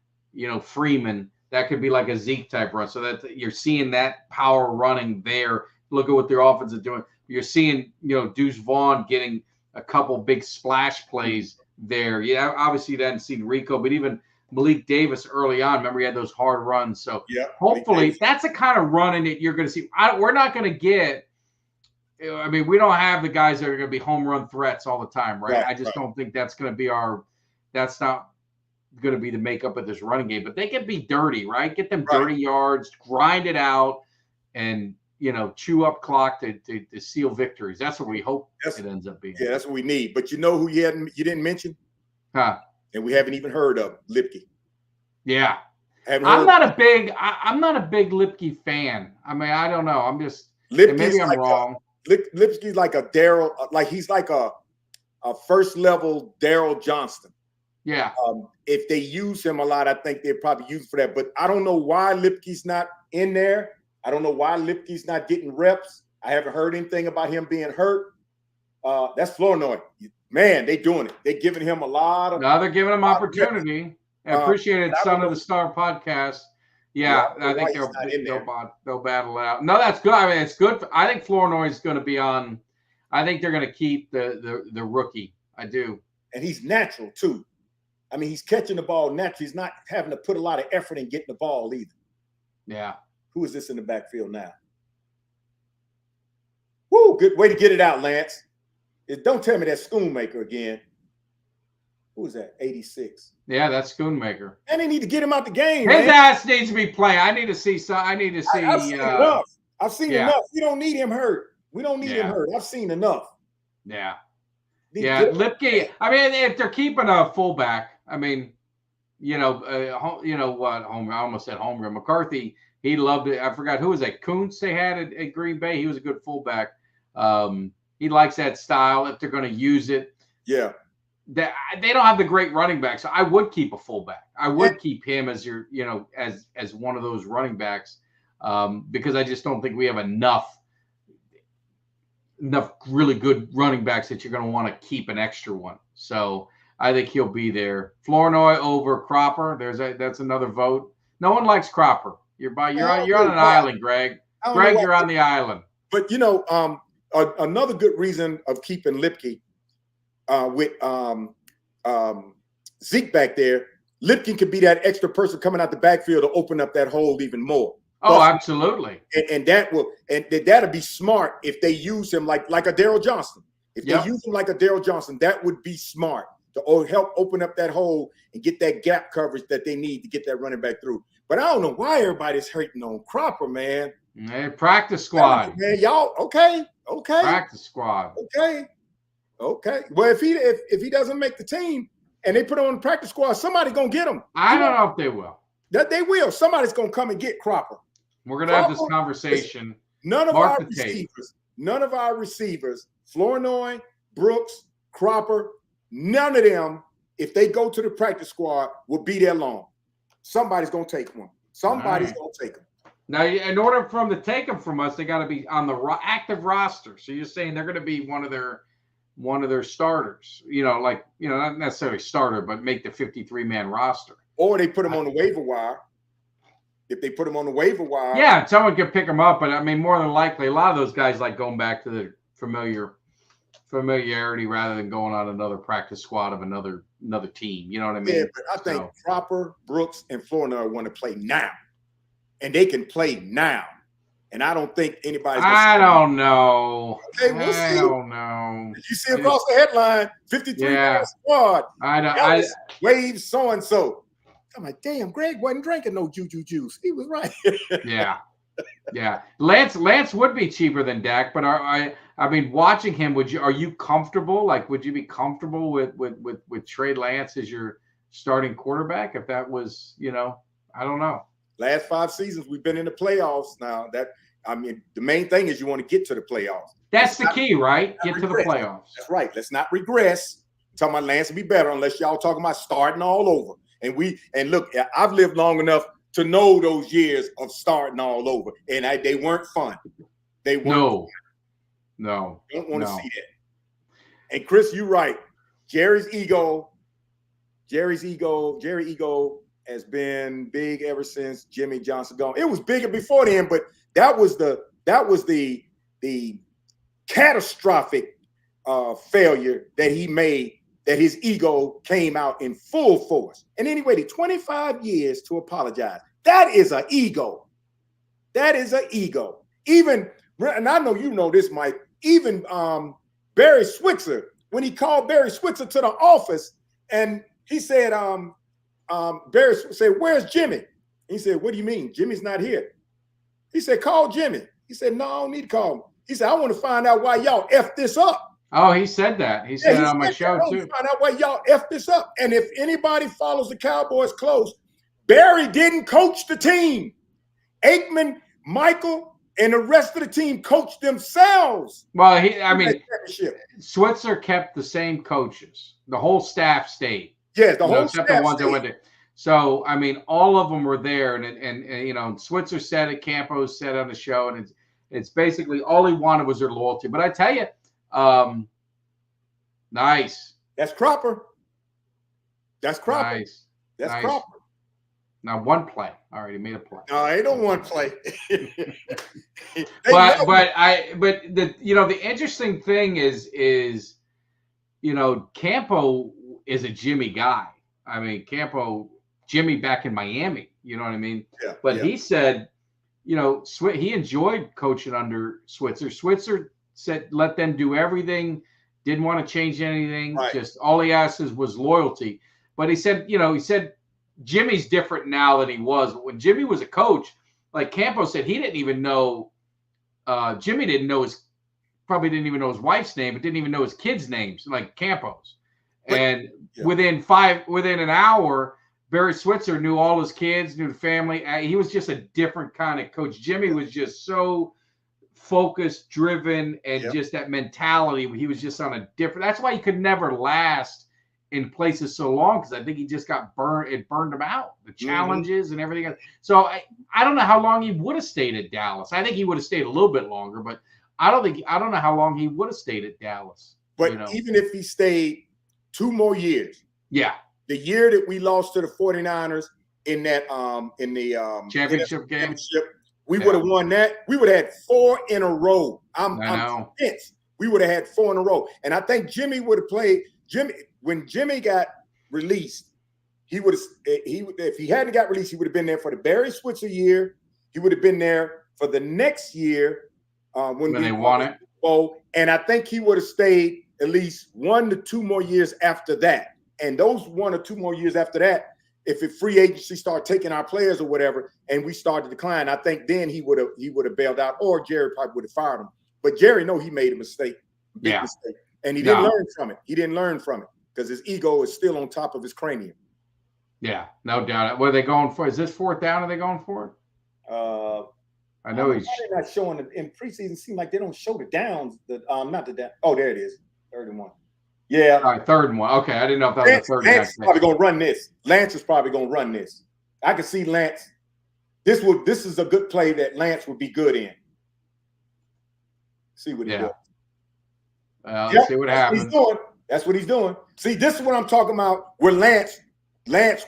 Freeman, that could be like a Zeke type run. So that you're seeing that power running there. Look at what their offense is doing. You're seeing, Deuce Vaughn getting a couple big splash plays there. Yeah, obviously you hadn't seen Rico, but even Malik Davis early on, remember he had those hard runs. So hopefully that's the kind of running that you're going to see. We're not going to get, we don't have the guys that are going to be home run threats all the time, right? I just don't think that's going to be that's not going to be the makeup of this running game. But they can be dirty, right? Get them dirty yards, grind it out, and, chew up clock to seal victories. That's what we hope it ends up being.
Yeah, that's what we need. But you know who you didn't mention? And we haven't even heard of Lipke.
Yeah. I'm not a big Lipke fan. I mean, I don't know. I'm just maybe I'm wrong.
Lipke's like a Daryl, like he's like a first level Daryl Johnston.
Yeah.
If they use him a lot, I think they'd probably use for that. But I don't know why Lipke's not in there. I don't know why Lipke's not getting reps. I haven't heard anything about him being hurt. That's Flournoy. Man, they doing it. They're giving him a lot of.
No, they're giving him opportunity. I appreciate it, Son of the Star podcast. Yeah, I think they'll battle it out. No, that's good. I mean, it's good. I think Flournoy is going to be on. I think they're going to keep the rookie. I do.
And he's natural too. I mean, he's catching the ball naturally. He's not having to put a lot of effort in getting the ball either.
Yeah.
Who is this in the backfield now? Woo, good way to get it out, Lance. Don't tell me that's Schoonmaker again. Who is that? 86.
Yeah, that's Schoonmaker.
And they need to get him out the game.
His ass needs to be playing. I need to see.
I've seen enough. I've seen enough. We don't need him hurt. We don't need him hurt. I've seen enough.
Yeah. Lipke. I mean, if they're keeping a fullback, I mean, what? I almost said Homer. McCarthy. He loved it. I forgot who was that. Kuntz they had at Green Bay. He was a good fullback. He likes that style if they're going to use it.
Yeah.
They don't have the great running back, so I would keep a fullback. I would keep him as your, as one of those running backs, because I just don't think we have enough really good running backs that you're going to want to keep an extra one. So I think he'll be there. Flournoy over Cropper. That's another vote. No one likes Cropper. You're on an island, Greg. Greg, you're on the island.
But another good reason of keeping Lipke with Zeke back there, Lipke could be that extra person coming out the backfield to open up that hole even more.
Oh, absolutely.
And that'll be smart if they use him like a Daryl Johnston. If they use him like a Daryl Johnston, that would be smart to help open up that hole and get that gap coverage that they need to get that running back through. But I don't know why everybody's hating on Cropper, man.
Hey, practice squad.
Man, y'all, okay.
Practice squad.
Okay. Well, if he doesn't make the team and they put him on the practice squad, somebody's gonna get him.
I don't know if they will.
That they will. Somebody's gonna come and get Cropper.
We're gonna have this conversation.
None of our receivers, Flournoy, Brooks, Cropper, none of them, if they go to the practice squad, will be there long. Somebody's gonna take one. Somebody's gonna take them.
Now, in order for them to take them from us, they got to be on the active roster. So you're saying they're going to be one of their starters. Not necessarily starter, but make the 53-man roster.
Or they put them on the waiver wire. If they put them on the waiver wire,
yeah, someone could pick them up. But I mean, more than likely, a lot of those guys like going back to the familiarity rather than going on another practice squad of another team. You know what I mean?
Yeah, but I think Cropper, Brooks, and Flournoy want to play now. And they can play now. And I don't think anybody's going to
I don't know.
Okay, we'll see.
I don't know.
You see across the headline, 53-man squad.
I know.
Wave so-and-so. I'm like, damn, Greg wasn't drinking no juju juice. He was right.
Yeah. Lance would be cheaper than Dak, but I mean, watching him, are you comfortable? Like, would you be comfortable with Trey Lance as your starting quarterback if that was, I don't know.
Last 5 seasons, we've been in the playoffs now. The main thing is you want to get to the playoffs.
That's the key, right? Get to the playoffs.
That's right. Let's not regress. Talking about Lance will be better unless y'all talking about starting all over. And look, I've lived long enough to know those years of starting all over, and they weren't fun. They weren't.
No.
Don't want to see that. And Chris, you're right. Jerry's ego has been big ever since Jimmy Johnson gone. It was bigger before then, but that was the catastrophic failure that he made, that his ego came out in full force. And then he waited 25 years to apologize. That is an ego. That is an ego. Even, and I know you know this, Mike, even Barry Switzer, when he called Barry Switzer to the office and he said, Barry said, "Where's Jimmy?" He said, "What do you mean? Jimmy's not here." He said, "Call Jimmy." He said, "No, I don't need to call him." He said, "I want to find out why y'all F this up."
Oh, he said that. He said it on my show too.
Find out why y'all F this up. And if anybody follows the Cowboys close, Barry didn't coach the team. Aikman, Michael, and the rest of the team coached themselves.
Well, Switzer kept the same coaches. The whole staff stayed.
Yeah, the whole
except
staff
the ones
stayed.
that went there. So, I mean, all of them were there, and Switzer said it, Campos said on the show, and it's basically all he wanted was their loyalty. But I tell you, nice.
That's Cropper. That's Cropper.
Nice.
That's Cropper.
Now one play. All right, he made a play.
No, I don't want to play.
but the interesting thing is Campo is a Jimmy guy. I mean, Jimmy back in Miami, you know what I mean?
Yeah.
But he said, he enjoyed coaching under Switzer. Switzer said, let them do everything, didn't want to change anything.
Right.
Just all he asked was loyalty. But he said, Jimmy's different now than he was. But when Jimmy was a coach, like Campo said, he didn't even know, Jimmy probably didn't even know his wife's name, but didn't even know his kids' names, like Campos. And within an hour, Barry Switzer knew all his kids, knew the family. He was just a different kind of coach. Jimmy was just so focused, driven, and just that mentality. He was just on a different. That's why he could never last in places so long, because I think he just got burned. It burned him out, the challenges and everything else. So I don't know how long he would have stayed at Dallas. I think he would have stayed a little bit longer, but I don't know how long he would have stayed at Dallas.
But even if he stayed 2 more years, the year that we lost to the 49ers in that
championship game,
we would have won that. We would have had 4 in a row. I'm convinced we would have had 4 in a row. And I think Jimmy would have played. When Jimmy got released, if he hadn't got released, he would have been there for the Barry Switzer year. He would have been there for the next year when they won it. And I think he would have stayed at least 1 to 2 more years after that. And those 1 or 2 more years after that, if free agency started taking our players or whatever, and we started to decline, I think then he would have bailed out, or Jerry probably would have fired him. But Jerry he made a mistake, big mistake, and he didn't learn from it. He didn't learn from it because his ego is still on top of his cranium. Yeah,
no doubt. What are they going for? Is this 4th down? Are they going for it? I know he's
not showing it in preseason. It seems like they don't show the downs. Not the down. Oh, there it is. 3rd and 1. Yeah.
All right, 3rd and 1. Okay, I didn't know if that was the 3rd.
Lance is probably going to run this. Lance is probably going to run this. I can see Lance. This is a good play that Lance would be good in. See what he does.
Let's see what happens.
That's what he's doing. See, this is what I'm talking about. Where Lance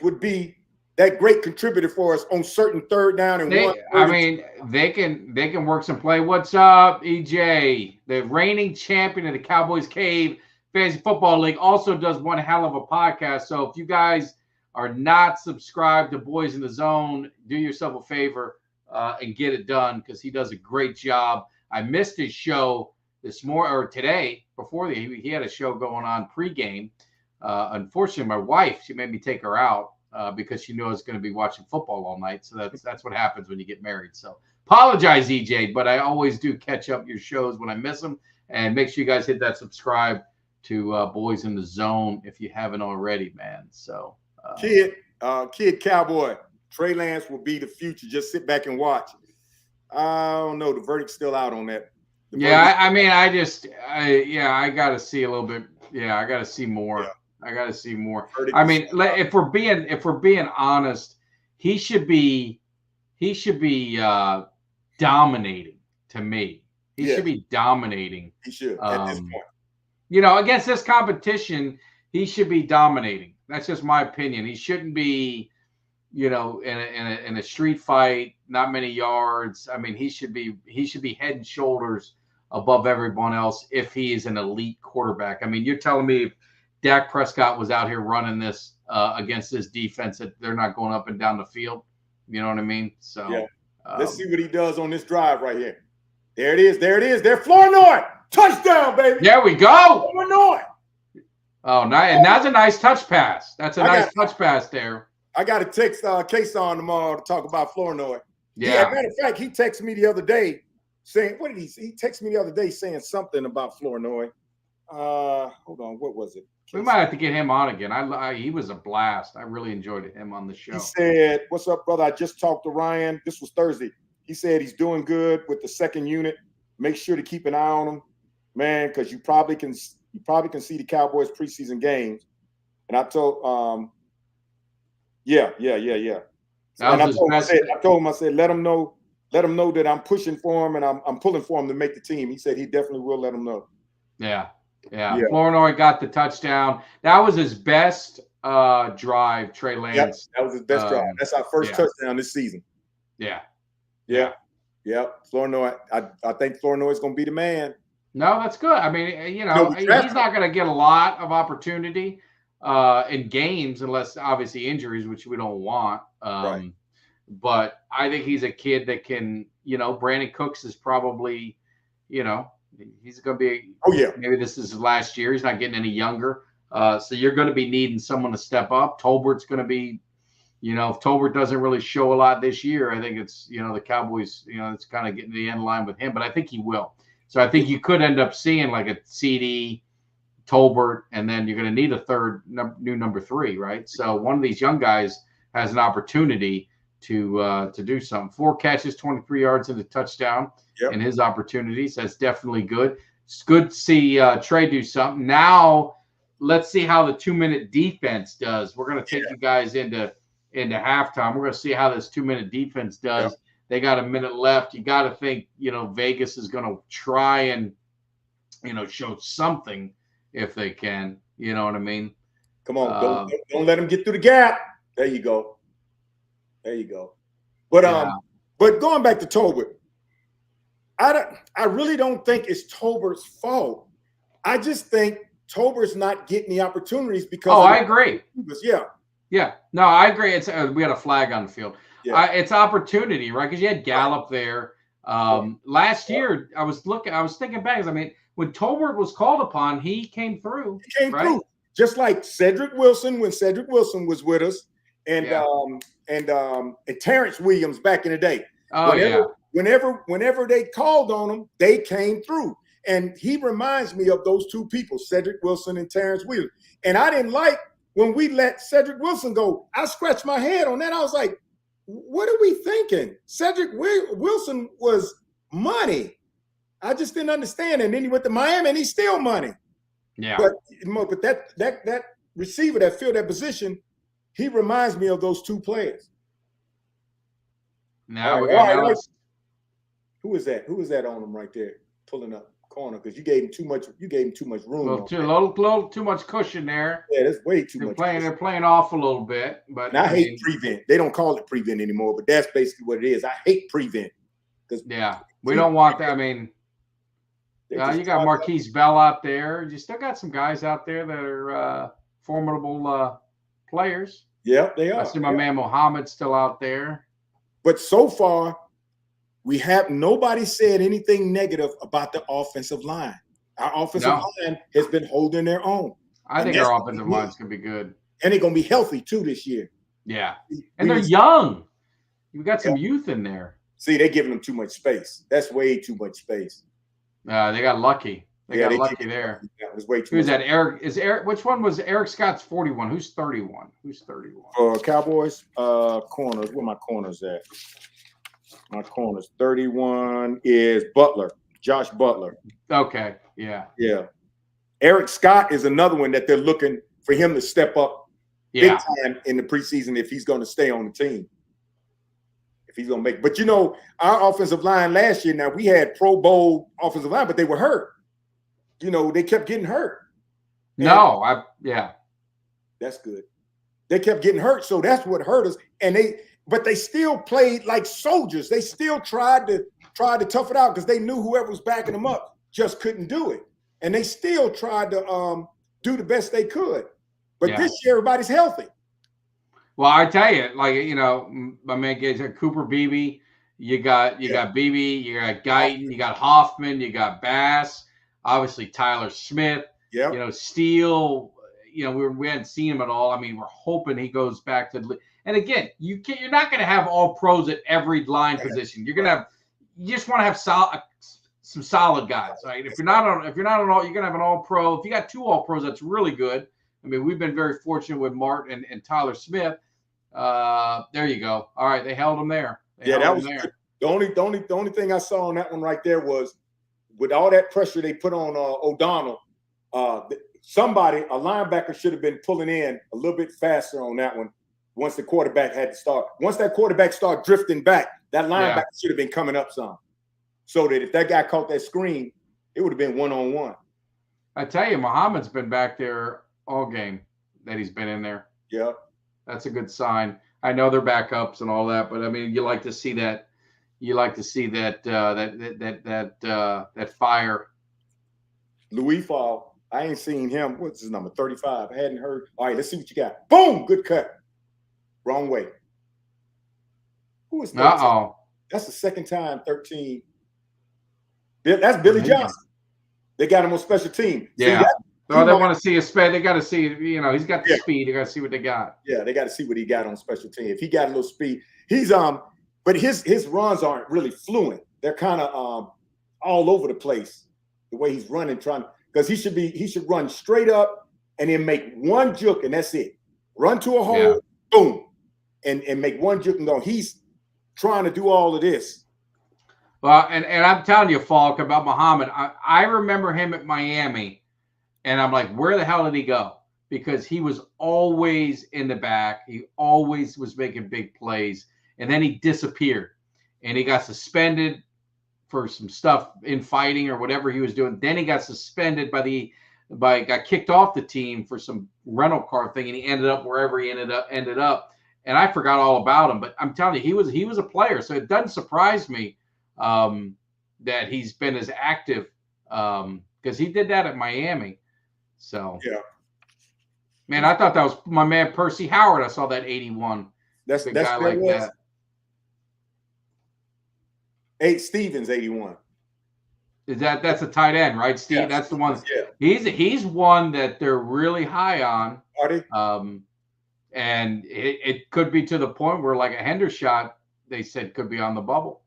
would be that great contributor for us on certain 3rd down and 1.
I mean, they can work some play. What's up, EJ? The reigning champion of the Cowboys Cave Fantasy Football League also does one hell of a podcast. So if you guys are not subscribed to Boys in the Zone, do yourself a favor and get it done, because he does a great job. I missed his show today. Before he had a show going on pregame. Unfortunately, my wife, she made me take her out. because she knows going to be watching football all night. So that's what happens when you get married. So apologize, EJ, but I always do catch up your shows when I miss them. And make sure you guys hit that subscribe to Boys in the Zone if you haven't already, man. So
kid Cowboy, Trey Lance will be the future. Just sit back and watch. I don't know. The verdict's still out on that.
I got to see a little bit. Yeah, I got to see more. Yeah. I got to see more. I mean, if we're being honest, he should be dominating to me. He should be dominating.
He should at this point.
Against this competition, he should be dominating. That's just my opinion. He shouldn't be, in a street fight, not many yards. I mean, he should be head and shoulders above everyone else if he is an elite quarterback. I mean, you're telling me if Dak Prescott was out here running this against this defense that they're not going up and down the field. You know what I mean? So
let's see what he does on this drive right here. There it is. They're Flournoy. Touchdown, baby.
There we go.
Flournoy.
Oh, nice. And that's a nice touch pass. That's a nice touch pass there.
I got to text Case on tomorrow to talk about Flournoy.
Yeah.
Matter of fact, he texted me the other day saying, what did he say? He texted me the other day saying something about Flournoy. Hold on. What was it?
We might have to get him on again. He was a blast. I really enjoyed him on the show.
He said, "What's up, brother? I just talked to Ryan. This was Thursday. He said he's doing good with the second unit. Make sure to keep an eye on him, man, because you probably can see the Cowboys preseason games." And I told, I told him, I said, let him know that I'm pushing for him and I'm pulling for him to make the team. He said he definitely will let him know.
Yeah. Flournoy got the touchdown. That was his best drive, Trey Lance.
Yep, that was his best drive. That's our first touchdown this season.
Yeah.
Flournoy, I think Flournoy is going to be the man.
No, that's good. I mean, he's not going to get a lot of opportunity in games unless obviously injuries, which we don't want.
Right.
But I think he's a kid that can, Brandon Cooks is probably, he's going to be.
Oh yeah.
Maybe this is his last year. He's not getting any younger. So you're going to be needing someone to step up. Tolbert's going to be, if Tolbert doesn't really show a lot this year, I think it's, the Cowboys, it's kind of getting the end line with him. But I think he will. So I think you could end up seeing like a CD, Tolbert, and then you're going to need a third new number 3, right? So one of these young guys has an opportunity to do something. 4 catches, 23 yards, and a touchdown in his opportunities. That's definitely good. It's good to see Trey do something. Now let's see how the 2-minute defense does. We're going to take you guys into halftime. We're going to see how this 2-minute defense does. Yep. They got a minute left. You got to think, Vegas is going to try and, show something if they can. You know what I mean?
Come on, don't let them get through the gap. There you go. But but going back to Tolbert, I really don't think it's Tolbert's fault. I just think Tolbert's not getting the opportunities because.
Oh, I agree.
Yeah.
No, I agree. It's we had a flag on the field.
Yeah.
It's opportunity, right? Because you had Gallup there. Last year, I was thinking back. I mean, when Tolbert was called upon, he came through.
Through, just like Cedric Wilson when Cedric Wilson was with us, and Terrence Williams back in the day. Whenever they called on him, they came through. And he reminds me of those two people, Cedric Wilson and Terrence Williams. And I didn't like when we let Cedric Wilson go. I scratched my head on that. I was like, what are we thinking? Cedric Wilson was money. I just didn't understand. And then he went to Miami and he's still money.
Yeah.
But that receiver that filled that position, he reminds me of those two players.
Now we got
Who is that? Who is that on him right there, pulling up corner? Because you gave him too much. You gave him too much room.
A little too much cushion there.
Yeah, that's way too much.
They're playing off a little bit, but
and I hate prevent. They don't call it prevent anymore, but that's basically what it is. I hate prevent.
We don't want that. I mean, you got Marquise Bell out there. You still got some guys out there that are formidable players.
Yeah, they are.
I see my man Muhammad's still out there.
But so far, we have nobody said anything negative about the offensive line. Our offensive line has been holding their own.
I think our offensive line's going to be good.
And they're going to be healthy, too, this year.
Yeah, and they're young. You've got some youth in there.
See, they're giving them too much space. That's way too much space.
They got lucky. They got lucky there.
That was way too
Who's
much.
that? Eric is Eric. Which one was Eric Scott's 41? Who's 31? Who's 31?
Cowboys corners. Where my corners at? My corners. 31 is Butler. Josh Butler.
Okay. Yeah.
Yeah. Eric Scott is another one that they're looking for him to step up big time in the preseason if he's going to stay on the team. If he's going to make. But you know, our offensive line last year, now we had Pro Bowl offensive line, but they were hurt. You know, they kept getting hurt. That's good. They kept getting hurt, so that's what hurt us. But they still played like soldiers. They still tried to tough it out because they knew whoever was backing them up just couldn't do it. And they still tried to do the best they could. But this year, everybody's healthy.
Well, I tell you, like, you know, my man Gage, Cooper Beebe, you got Beebe, you got Guyton, you got Hoffman, you got Bass, obviously Tyler Smith, you know, Steele. You know, we hadn't seen him at all. I mean, we're hoping he goes back to. And again, you're not going to have all pros at every line position. You're going to have. You just want to have some solid guys, right? If you're not on all, you're going to have an all pro. If you got 2 all pros, that's really good. I mean, we've been very fortunate with Martin and Tyler Smith. There you go. All right, they held him there.
That was there. The only thing I saw on that one right there was with all that pressure they put on O'Donnell. A linebacker should have been pulling in a little bit faster on that one. Once the quarterback had to start. Once that quarterback started drifting back, that linebacker should have been coming up some. So that if that guy caught that screen, it would have been 1-on-1.
I tell you, Muhammad's been back there all game that he's been in there.
Yeah.
That's a good sign. I know they're backups and all that, but I mean, you like to see that. You like to see that that fire.
Louis Fall. I ain't seen him. What's his number? 35. I hadn't heard. All right, let's see what you got. Boom! Good cut. Wrong way. Who is 13?
Uh-oh.
That's the second time 13. That's Billy Johnson. They got him on special team.
Yeah. So they want to see his speed. They got to see, you know, he's got the speed. They got to see what they got.
Yeah, they got to see what he got on special team. If he got a little speed, he's but his runs aren't really fluent. They're kind of all over the place. The way he's running, because he should run straight up and then make one juke and that's it. Run to a hole, boom, and make one juke and go. He's trying to do all of this.
Well, and I'm telling you, Falk, about Muhammad. I remember him at Miami. And I'm like, where the hell did he go? Because he was always in the back. He always was making big plays. And then he disappeared. And he got suspended for some stuff in fighting or whatever he was doing. Then he got suspended got kicked off the team for some rental car thing. And he ended up wherever he ended up. And I forgot all about him. But I'm telling you, he was a player. So it doesn't surprise me that he's been as active because he did that at Miami. So man, I thought that was my man Percy Howard. I saw that 81.
That's
guy like that.
8 Stevens 81.
That's a tight end, right, Steve?
Yes.
That's the one.
Yeah.
He's one that they're really high on.
Are they?
And it could be to the point where like a Hendershot, they said could be on the bubble.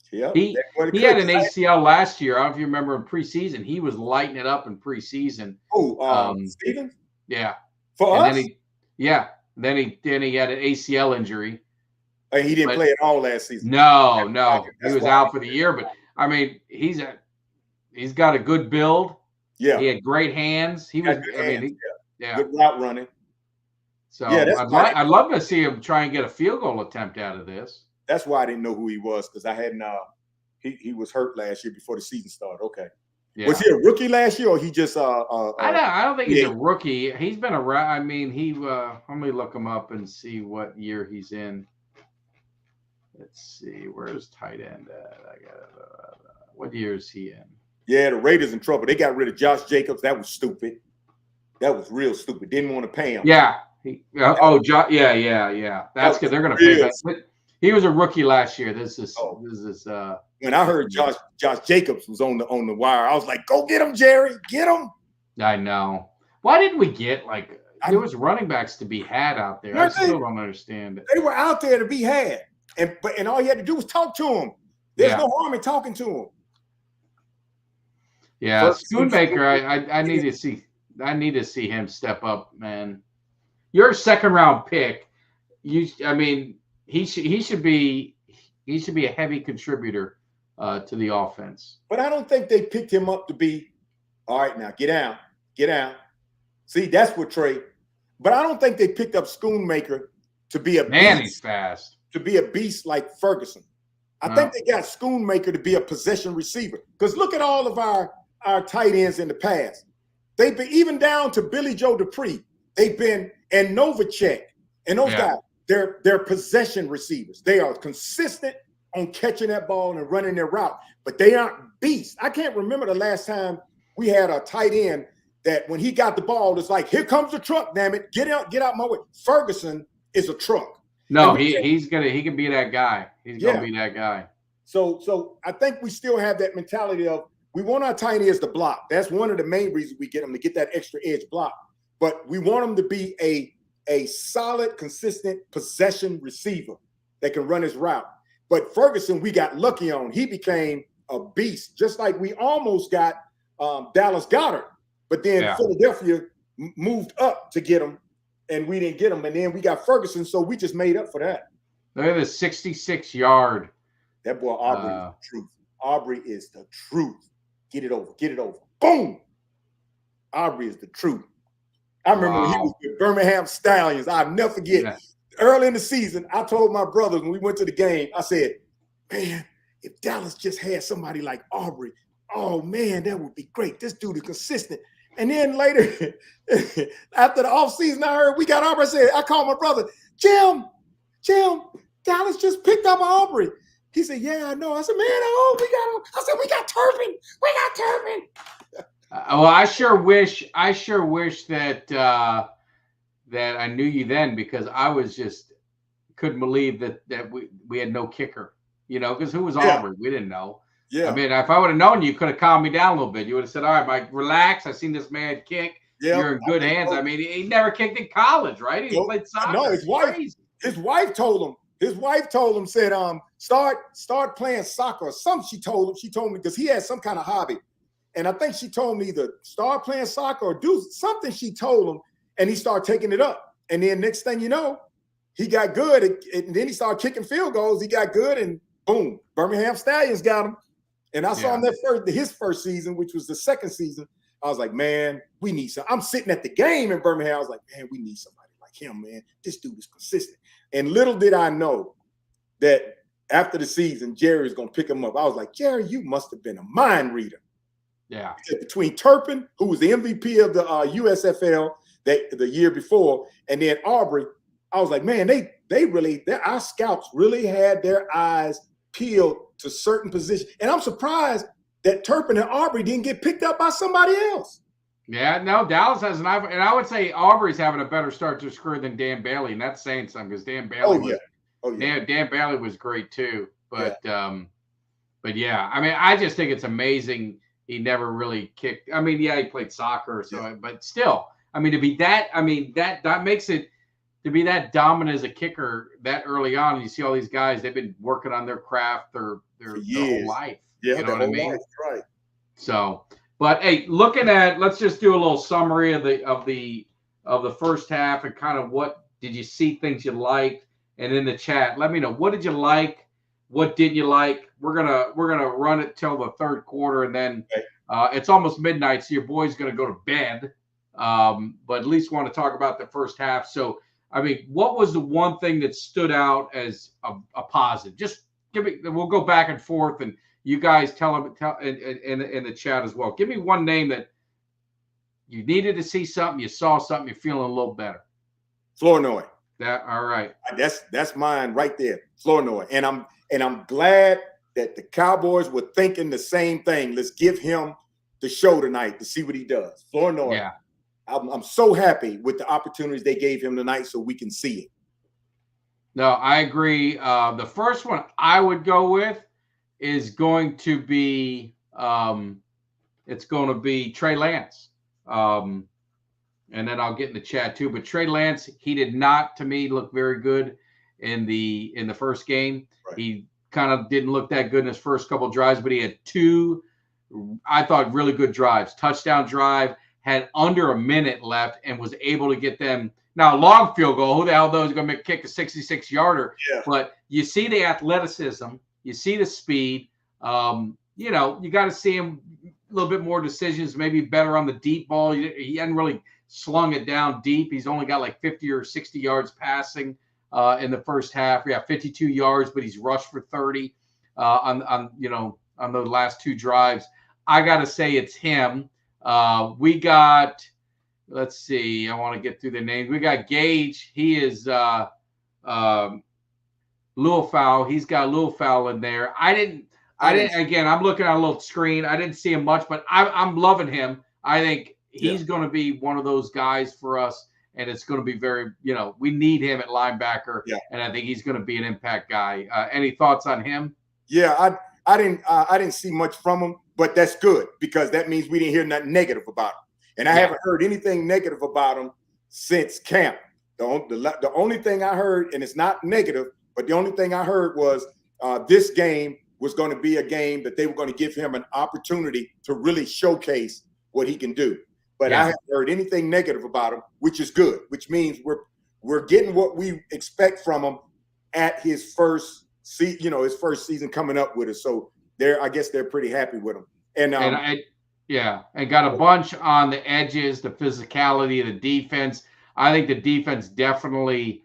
Yeah,
he had an ACL last year. I don't know if you remember in preseason. He was lighting it up in preseason.
Stevens?
Yeah.
For us?
Then he had an ACL injury.
He didn't play at all last season.
No. He was out for the year. But I mean, he's got a good build.
Yeah.
He had great hands. He was.
Good route running.
So I'd love to see him try and get a field goal attempt out of this.
That's why I didn't know who he was because I hadn't. He was hurt last year before the season started. Okay, was he a rookie last year or he just?
I don't think he's a rookie. He's been around. I mean, let me look him up and see what year he's in. Let's see, where's tight end at? What year is he in?
Yeah, the Raiders in trouble. They got rid of Josh Jacobs. That was stupid. That was real stupid. Didn't want to pay him.
Yeah. That's good. They're going to pay that. He was a rookie last year. This is
when I heard Josh Jacobs was on the wire, I was like, "Go get him, Jerry! Get him!"
I know. Why didn't we get there was running backs to be had out there. I still don't understand it.
They were out there to be had, and all you had to do was talk to them. There's no harm in talking to them.
Yeah, Schoonmaker, I need to see. I need to see him step up, man. You're a second-round pick. He should be a heavy contributor to the offense.
But I don't think they picked him up to be, all right, now get down. See, that's what Trey. But I don't think they picked up Schoonmaker to be a
man. He's fast.
To be a beast like Ferguson. I think they got Schoonmaker to be a possession receiver. Because look at all of our tight ends in the past. They've been even down to Billy Joe Dupree. They've been and Novacek and those guys. They're possession receivers. They are consistent on catching that ball and running their route, but they aren't beasts. I can't remember the last time we had a tight end that when he got the ball, it's like, here comes the truck, damn it. Get out my way. Ferguson is a truck.
No, he can be that guy. He's gonna be that guy.
So I think we still have that mentality of we want our tight ends to block. That's one of the main reasons we get them, to get that extra edge block. But we want them to be a solid, consistent possession receiver that can run his route. But Ferguson, we got lucky on. He became a beast, just like we almost got Dallas Goedert. But then Philadelphia moved up to get him, and we didn't get him. And then we got Ferguson, so we just made up for that.
Look at the 66-yard.
That boy Aubrey is the truth. Aubrey is the truth. Get it over. Boom! Aubrey is the truth. I remember when he was with Birmingham Stallions. I'll never forget. Yeah. Early in the season, I told my brothers when we went to the game, I said, man, if Dallas just had somebody like Aubrey, oh, man, that would be great. This dude is consistent. And then later, after the offseason, I heard we got Aubrey. I called my brother, Jim, Dallas just picked up Aubrey. He said, yeah, I know. I said, man, we got him. I said, we got Turpin.
Well, I sure wish that that I knew you then, because I was just couldn't believe that we had no kicker, because who was Aubrey? We didn't know. Yeah. I mean, if I would have known you could have calmed me down a little bit. You would have said, all right, Mike, relax. I seen this man kick. Yeah. You're in good hands. I mean, he never kicked in college, right? He played soccer.
No, his wife told him. His wife told him, said, start playing soccer or something. She told me, because he had some kind of hobby. And I think she told me to start playing soccer or do something. She told him, and he started taking it up. And then next thing you know, he got good. And then he started kicking field goals. He got good, and boom, Birmingham Stallions got him. And I saw him his first season, which was the second season. I was like, man, we need some. I'm sitting at the game in Birmingham. I was like, man, we need somebody like him, man. This dude is consistent. And little did I know that after the season, Jerry was going to pick him up. I was like, Jerry, you must have been a mind reader.
Yeah.
Between Turpin, who was the MVP of the USFL the year before, and then Aubrey, I was like, man, our scouts really had their eyes peeled to certain positions. And I'm surprised that Turpin and Aubrey didn't get picked up by somebody else.
Yeah, no, Dallas has an eye, and I would say Aubrey's having a better start to his career than Dan Bailey, and that's saying something, because Dan Bailey Dan Bailey was great too. But yeah, I mean, I just think it's amazing he never really kicked. I mean, he played soccer or so, but still, I mean, to be that, that makes it, to be that dominant as a kicker that early on. And you see all these guys, they've been working on their craft their whole life.
Yeah,
you know what I mean?
Life, right.
So, but hey, let's just do a little summary of the first half, and kind of what did you see, things you liked, and in the chat, let me know, what did you like, what didn't you like. We're gonna run it till the third quarter, and then it's almost midnight, so your boy's gonna go to bed. But at least want to talk about the first half. So, I mean, what was the one thing that stood out as a positive? Just give me. We'll go back and forth, and you guys tell in the chat as well. Give me one name that you needed to see something, you saw something, you're feeling a little better.
Flournoy.
All right.
That's mine right there. Flournoy. And I'm glad that the Cowboys were thinking the same thing. Let's give him the show tonight to see what he does. Flournoy. Yeah. I'm so happy with the opportunities they gave him tonight, so we can see it.
No, I agree. The first one I would go with is going to be Trey Lance. and then I'll get in the chat too. But Trey Lance, he did not, to me, look very good in the first game.
Right.
He kind of didn't look that good in his first couple drives, but he had 2, I thought, really good drives. Touchdown drive, had under a minute left, and was able to get them. Now, a long field goal, who the hell knows, going to kick a 66-yarder.
Yeah.
But you see the athleticism, you see the speed. You know, you got to see him a little bit more decisions, maybe better on the deep ball. He hadn't really slung it down deep. He's only got like 50 or 60 yards passing in the first half. Yeah, 52 yards, but he's rushed for 30 on the last 2 drives. I got to say it's him. We got, let's see, I want to get through the names. We got Gage. He is Lilfowl. He's got Lilfowl in there. I didn't. Again, I'm looking at a little screen. I didn't see him much, but I'm loving him. I think he's going to be one of those guys for us, and it's going to be very, we need him at linebacker, and I think he's going to be an impact guy. Any thoughts on him?
Yeah, I didn't see much from him, but that's good because that means we didn't hear nothing negative about him, and I haven't heard anything negative about him since camp. The only thing I heard, and it's not negative, but the only thing I heard was this game was going to be a game that they were going to give him an opportunity to really showcase what he can do. But I haven't heard anything negative about him, which is good, which means we're getting what we expect from him at his first season coming up with us. So I guess they're pretty happy with him. And
got a bunch on the edges, the physicality of the defense. I think the defense definitely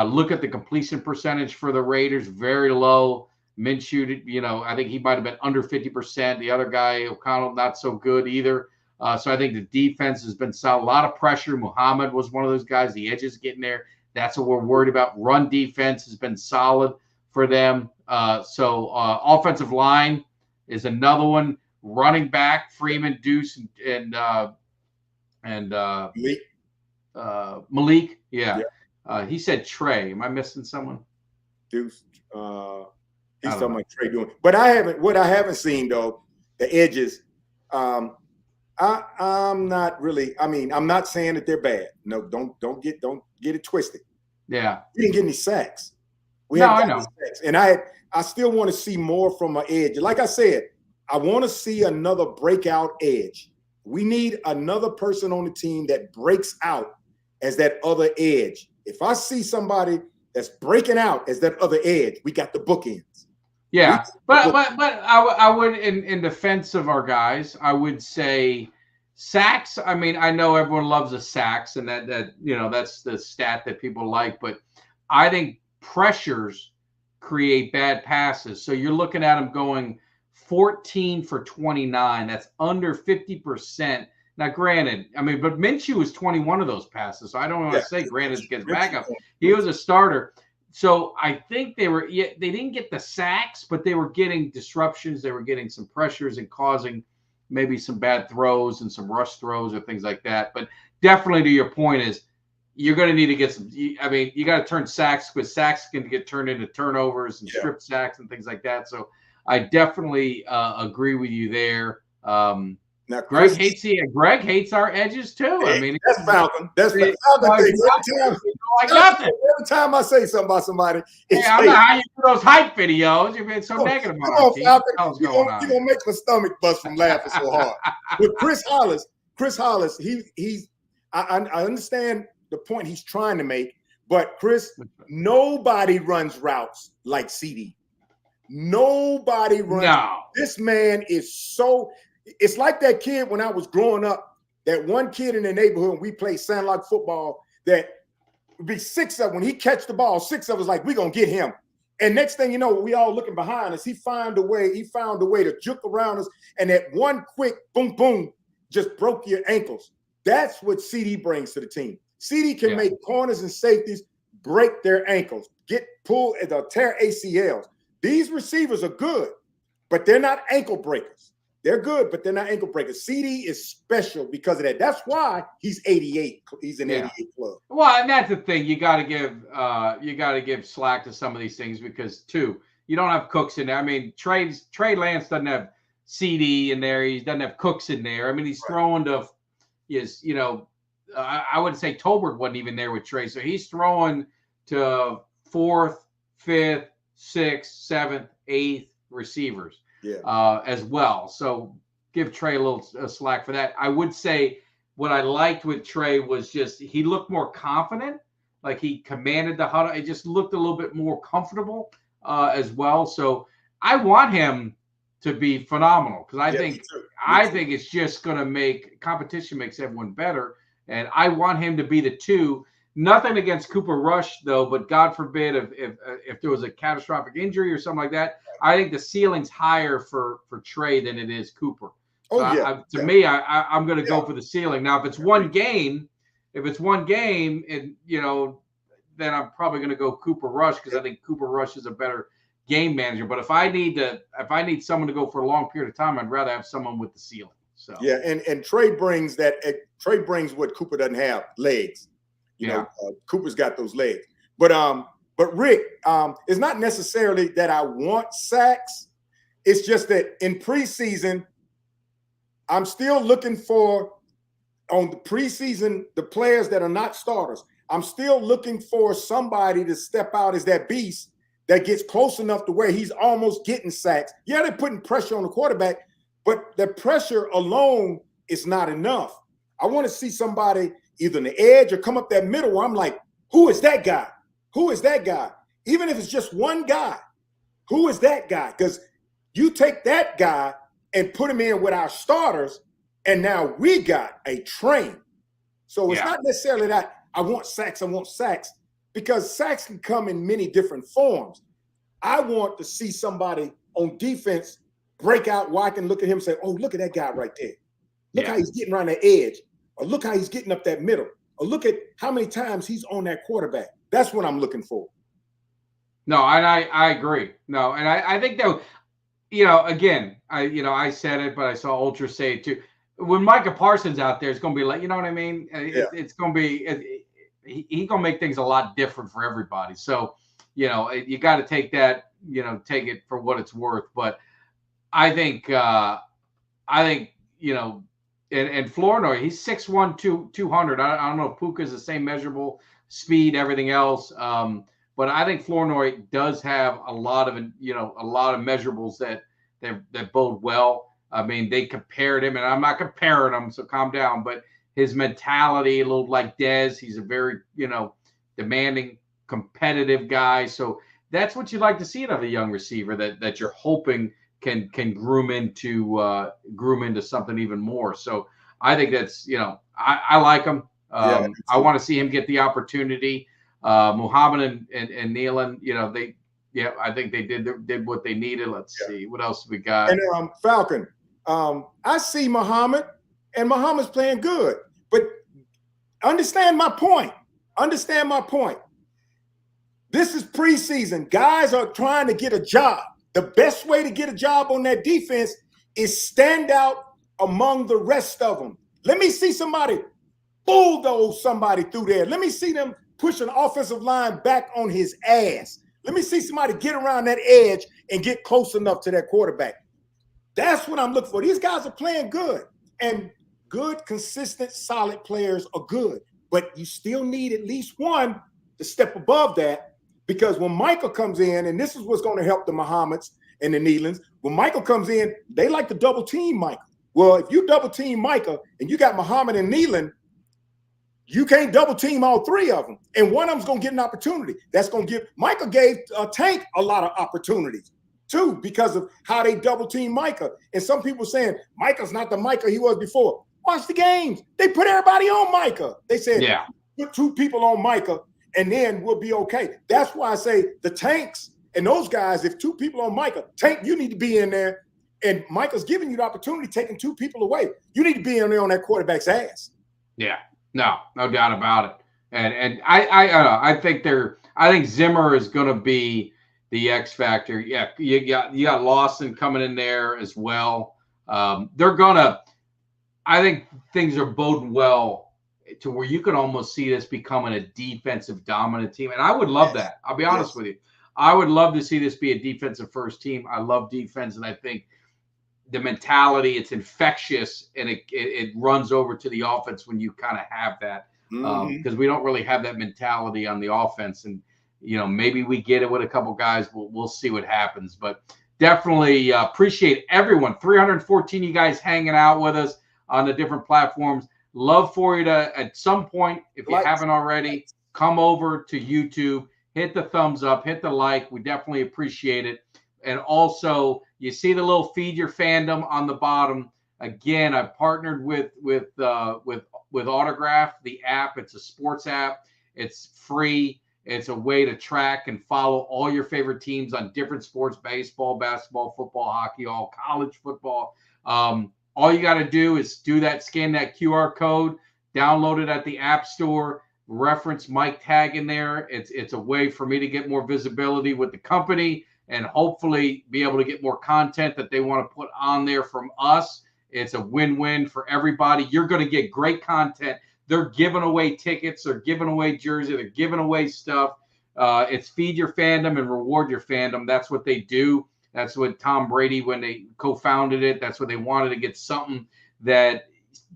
look at the completion percentage for the Raiders, very low. Minshew, I think he might have been under 50%. The other guy, O'Connell, not so good either. So I think the defense has been solid. A lot of pressure. Muhammad was one of those guys. The edges getting there. That's what we're worried about. Run defense has been solid for them. So offensive line is another one. Running back, Freeman, Deuce, and Malik. Yeah. He said Trey. Am I missing someone?
Deuce. He's talking about Trey doing. But what I haven't seen though, the edges. I'm not really. I mean, I'm not saying that they're bad. No, don't get it twisted.
Yeah,
we didn't get any sacks.
I know.
Sacks. And I still want to see more from an edge. Like I said, I want to see another breakout edge. We need another person on the team that breaks out as that other edge. If I see somebody that's breaking out as that other edge, we got the bookends.
Yeah, but I would, in defense of our guys, I would say sacks. I mean, I know everyone loves a sacks, and that's the stat that people like. But I think pressures create bad passes. So you're looking at them going 14 for 29. That's under 50%. Now, granted, but Minshew was 21 of those passes. So I don't want to say granted against backup. He was a starter. So I think they didn't get the sacks, but they were getting disruptions. They were getting some pressures and causing maybe some bad throws and some rush throws or things like that. But definitely to your point is you're going to need to get some – you got to turn sacks because sacks can get turned into turnovers and strip sacks and things like that. So I definitely agree with you there.
Now,
Greg hates our edges too.
That's Falcon. That's Falcon. Every time I say something about somebody, it's
I don't know how you do those hype videos. You've been so negative about it.
You're gonna make my stomach bust from laughing so hard. But Chris Hollis, I understand the point he's trying to make, but Chris, nobody runs routes like CD. Nobody runs.
No.
This man is so. It's like that kid when I was growing up, that one kid in the neighborhood, and we played sandlot football, that would be 6 of them. When he catch the ball, 6 of us like, we're going to get him. And next thing you know, we all looking behind us. He found a way to juke around us. And that one quick boom, boom, just broke your ankles. That's what CD brings to the team. CD can make corners and safeties break their ankles, get pulled, tear ACLs. These receivers are good, but they're not ankle breakers. They're good, but they're not ankle breakers. CD is special because of that. That's why he's 88. He's an 88 club.
Well, and that's the thing. You got to give slack to some of these things because you don't have Cooks in there. Trey Lance doesn't have CD in there. He doesn't have Cooks in there. He's throwing to his I would say Tolbert wasn't even there with Trey. So he's throwing to 4th, 5th, 6th, 7th, 8th receivers as well. So give Trey a little slack for that. I would say what I liked with Trey was just he looked more confident. Like he commanded the huddle. It just looked a little bit more comfortable as well. So I want him to be phenomenal because I think it's just going to make competition makes everyone better. And I want him to be the 2. Nothing against Cooper Rush though, but God forbid if there was a catastrophic injury or something like that, I think the ceiling's higher for Trey than it is Cooper. To me, I'm going to go for the ceiling. Now, if it's one game, and then I'm probably going to go Cooper Rush because I think Cooper Rush is a better game manager. But if I need someone to go for a long period of time, I'd rather have someone with the ceiling. So
and Trey brings that. Trey brings what Cooper doesn't have: legs. You know, Cooper's got those legs. But Rick, it's not necessarily that I want sacks. It's just that in preseason, I'm still looking for on the preseason the players that are not starters. I'm still looking for somebody to step out as that beast that gets close enough to where he's almost getting sacks. Yeah, they're putting pressure on the quarterback, but the pressure alone is not enough. I want to see somebody either on the edge or come up that middle where I'm like, who is that guy? Who is that guy? Even if it's just one guy, who is that guy? Because you take that guy and put him in with our starters, and now we got a train. So it's not necessarily that I want sacks, because sacks can come in many different forms. I want to see somebody on defense break out where I can look at him and say, oh, look at that guy right there. Look how he's getting around that edge. Or look how he's getting up that middle. Or look at how many times he's on that quarterback. That's what I'm looking for.
No, and I agree. No, and I think that, again, I said it, but I saw Ultra say it too. When Micah Parsons out there, it's going to be like, you know what I mean? It's going to be he's going to make things a lot different for everybody. So, you got to take that, take it for what it's worth. But I think, and Flournoy, he's 6'1", 200. I don't know if Puka's the same measurable speed, everything else. But I think Flournoy does have a lot of measurables that bode well. I mean, they compared him, and I'm not comparing him, so calm down. But his mentality, a little like Dez, he's a very, demanding, competitive guy. So that's what you'd like to see out of a young receiver that you're hoping can groom into something even more. So I think that's, I like him. I want to see him get the opportunity. Muhammad and Nealon, I think they did what they needed. Let's see what else we got.
And Falcon, I see Muhammad, and Muhammad's playing good. But understand my point. This is preseason. Guys are trying to get a job. The best way to get a job on that defense is stand out among the rest of them. Let me see somebody bulldoze somebody through there. Let me see them push an offensive line back on his ass. Let me see somebody get around that edge and get close enough to that quarterback. That's what I'm looking for. These guys are playing good, and good, consistent, solid players are good. But you still need at least one to step above that, because when Michael comes in, and this is what's going to help the Muhammads and the Nealons, when Michael comes in, they like to double team Michael. Well, if you double team Michael and you got Muhammad and Nealon, you can't double team all three of them. And one of them's going to get an opportunity. That's going to give – Michael gave Tank a lot of opportunities too because of how they double team Micah. And some people saying Micah's not the Micah he was before. Watch the games. They put everybody on Micah. They said, put two people on Micah and then we'll be okay. That's why I say the Tanks and those guys, if two people on Micah, Tank, you need to be in there. And Micah's giving you the opportunity, taking two people away. You need to be in there on that quarterback's ass.
Yeah, no doubt about it. And I think Zimmer is going to be the X factor. Yeah, you got Lawson coming in there as well. I think things are boding well to where you could almost see this becoming a defensive dominant team. And I would love that. I'll be honest with you. I would love to see this be a defensive first team. I love defense, and I think the mentality, it's infectious, and it runs over to the offense when you kind of have that, because we don't really have that mentality on the offense. And, maybe we get it with a couple guys. We'll see what happens, but definitely appreciate everyone. 314 you guys hanging out with us on the different platforms. Love for you to, at some point, if you haven't already, come over to YouTube, hit the thumbs up, hit the like. We definitely appreciate it. And also, you see the little Feed Your Fandom on the bottom. Again, I've partnered with Autograph, the app. It's a sports app. It's free. It's a way to track and follow all your favorite teams on different sports: baseball, basketball, football, hockey, all college football. All you got to do is scan that QR code, download it at the App Store, reference Mike Tag in there. It's a way for me to get more visibility with the company and hopefully be able to get more content that they want to put on there from us. It's a win-win for everybody. You're going to get great content. They're giving away tickets. They're giving away jerseys. They're giving away stuff. It's Feed Your Fandom and Reward Your Fandom. That's what they do. That's what Tom Brady, when they co-founded it, that's what they wanted, to get something that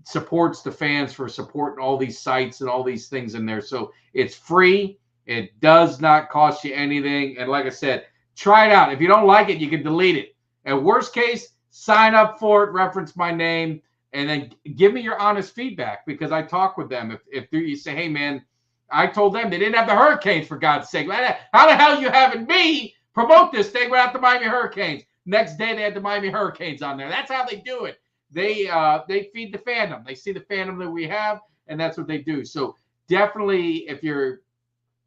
supports the fans for supporting all these sites and all these things in there. So it's free. It does not cost you anything. And like I said, try it out. If you don't like it, you can delete it. At worst case, sign up for it, reference my name, and then give me your honest feedback, because I talk with them. If you say, hey, man, I told them they didn't have the Hurricanes, for God's sake. How the hell are you having me promote this thing without the Miami Hurricanes? Next day, they had the Miami Hurricanes on there. That's how they do it. They feed the fandom. They see the fandom that we have, and that's what they do. So definitely, if you're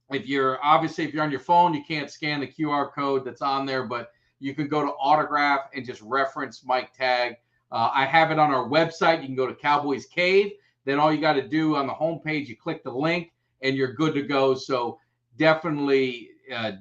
on your phone, you can't scan the QR code that's on there, but you can go to Autograph and just reference Mike Tag. I have it on our website. You can go to Cowboys Cave. Then all you got to do on the homepage, you click the link, and you're good to go. So definitely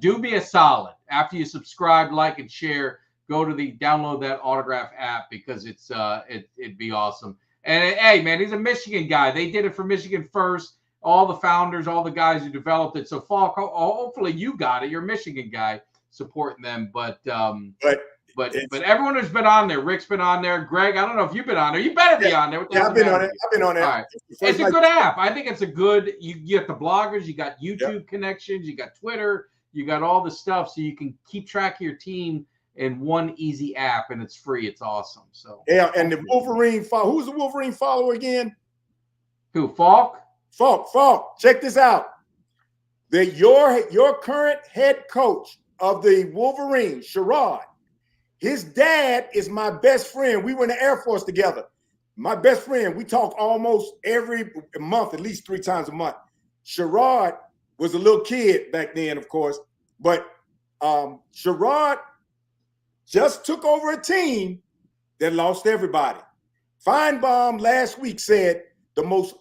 do me a solid. After you subscribe, like, and share, download that Autograph app, because it'd be awesome. And hey, man, he's a Michigan guy. They did it for Michigan first. All the founders, all the guys who developed it. So Falk, hopefully you got it. You're a Michigan guy, supporting them. But everyone who's been on there, Rick's been on there. Greg, I don't know if you've been on there. You better be on there.
Yeah, I've been on it. All right.
It's a good app. I think it's a good. You get the bloggers. You got YouTube connections. You got Twitter. You got all the stuff, so you can keep track of your team in one easy app, and it's free. It's awesome. So
and the Wolverine who's the Wolverine follower again?
Who? Falk.
Falk. Check this out. Your current head coach of the Wolverines, Sherrod, his dad is my best friend. We were in the Air Force together. My best friend. We talk almost every month, at least 3 times a month. Sherrod was a little kid back then, of course, but Sherrod just took over a team that lost everybody. Feinbaum last week said the most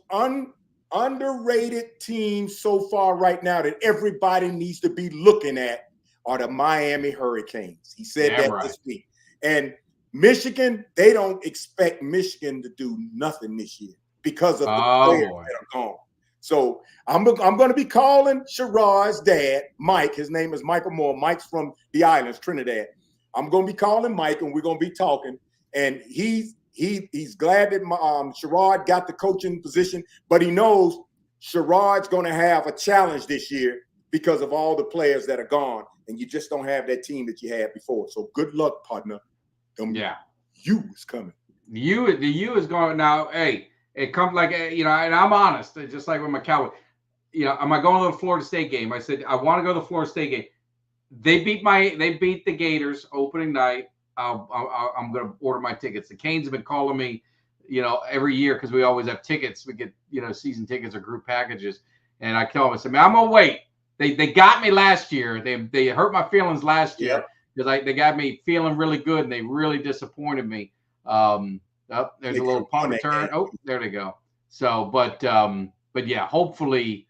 underrated team so far right now that everybody needs to be looking at are the Miami Hurricanes. He said this week. And Michigan, they don't expect Michigan to do nothing this year because of the players that are gone. So I'm going to be calling Sherrod's dad, Mike. His name is Michael Moore. Mike's from the islands, Trinidad. I'm going to be calling Mike, and we're going to be talking. And he's glad that Sherrod got the coaching position, but he knows Sherrod's going to have a challenge this year because of all the players that are gone, and you just don't have that team that you had before. So good luck, partner. U is coming.
The U is going now. Hey, it comes like, and I'm honest, just like with my Cowboys. Am I going to the Florida State game? I said I want to go to the Florida State game. They beat the Gators opening night. I'm going to order my tickets. The Canes have been calling me, every year, because we always have tickets. We get, season tickets or group packages. And I tell them, I said, man, I'm going to wait. They got me last year. They hurt my feelings last year because they got me feeling really good, and they really disappointed me. There's a little punt return. Oh, there they go. So, but yeah, hopefully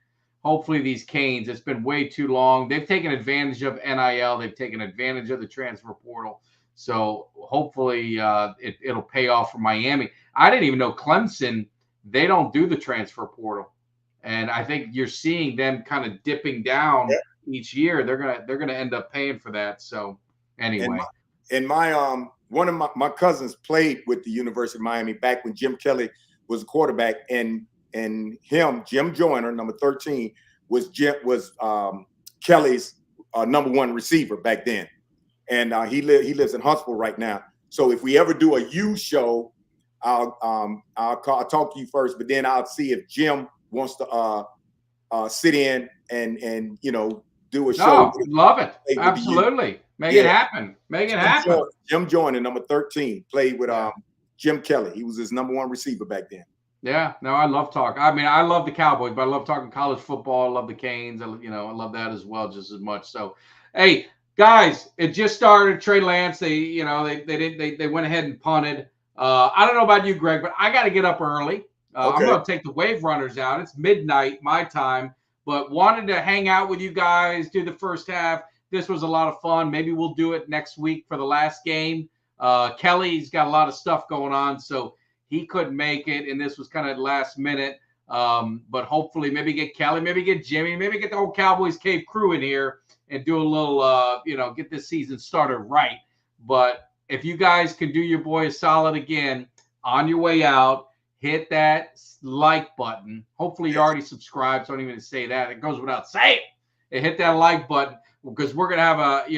these Canes, it's been way too long. They've taken advantage of NIL. They've taken advantage of the transfer portal. So hopefully it'll pay off for Miami. I didn't even know Clemson, they don't do the transfer portal. And I think you're seeing them kind of dipping down each year. They're gonna end up paying for that. So anyway.
And my one of my cousins played with the University of Miami back when Jim Kelly was a quarterback, and him, Jim Joyner, number 13, was Kelly's number 1 receiver back then. And he lives in Huntsville right now. So if we ever do a U show, I'll talk to you first, but then I'll see if Jim wants to sit in and do a show.
Love it. Absolutely. Make it happen. Make it happen.
Jim Joyner, number 13, played with Jim Kelly. He was his number 1 receiver back then.
Yeah, no, I love talking. I mean, I love the Cowboys, but I love talking college football. I love the Canes. I love that as well, just as much. So, hey, guys, it just started. Trey Lance, they went ahead and punted. I don't know about you, Greg, but I got to get up early. I'm going to take the Wave Runners out. It's midnight my time, but wanted to hang out with you guys, do the first half. This was a lot of fun. Maybe we'll do it next week for the last game. Kelly's got a lot of stuff going on, so he couldn't make it, and this was kind of last minute. But hopefully maybe get Kelly, maybe get Jimmy, maybe get the whole Cowboys Cave crew in here and do a little, get this season started right. But if you guys can do your boy a solid again on your way out, hit that like button. Hopefully you already subscribed, so I don't even say that. It goes without saying. And hit that like button because we're going to have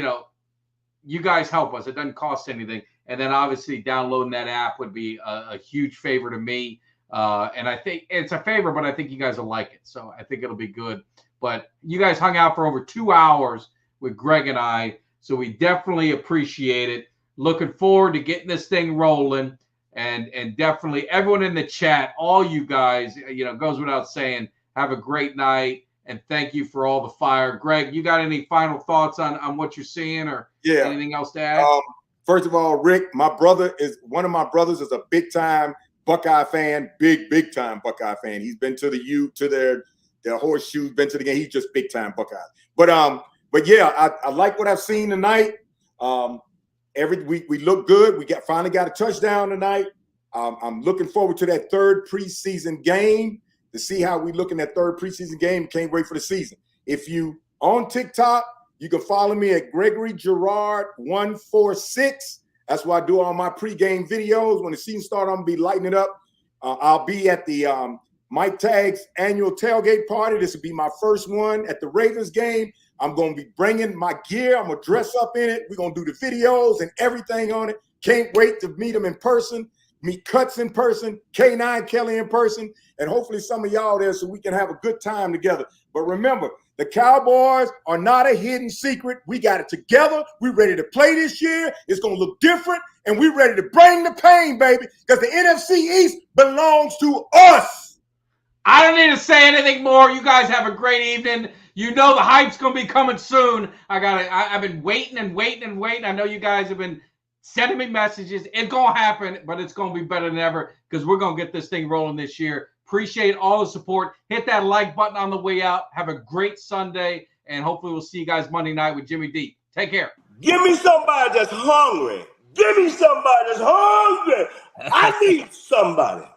you guys help us. It doesn't cost anything. And then obviously downloading that app would be a huge favor to me. And I think it's a favor, but I think you guys will like it. So I think it'll be good. But you guys hung out for over 2 hours with Greg and I. So we definitely appreciate it. Looking forward to getting this thing rolling. And definitely everyone in the chat, all you guys, goes without saying, have a great night. And thank you for all the fire. Greg, you got any final thoughts on what you're seeing or anything else to add?
First of all, Rick, one of my brothers is a big time Buckeye fan, big time Buckeye fan. He's been to the U, to their horseshoes, been to the game. He's just big time Buckeye. But yeah, I like what I've seen tonight. Every week we look good. We finally got a touchdown tonight. I'm looking forward to that 3rd preseason game to see how we look in that 3rd preseason game. Can't wait for the season. If you on TikTok, you can follow me at Gregory Gerard 146. That's why I do all my pregame videos. When the season starts, I'm going to be lighting it up. I'll be at the Mike Tag's annual tailgate party. This will be my first one at the Ravens game. I'm going to be bringing my gear. I'm going to dress up in it. We're going to do the videos and everything on it. Can't wait to meet them in person, meet Cuts in person, K9 Kelly in person, and hopefully some of y'all there so we can have a good time together. But remember, the Cowboys are not a hidden secret. We got it together. We're ready to play this year. It's going to look different, and we're ready to bring the pain, baby, because the NFC East belongs to us.
I don't need to say anything more. You guys have a great evening. You know the hype's going to be coming soon. I've been waiting. I know you guys have been sending me messages. It's going to happen, but it's going to be better than ever because we're going to get this thing rolling this year. Appreciate all the support. Hit that like button on the way out. Have a great Sunday, and hopefully we'll see you guys Monday night with Jimmy Dee. Take care.
Give me somebody that's hungry. Give me somebody that's hungry. I need somebody.